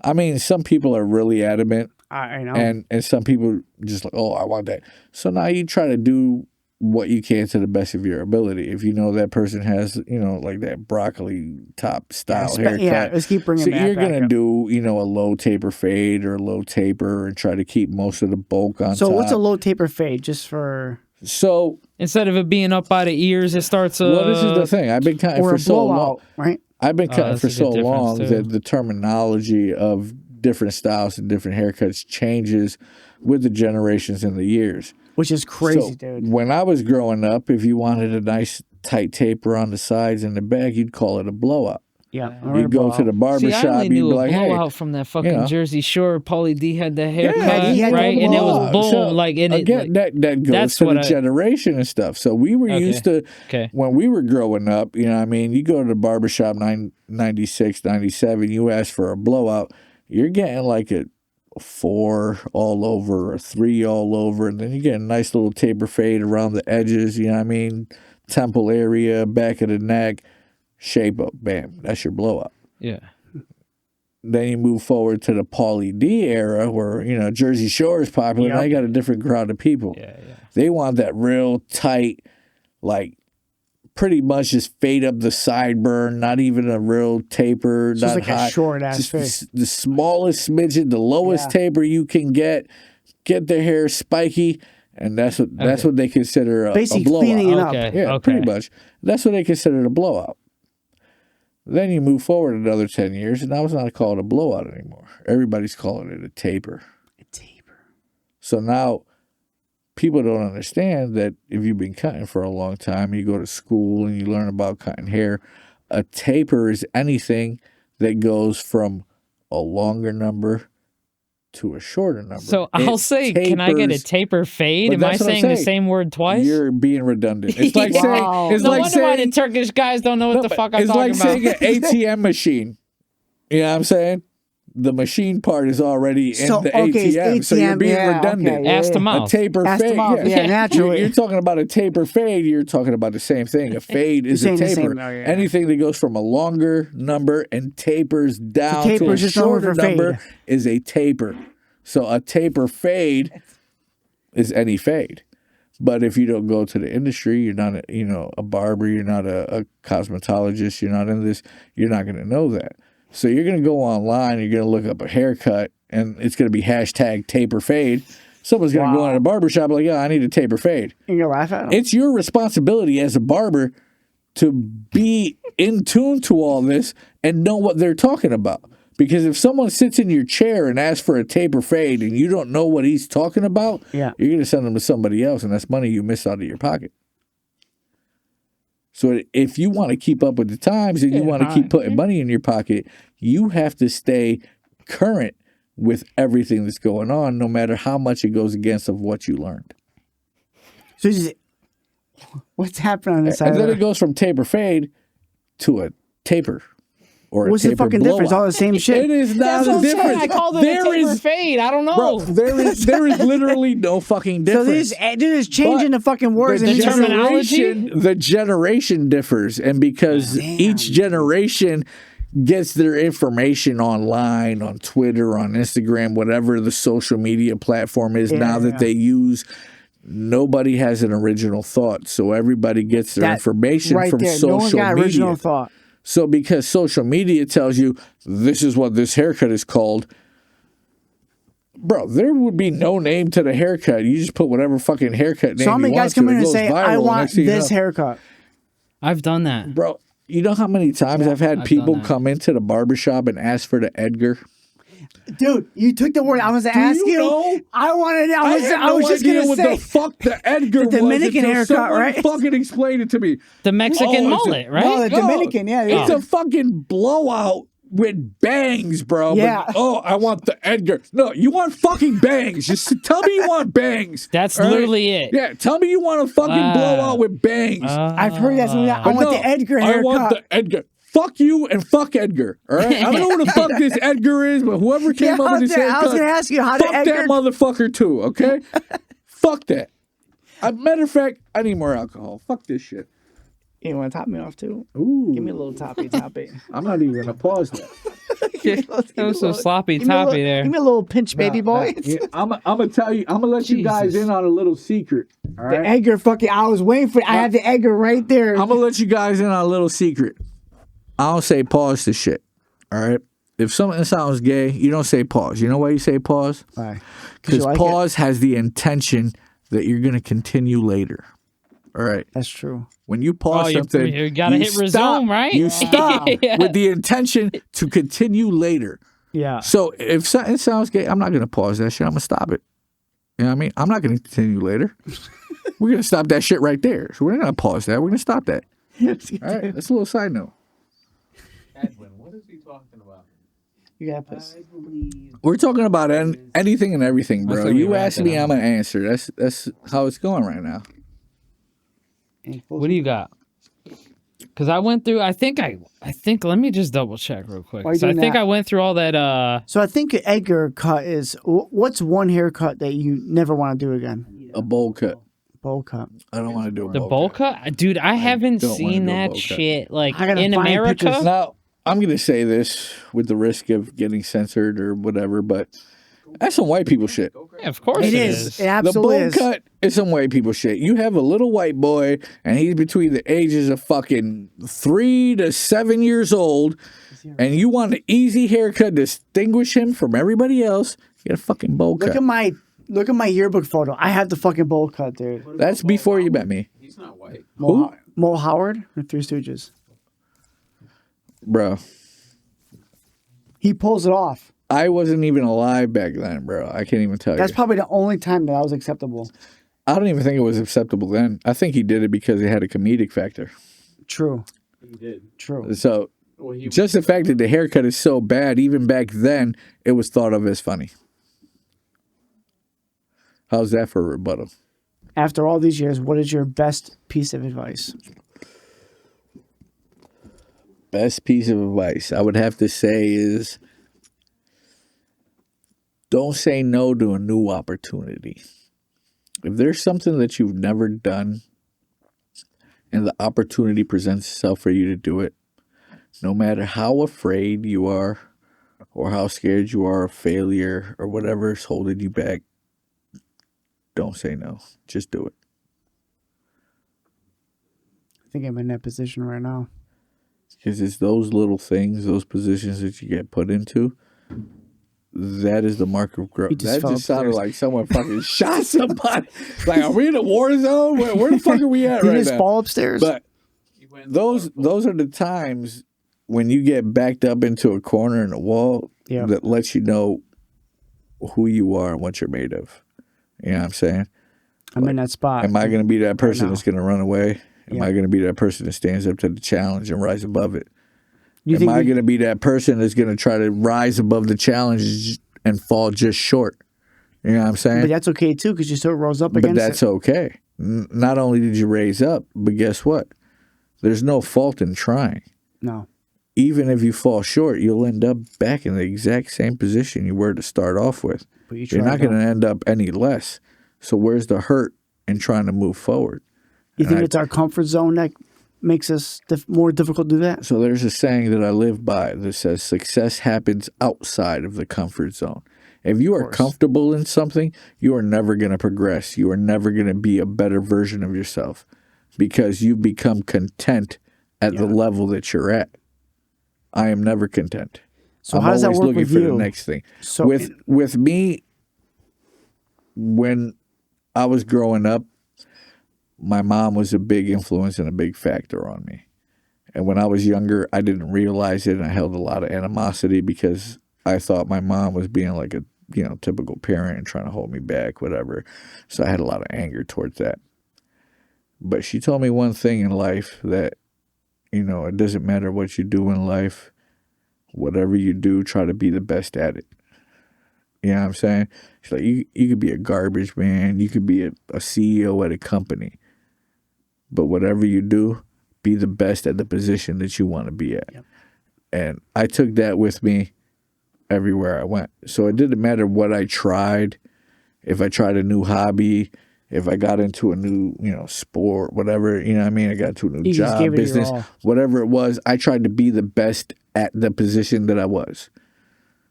I mean, some people are really adamant. I know. And some people just like, oh, I want that. So now you try to do what you can to the best of your ability. If you know that person has, like that broccoli top style haircut. Yeah, let's keep bringing so that you're back going to up. do, a low taper fade or a low taper and try to keep most of the bulk on top. So what's a low taper fade just for... So instead of it being up by the ears, it starts. Well, this is the thing. I've been cutting or for a so long. blowout, right? I've been cutting that's for a good so difference, long too. that the terminology of different styles and different haircuts changes with the generations and the years. Which is crazy, So dude. when I was growing up, if you wanted a nice tight taper on the sides and the back, you'd call it a blowout. Yeah. You'd go to the See, barbershop, I only you'd knew be a like, hey, blowout from that fucking Jersey Shore. Paulie D had the haircut, he had the right? And it was blowout. boom, So, like in it. again, Like, that goes that's to what the I- generation and stuff. So we were used to, when we were growing up, you go to the barbershop 96, 97, you ask for a blowout, you're getting like a 4 all over, a 3 all over, and then you get a nice little taper fade around the edges, temple area, back of the neck, shape up, bam, that's your blowout. yeah. Then you move forward to the Paulie D era where, Jersey Shore is popular. Yep. Now you got a different crowd of people. Yeah. They want that real tight, like pretty much just fade up the sideburn, not even a real taper, So it's not like a hot. short-ass Just fade. the smallest smidgen, the lowest taper you can get their hair spiky, and that's what they consider a Basically blowout. cleaning it up. Okay. Yeah, pretty much. That's what they consider a blowout. Then you move forward another 10 years, and now it's not called a blowout anymore. Everybody's calling it a taper. A taper. So now people don't understand that if you've been cutting for a long time, you go to school and you learn about cutting hair, a taper is anything that goes from a longer number to a shorter number. So I'll say, can I get a taper fade? But Am I that's what I'm saying the saying. same word twice? You're being redundant. It's like Wow. saying, it's no like wonder why the saying, Turkish guys don't know what the fuck I'm it's talking like saying about. an ATM machine. You know what I'm saying? The machine part is already in So, the okay, it's ATM, so you're ATM, being yeah, redundant. okay, yeah, Ass to yeah. A mouth. taper Ass to fade. mouth, yeah, naturally. You're talking about a taper fade. You're talking about the same thing. A fade is a saying the taper. same, though, yeah. Anything that goes from a longer number and tapers down taper to a is just another shorter for fade. number is a taper. So a taper fade is any fade. But if you don't go to the industry, you're not a barber, you're not a cosmetologist, you're not in this, you're not going to know that. So you're going to go online, you're going to look up a haircut, and it's going to be hashtag taper fade. Someone's going to go in a barbershop like, I need a taper fade. And you laugh at them. It's your responsibility as a barber to be in tune to all this and know what they're talking about. Because if someone sits in your chair and asks for a taper fade and you don't know what he's talking about, Yeah. you're going to send them to somebody else, and that's money you miss out of your pocket. So if you want to keep up with the times and you want to keep putting money in your pocket, you have to stay current with everything that's going on, no matter how much it goes against of what you learned. So what's happening on this side? And then it goes from taper fade to a taper. Or What's the fucking difference? All the same shit. It is not That's a what I'm saying. difference. I called it a taper fade. I don't know. Bro, there is literally no fucking So difference. they're just changing the fucking words. The and the generation differs, and because each generation gets their information online, on Twitter, on Instagram, whatever the social media platform is now that they use, nobody has an original thought. So everybody gets their information right from there. social No one got media. original thought. So because social media tells you this is what this haircut is called, bro, there would be no name to the haircut. You just put whatever fucking haircut name So how many you want guys come to. in It and goes say, viral. I The want next thing you this know- haircut? I've done that. Bro, you know how many times I've had I've people done that. come into the barbershop and ask for the Edgar? Dude, you took the word. I was asking you know? I wanted. I was just idea gonna what say. the fuck the Edgar The Dominican was until haircut, someone right? fucking explain it to me. The Mexican Oh, it's a- mullet, right? No, the Dominican. Yeah, yeah. It's a fucking blowout with bangs, bro. Yeah. But, I want the Edgar. No, you want fucking bangs. Just tell me you want bangs. That's all right? literally it. Yeah, tell me you want a fucking blowout with bangs. I've heard that. I But want no, the Edgar I haircut. want the Edgar. Fuck you and fuck Edgar. All right? I don't know what the fuck this Edgar is, but whoever came up with this haircut, I was gonna ask you how fuck did Edgar. that motherfucker too, okay? Fuck that. Matter of fact, I need more alcohol. Fuck this shit. You want to top me off too? Ooh. Give me a little toppy. I'm not even gonna pause that. That was so sloppy toppy there. Give me a little pinch, baby boy. I'm gonna tell you. I'm gonna let you guys in on a little secret. All right. The Edgar fucking. I was waiting for. I had the Edgar right there. I'm gonna let you guys in on a little secret. I don't say pause to shit. All right. If something sounds gay, you don't say pause. You know why you say pause? Why? Because pause has the intention that you're gonna continue later. All right. That's true. When you pause something, you gotta hit resume, right? You stop with the intention to continue later. Yeah. So if something sounds gay, I'm not gonna pause that shit. I'm gonna stop it. You know what I mean? I'm not gonna continue later. We're gonna stop that shit right there. So we're not gonna pause that. We're gonna stop that. All right. That's a little side note. Edwin, what is he talking about? You got this. We're talking about anything and everything, bro. You ask me, I'm gonna answer. That's how it's going right now. What do you got? Because I went through. I think. Let me just double check real quick. So I think I went through all that. So I think Edgar cut is. What's one haircut that you never want to do again? A bowl cut. Bowl cut. I don't want to do the bowl cut. Dude, I haven't seen that shit like in America. Pictures. Now I'm gonna say this with the risk of getting censored or whatever, but that's some white people shit. Yeah, of course it is. It absolutely is. The bowl cut is some white people shit. You have a little white boy, and he's between the ages of fucking 3 to 7 years old, and you want an easy haircut to distinguish him from everybody else. You get a fucking bowl cut. Look at my yearbook photo. I have the fucking bowl cut, dude. That's before you met me. He's not white. Mo Howard or Three Stooges? Bro. He pulls it off. I wasn't even alive back then, bro. I can't even tell you. That's probably the only time that was acceptable. I don't even think it was acceptable then. I think he did it because it had a comedic factor. True. He did. True. So, just the fact that the haircut is so bad, even back then, it was thought of as funny. How's that for a rebuttal? After all these years, what is your best piece of advice? Best piece of advice I would have to say is don't say no to a new opportunity. If there's something that you've never done and the opportunity presents itself for you to do it, no matter how afraid you are or how scared you are of failure or whatever is holding you back, don't say no. Just do it. I think I'm in that position right now. Because it's those little things, those positions that you get put into, that is the mark of growth. That just sounded like someone fucking shot somebody. Like, are we in a war zone? Where the fuck are we at right now? You just fall upstairs. But those are the times when you get backed up into a corner in a wall that lets you know who you are and what you're made of. You know what I'm saying? I'm in that spot. Am I going to be that person that's going to run away? Am I going to be that person that stands up to the challenge and rise above it? Am I going to be that person that's going to try to rise above the challenge and fall just short? You know what I'm saying? But that's okay too, because you still rose up against it. But that's okay. Not only did you raise up, but guess what? There's no fault in trying. No. Even if you fall short, you'll end up back in the exact same position you were to start off with. But you're not going to end up any less. So where's the hurt in trying to move forward? You think it's our comfort zone that makes us more difficult to do that? So there's a saying that I live by that says success happens outside of the comfort zone. If you are comfortable in something, you are never going to progress. You are never going to be a better version of yourself because you become content at the level that you're at. I am never content. So how does that work with you? I'm always looking for the next thing. So with me, when I was growing up, my mom was a big influence and a big factor on me. And when I was younger, I didn't realize it, and I held a lot of animosity because I thought my mom was being like a typical parent and trying to hold me back, whatever. So I had a lot of anger towards that. But she told me one thing in life that, it doesn't matter what you do in life. Whatever you do, try to be the best at it. You know what I'm saying? She's like, you could be a garbage man. You could be a CEO at a company. But whatever you do, be the best at the position that you want to be at. Yep. And I took that with me everywhere I went. So it didn't matter what I tried. If I tried a new hobby, If I got into a new, sport, whatever, you know what I mean? I got into a new You just gave job, it your business, all. whatever it was, I tried to be the best at the position that I was.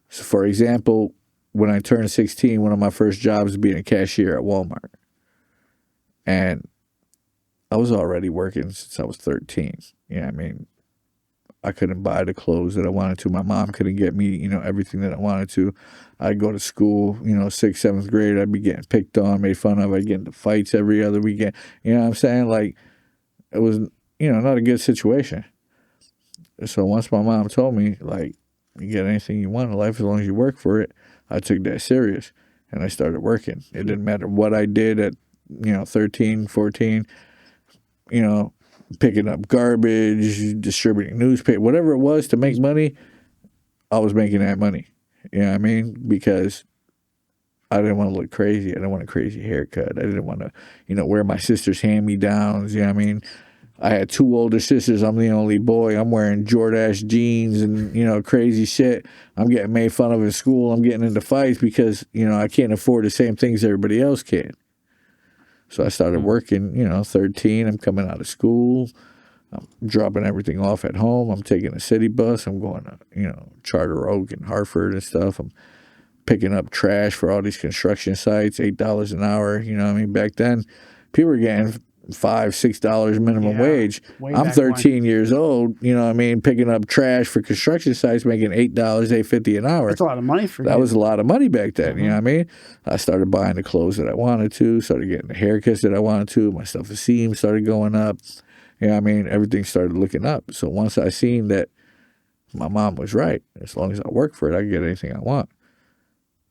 So for example, when I turned 16, one of my first jobs was being a cashier at Walmart. And I was already working since I was 13. You know what I mean? I couldn't buy the clothes that I wanted to. My mom couldn't get me, everything that I wanted to. I'd go to school, 6th, 7th grade. I'd be getting picked on, made fun of. I'd get into fights every other weekend. You know what I'm saying? Like, it was, not a good situation. So once my mom told me, like, you get anything you want in life as long as you work for it, I took that serious. And I started working. It didn't matter what I did at, 13, 14, picking up garbage, distributing newspaper, whatever it was to make money, I was making that money. You know what I mean? Because I didn't want to look crazy. I didn't want a crazy haircut. I didn't want to, wear my sister's hand-me-downs. You know what I mean? I had 2 older sisters. I'm the only boy. I'm wearing Jordache jeans and, crazy shit. I'm getting made fun of in school. I'm getting into fights because, I can't afford the same things everybody else can. So I started working, 13. I'm coming out of school. I'm dropping everything off at home. I'm taking a city bus. I'm going to, Charter Oak and Hartford and stuff. I'm picking up trash for all these construction sites, $8 an hour. You know what I mean? Back then, people were getting $5, $6 minimum wage. I'm 13 years old, you know what I mean, picking up trash for construction sites, making $8, $8.50 an hour. That's a lot of money for you. That was a lot of money back then, you know what I mean? I started buying the clothes that I wanted to, started getting the haircuts that I wanted to, my self-esteem started going up. You know what I mean? Everything started looking up. So once I seen that my mom was right, as long as I work for it, I can get anything I want.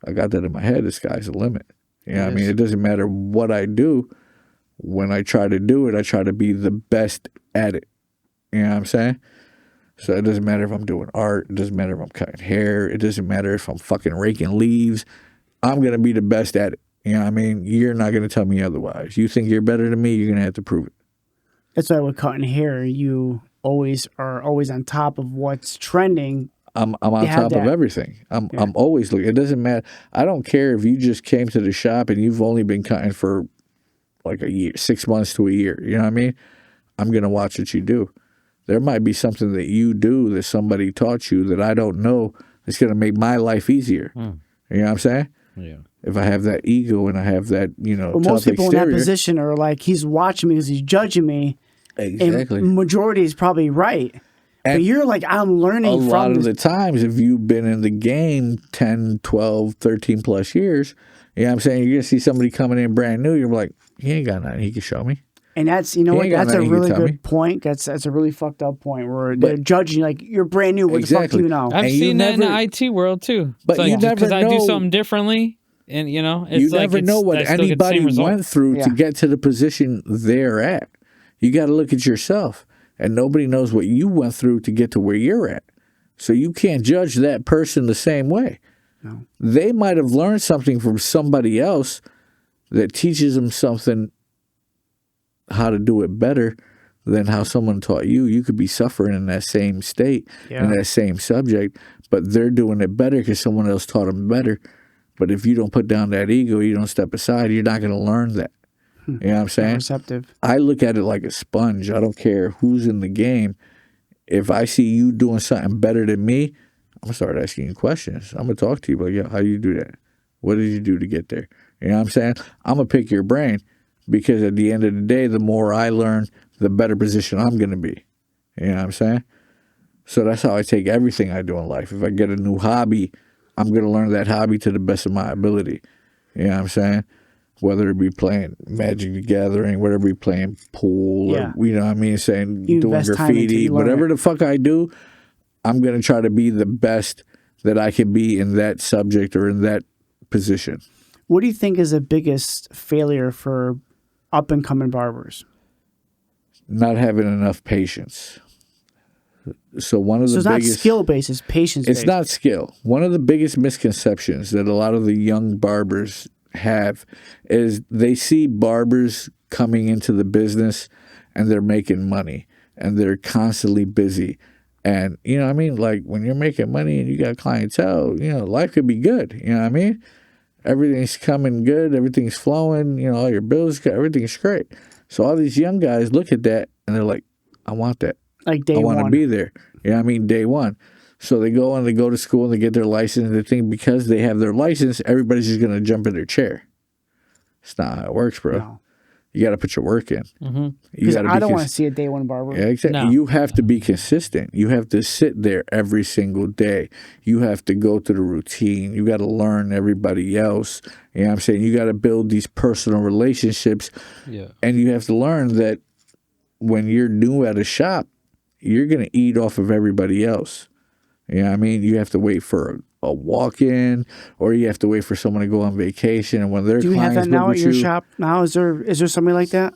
I got that in my head, the sky's the limit. You know what I mean? It doesn't matter what I do. When I try to do it, I try to be the best at it. You know what I'm saying? So it doesn't matter if I'm doing art. It doesn't matter if I'm cutting hair. It doesn't matter if I'm fucking raking leaves. I'm going to be the best at it. You know what I mean? You're not going to tell me otherwise. You think you're better than me, you're going to have to prove it. That's why with cutting hair, you always are on top of what's trending. I'm on top of everything. I'm always looking. It doesn't matter. I don't care if you just came to the shop and you've only been cutting for like a year, 6 months to a year. You know what I mean? I'm going to watch what you do. There might be something that you do that somebody taught you that I don't know that's going to make my life easier. You know what I'm saying? Yeah. If I have that ego and I have that, Well, tough most people exterior, in that position are like, he's watching me because he's judging me. Exactly. And majority is probably right. But you're like, I'm learning from a lot of the times, if you've been in the game 10, 12, 13 plus years, you know what I'm saying? You're going to see somebody coming in brand new. You're like, he ain't got nothing he can show me. And that's, that's a really good point. That's a really fucked up point where they're judging, like, you're brand new. What the fuck do you know? I've seen that in the IT world too. But you never because know. I do something differently. And, it's you like never know what anybody went through to get to the position they're at. You got to look at yourself. And nobody knows what you went through to get to where you're at. So you can't judge that person the same way. No. They might have learned something from somebody else that teaches them something, how to do it better than how someone taught you. You could be suffering in that same state, in that same subject, but they're doing it better because someone else taught them better. But if you don't put down that ego, you don't step aside, you're not going to learn that. You know what I'm saying? Receptive. I look at it like a sponge. I don't care who's in the game. If I see you doing something better than me, I'm going to start asking you questions. I'm going to talk to you. Like, yeah, how do you do that? What did you do to get there? You know what I'm saying? I'm going to pick your brain because at the end of the day, the more I learn, the better position I'm going to be. You know what I'm saying? So that's how I take everything I do in life. If I get a new hobby, I'm going to learn that hobby to the best of my ability. You know what I'm saying? Whether it be playing Magic the Gathering, whether it be playing pool, or, you know what I mean, saying, doing graffiti, whatever the fuck I do, I'm going to try to be the best that I can be in that subject or in that position. What do you think is the biggest failure for up-and-coming barbers? Not having enough patience. So one of the it's biggest... not skill-based, it's patience-based. It's not skill. One of the biggest misconceptions that a lot of the young barbers have is they see barbers coming into the business and they're making money and they're constantly busy. And, you know what I mean? Like, when you're making money and you got clientele, life could be good. You know what I mean? everything's coming good, everything's flowing, you know, all your bills, everything's great. So all these young guys look at that and they're like, I want that. Like day I want to one. be there. You know what I mean? Day one. So they go and they go to school and they get their license, and they think because they have their license, everybody's just going to jump in their chair. It's not how it works, bro. No. You got to put your work in. Mm-hmm. Because I don't want to see a day one barber. Yeah, exactly. No. You have to be consistent. You have to sit there every single day. You have to go through the routine. You got to learn everybody else. You know what I'm saying? You got to build these personal relationships. Yeah. And you have to learn that when you're new at a shop, you're going to eat off of everybody else. You know what I mean? You have to wait for a walk-in, or you have to wait for someone to go on vacation. And when their Do you have clients that now book at with your you, shop? Now is there somebody like that?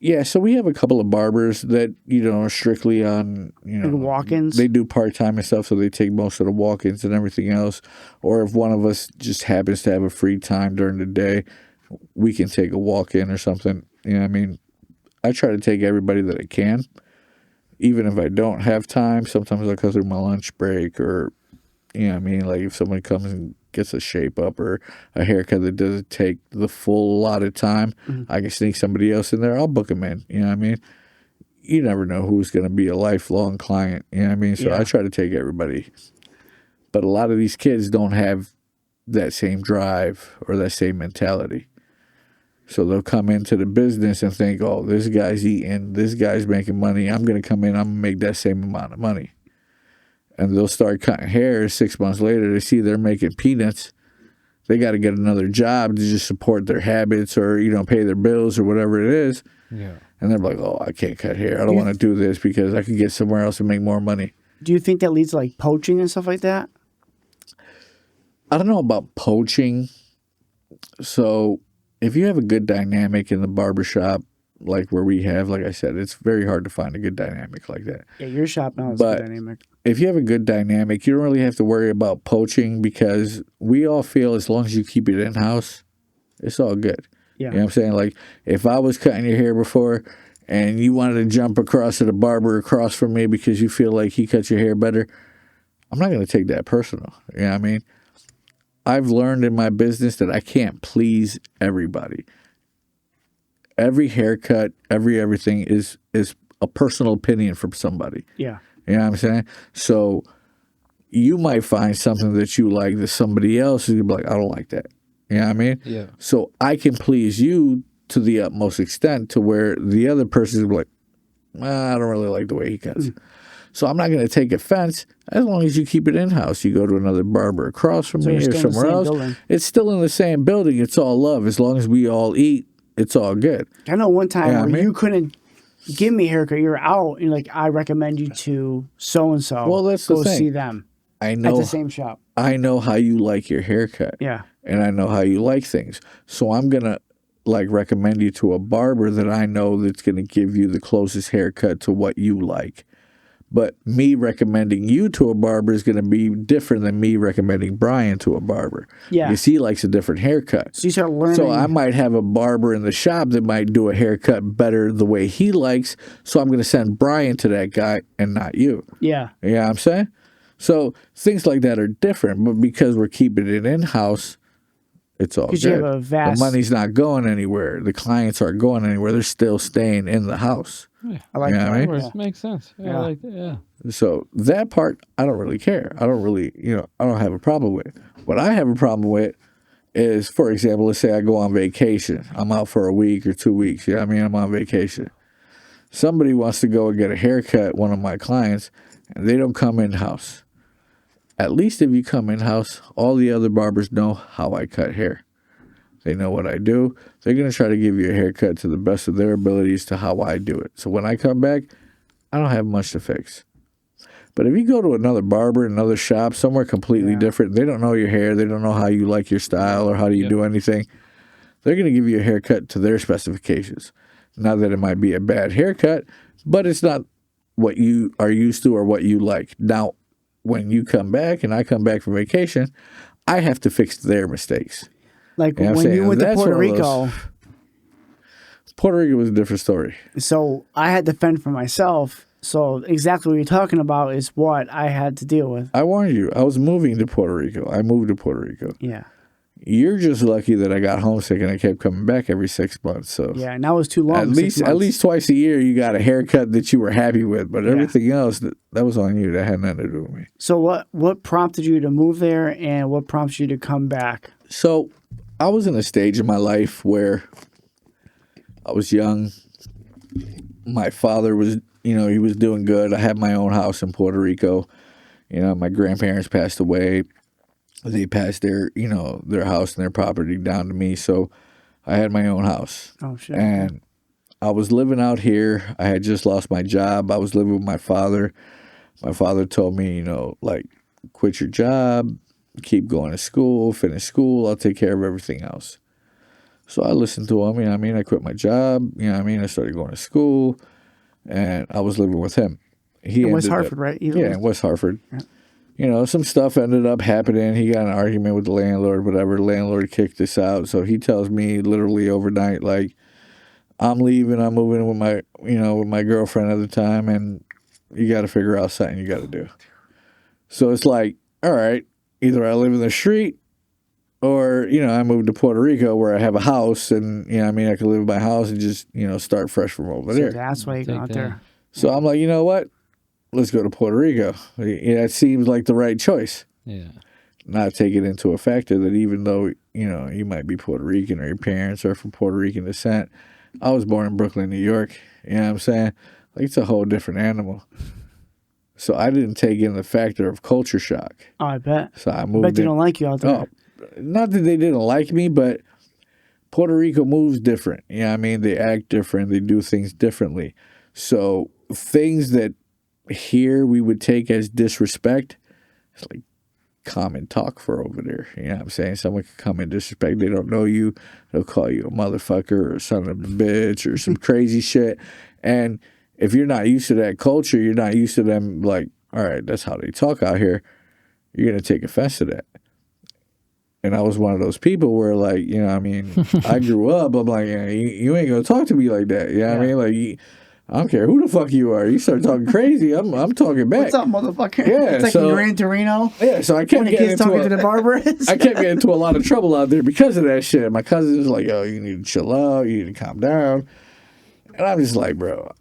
yeah, so we have a couple of barbers that, you know, are strictly on, you know, Like walk-ins? They do part-time and stuff, so they take most of the walk-ins and everything else. Or if one of us just happens to have a free time during the day, we can take a walk-in or something. You know what I mean? I try to take everybody that I can. Even if I don't have time, sometimes I go through my lunch break, or, you know what I mean? Like if someone comes and gets a shape up or a haircut that doesn't take the full lot of time, I can sneak somebody else in there. I'll book them in. You know what I mean? You never know who's going to be a lifelong client. You know what I mean? So Yeah. I try to take everybody. But a lot of these kids don't have that same drive or that same mentality. So they'll come into the business and think, oh, this guy's eating, this guy's making money. I'm going to come in, I'm going to make that same amount of money. And they'll start cutting hair. 6 months later, they see they're making peanuts. They got to get another job to just support their habits, or, you know, pay their bills or whatever it is. Yeah. And they're like, oh, I can't cut hair. I don't want to do this because I could get somewhere else and make more money. Do you think that leads to like poaching and stuff like that? I don't know about poaching. So if you have a good dynamic in the barbershop, like where we have, like I said, it's very hard to find a good dynamic like that. Yeah, your shop now is But dynamic. if you have a good dynamic, you don't really have to worry about poaching, because we all feel as long as you keep it in-house, it's all good. Yeah. You know what I'm saying? Like, if I was cutting your hair before and you wanted to jump across to the barber across from me because you feel like he cuts your hair better, I'm not going to take that personal. You know what I mean? I've learned in my business that I can't please everybody. Every haircut, everything is a personal opinion from somebody. Yeah. You know what I'm saying? So you might find something that you like that somebody else is gonna be like, I don't like that. You know what I mean? Yeah. So I can please you to the utmost extent to where the other person is like, I don't really like the way he cuts. So I'm not going to take offense as long as you keep it in-house. You go to another barber across from me you're or still in the somewhere same else. building. It's still in the same building. It's all love. As long as we all eat, it's all good. I know one time Yeah, where I mean- you couldn't give me a haircut. You're out, and you're like, I recommend you to so and so. Well, that's the go thing. see them I at know the same shop. I know how you like your haircut. Yeah. And I know how you like things. So I'm going to recommend you to a barber that I know that's going to give you the closest haircut to what you like. But me recommending you to a barber is going to be different than me recommending Brian to a barber. Yeah. Because he likes a different haircut. So you start learning. So I might have a barber in the shop that might do a haircut better the way he likes. So I'm going to send Brian to that guy and not you. Yeah. You know what I'm saying? So things like that are different. But because we're keeping it in-house, it's all good. Because you have a vast. The money's not going anywhere. The clients aren't going anywhere. They're still staying in the house. I like You know that. what I mean? Of course, makes sense. Yeah, Yeah. I like that. Yeah. So that part, I don't really care. I don't really, I don't have a problem with. What I have a problem with is, for example, let's say I go on vacation. I'm out for a week or 2 weeks. Yeah, I mean, I'm on vacation. Somebody wants to go and get a haircut, one of my clients, and they don't come in-house. At least if you come in-house, all the other barbers know how I cut hair. They know what I do. They're going to try to give you a haircut to the best of their abilities to how I do it. So when I come back, I don't have much to fix. But if you go to another barber, another shop, somewhere completely different, they don't know your hair, they don't know how you like your style or how do you do anything, they're going to give you a haircut to their specifications. Not that it might be a bad haircut, but it's not what you are used to or what you like. Now, when you come back and I come back from vacation, I have to fix their mistakes. Like You know what I'm when you saying? went to That's Puerto one of Rico, those- Puerto Rico was a different story. so I had to fend for myself. So exactly what you're talking about is what I had to deal with. I warned you. I was moving to Puerto Rico. I moved to Puerto Rico. Yeah. You're just lucky that I got homesick and I kept coming back every 6 months. So yeah, and that was too long. at least twice a year you got a haircut that you were happy with, but everything else that was on you. That had nothing to do with me. So what prompted you to move there, and what prompts you to come back? So I was in a stage in my life where I was young. My father was, he was doing good. I had my own house in Puerto Rico. My grandparents passed away. They passed their house and their property down to me. So I had my own house. Oh, shit. And I was living out here. I had just lost my job. I was living with my father. My father told me, quit your job, keep going to school, finish school. I'll take care of everything else. So I listened to him. I quit my job. I started going to school, and I was living with him. In West Hartford, right? In West Hartford. Yeah. Some stuff ended up happening. He got in an argument with the landlord, whatever. The landlord kicked us out. So he tells me literally overnight, I'm leaving. I'm moving in with my girlfriend at the time, and you got to figure out something you got to do. So it's like, all right, either I live in the street or, I moved to Puerto Rico where I have a house and, I can live in my house and just, start fresh from over there. That's why you go out there. So I'm like, you know what? Let's go to Puerto Rico. It seems like the right choice. Yeah. Not taking into a factor that even though, you might be Puerto Rican or your parents are from Puerto Rican descent, I was born in Brooklyn, New York. You know what I'm saying? It's a whole different animal. So I didn't take in the factor of culture shock. Oh, I bet. So I moved. I bet they don't like you out there. Oh, not that they didn't like me, but Puerto Rico moves different. They act different. They do things differently. So things that here we would take as disrespect, it's like common talk for over there. You know what I'm saying? Someone can come and disrespect. They don't know you. They'll call you a motherfucker or son of a bitch or some crazy shit. And if you're not used to that culture, you're not used to them all right, that's how they talk out here. You're going to take offense to that. And I was one of those people where, I grew up, I'm like, you ain't going to talk to me like that. You know what I mean? I don't care who the fuck you are. You start talking crazy, I'm talking back. What's up, motherfucker? Yeah, it's like when you ran into Reno. Yeah, so I kept getting talking to the barber. I kept getting into a lot of trouble out there because of that shit. My cousin's like, yo, you need to chill out. You need to calm down. And I'm just like, bro,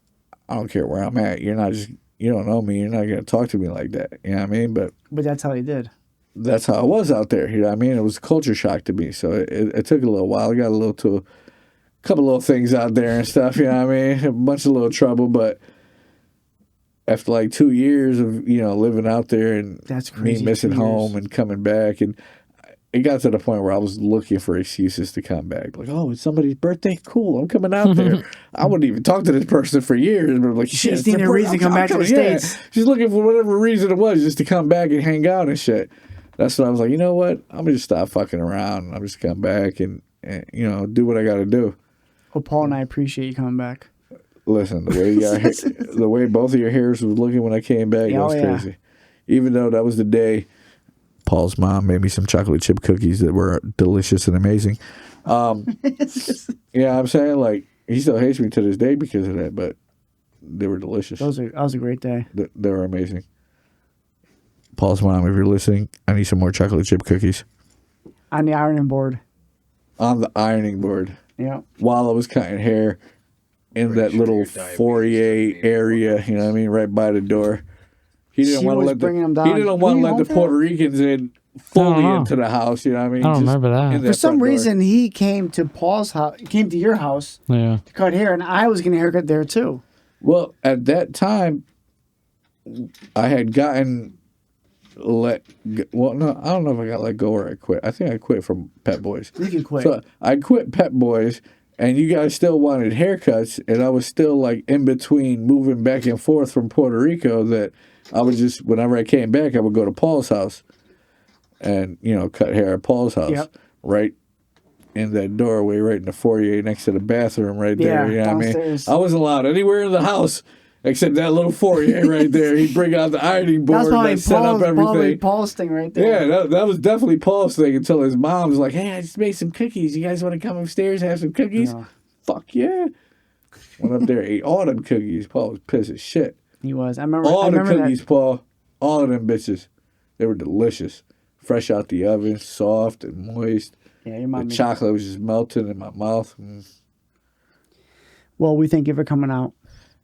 I don't care where I'm at. You don't know me. You're not going to talk to me like that. You know what I mean? But that's how they did. That's how I was out there. You know what I mean? It was a culture shock to me. So it took a little while. I got a couple little things out there and stuff. You know what I mean? A bunch of little trouble. But after 2 years of, living out there and that's crazy, me missing home and coming back, and it got to the point where I was looking for excuses to come back. It's somebody's birthday? Cool, I'm coming out there. I wouldn't even talk to this person for years, but I'm like, shit. She's needing a reason to come back to the States. She's looking for whatever reason it was just to come back and hang out and shit. That's when I was like, you know what? I'm going to just stop fucking around. I'm just come back and do what I got to do. Well, Paul and I appreciate you coming back. Listen, the way both of your hairs was looking when I came back, it was crazy. Even though that was the day Paul's mom made me some chocolate chip cookies that were delicious and amazing. Yeah, I'm saying he still hates me to this day because of that, but they were delicious. That was a great day. They were amazing. Paul's mom, if you're listening, I need some more chocolate chip cookies. On the ironing board. On the ironing board. Yeah. While I was cutting hair in that little foyer area, you know what I mean, right by the door. He didn't want to let the Puerto Ricans in fully into the house, you know what I mean? I don't remember that. For some reason, he came to Paul's house, came to your house to cut hair, and I was getting a haircut there too. Well, at that time, I had gotten no, I don't know if I got let go or I quit. I think I quit from Pet Boys. You can quit. So I quit Pet Boys, and you guys still wanted haircuts, and I was still in between moving back and forth from Puerto Rico that I would just, whenever I came back, I would go to Paul's house and, cut hair at Paul's house. Right in that doorway, right in the foyer next to the bathroom right there. You know what I mean? I wasn't allowed anywhere in the house except that little foyer right there. He'd bring out the ironing board and set up everything. Paul's thing right there. Yeah, that was definitely Paul's thing until his mom was like, hey, I just made some cookies. You guys want to come upstairs and have some cookies? No. Fuck yeah. Went up there, ate all them cookies. Paul was pissed as shit. He was. I remember the cookies, that. Paul. All of them bitches. They were delicious. Fresh out the oven, soft and moist. Yeah, your mom. The chocolate was just melting in my mouth. Well, we thank you for coming out.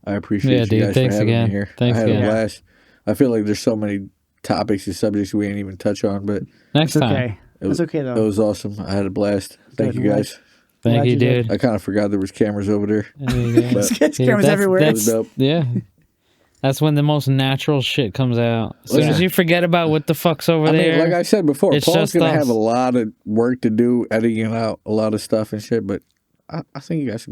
I appreciate you guys thanks for having again. me here. Thanks I had again. a blast. I feel like there's so many topics and subjects we ain't even touch on, but Next It's time. okay. It's okay though. it was awesome. I had a blast. Thank Good. you guys. Thank Glad you, you did. dude. I kind of forgot there was cameras over there. But There's cameras that's- everywhere. That was dope. Yeah. That's when the most natural shit comes out. As soon Yeah. as you forget about what the fuck's over I there. mean, like I said before, it's Paul's just gonna us. have a lot of work to do, editing out a lot of stuff and shit. But I think you guys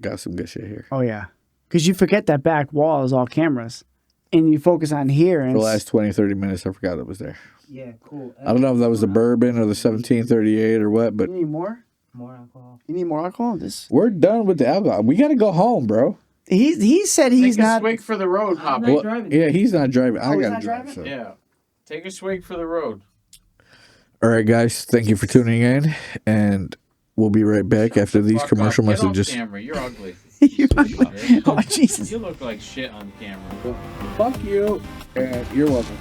got some good shit here. Oh yeah, because you forget that back wall is all cameras, and you focus on here. And The it's- last 20, 30 minutes, I forgot it was there. Yeah, cool. I don't know if that was the bourbon or the 1738 or what, but You need more? More alcohol. You need more alcohol? we're done with the alcohol. We got to go home, bro. He said he's Take a not. swig for the road, Papa. not driving. Yeah, he's not driving. I he's got not to drive. driving? So. Yeah. Take a swig for the road. All right, guys. Thank you for tuning in, and we'll be right back after these Fuck commercial off. Get off messages. camera. You're ugly. Oh Jesus! You look like shit on camera. Fuck you, and you're welcome.